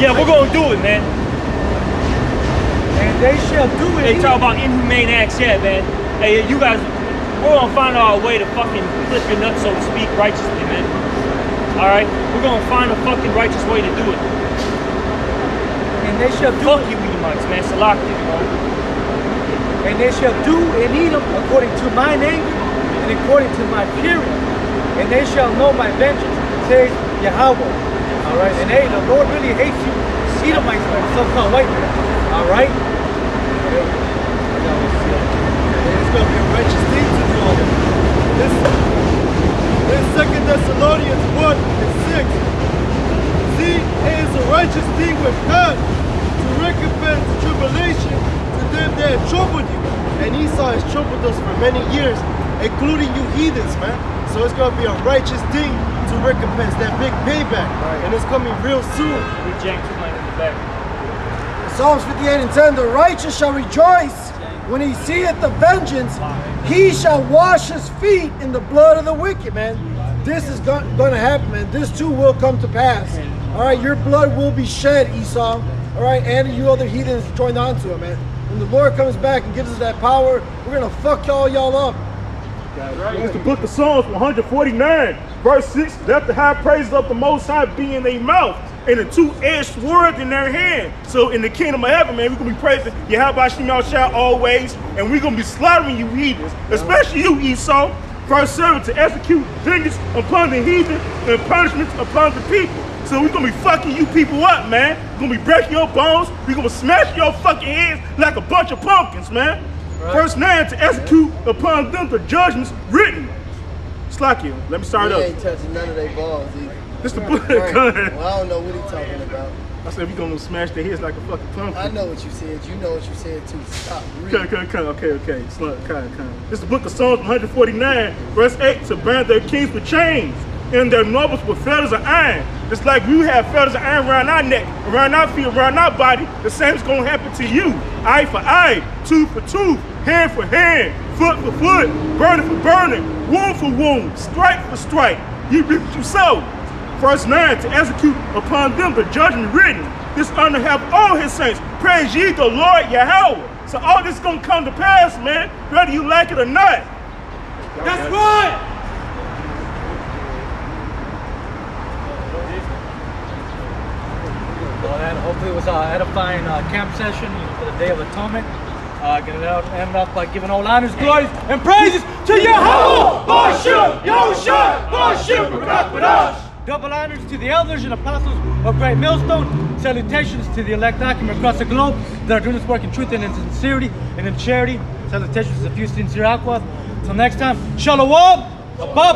Yeah, we're gonna do it, man. And they shall do it. They talk about inhumane acts, yeah, man. Hey, you guys, we're gonna find our way to fucking flip your nuts, so to speak, righteously, man. Alright? We're gonna find a fucking righteous way to do it. And they shall do Fuck you, Edomites, man. Salak you, bro. And they shall do in Edom according to mine anger and according to my fury. And they shall know my vengeance, says Yahweh. Alright? And hey, the Lord really hates you, Edomites, man, so-called white man. Alright? It's going to be a righteous thing to do. This 2 Thessalonians 1 and 6. See, it is a righteous thing with God to recompense tribulation to them that have troubled you. And Esau has troubled us for many years, including you heathens, man. So it's going to be a righteous thing to recompense that big payback. Right. And it's coming real soon. We janked your in the back. Psalms 58 and 10, the righteous shall rejoice when he seeth the vengeance. He shall wash his feet in the blood of the wicked, man. This is going to happen, man. This too will come to pass. All right, your blood will be shed, Esau. All right, and you other heathens joined onto it, man. When the Lord comes back and gives us that power, we're going to fuck y'all up. It's the book of Psalms 149, verse 6. Let the high praises of the Most High be in their mouth and a two-edged sword in their hand. So in the kingdom of heaven, man, we're going to be praising Yahweh Shem Yahshua always, and we're going to be slaughtering you heathens, especially you, Esau. Verse 7, to execute vengeance upon the heathen and punishments upon the people. So we're going to be fucking you people up, man. We're going to be breaking your bones. We're going to smash your fucking heads like a bunch of pumpkins, man. Right. Verse 9, to execute upon them the judgments written. Slakia, let me start up. He ain't touching none of their balls either. This the book of gun. Well, I don't know what he's talking about. I said we're going to smash their heads like a fucking pumpkin. I know what you said. You know what you said too. Stop. Okay. This is the book of Psalms 149, verse 8, to bind their kings with chains and their nobles with fetters of iron. Just like we have fetters of iron around our neck, around our feet, around our body, the same is going to happen to you. Eye for eye, tooth for tooth, hand for hand, foot for foot, burning for burning, wound for wound, strike for strike. You reap what you sow. Verse 9, to execute upon them the judgment written. This honor have all his saints. Praise ye the Lord Yahweh. So all this is going to come to pass, man, whether you like it or not. That's right. Well, and hopefully it was an edifying camp session for the Day of Atonement. Gonna end up by giving all honors, glories, and praises to Yahweh, Bashem, Yahushua, Bashem, Rakbadash. Double honors to the elders and apostles of Great Millstone. Salutations to the elect Akim across the globe that are doing this work in truth and in sincerity and in charity. Salutations to the few sincere Aqua. Till next time, Shalom, Abba,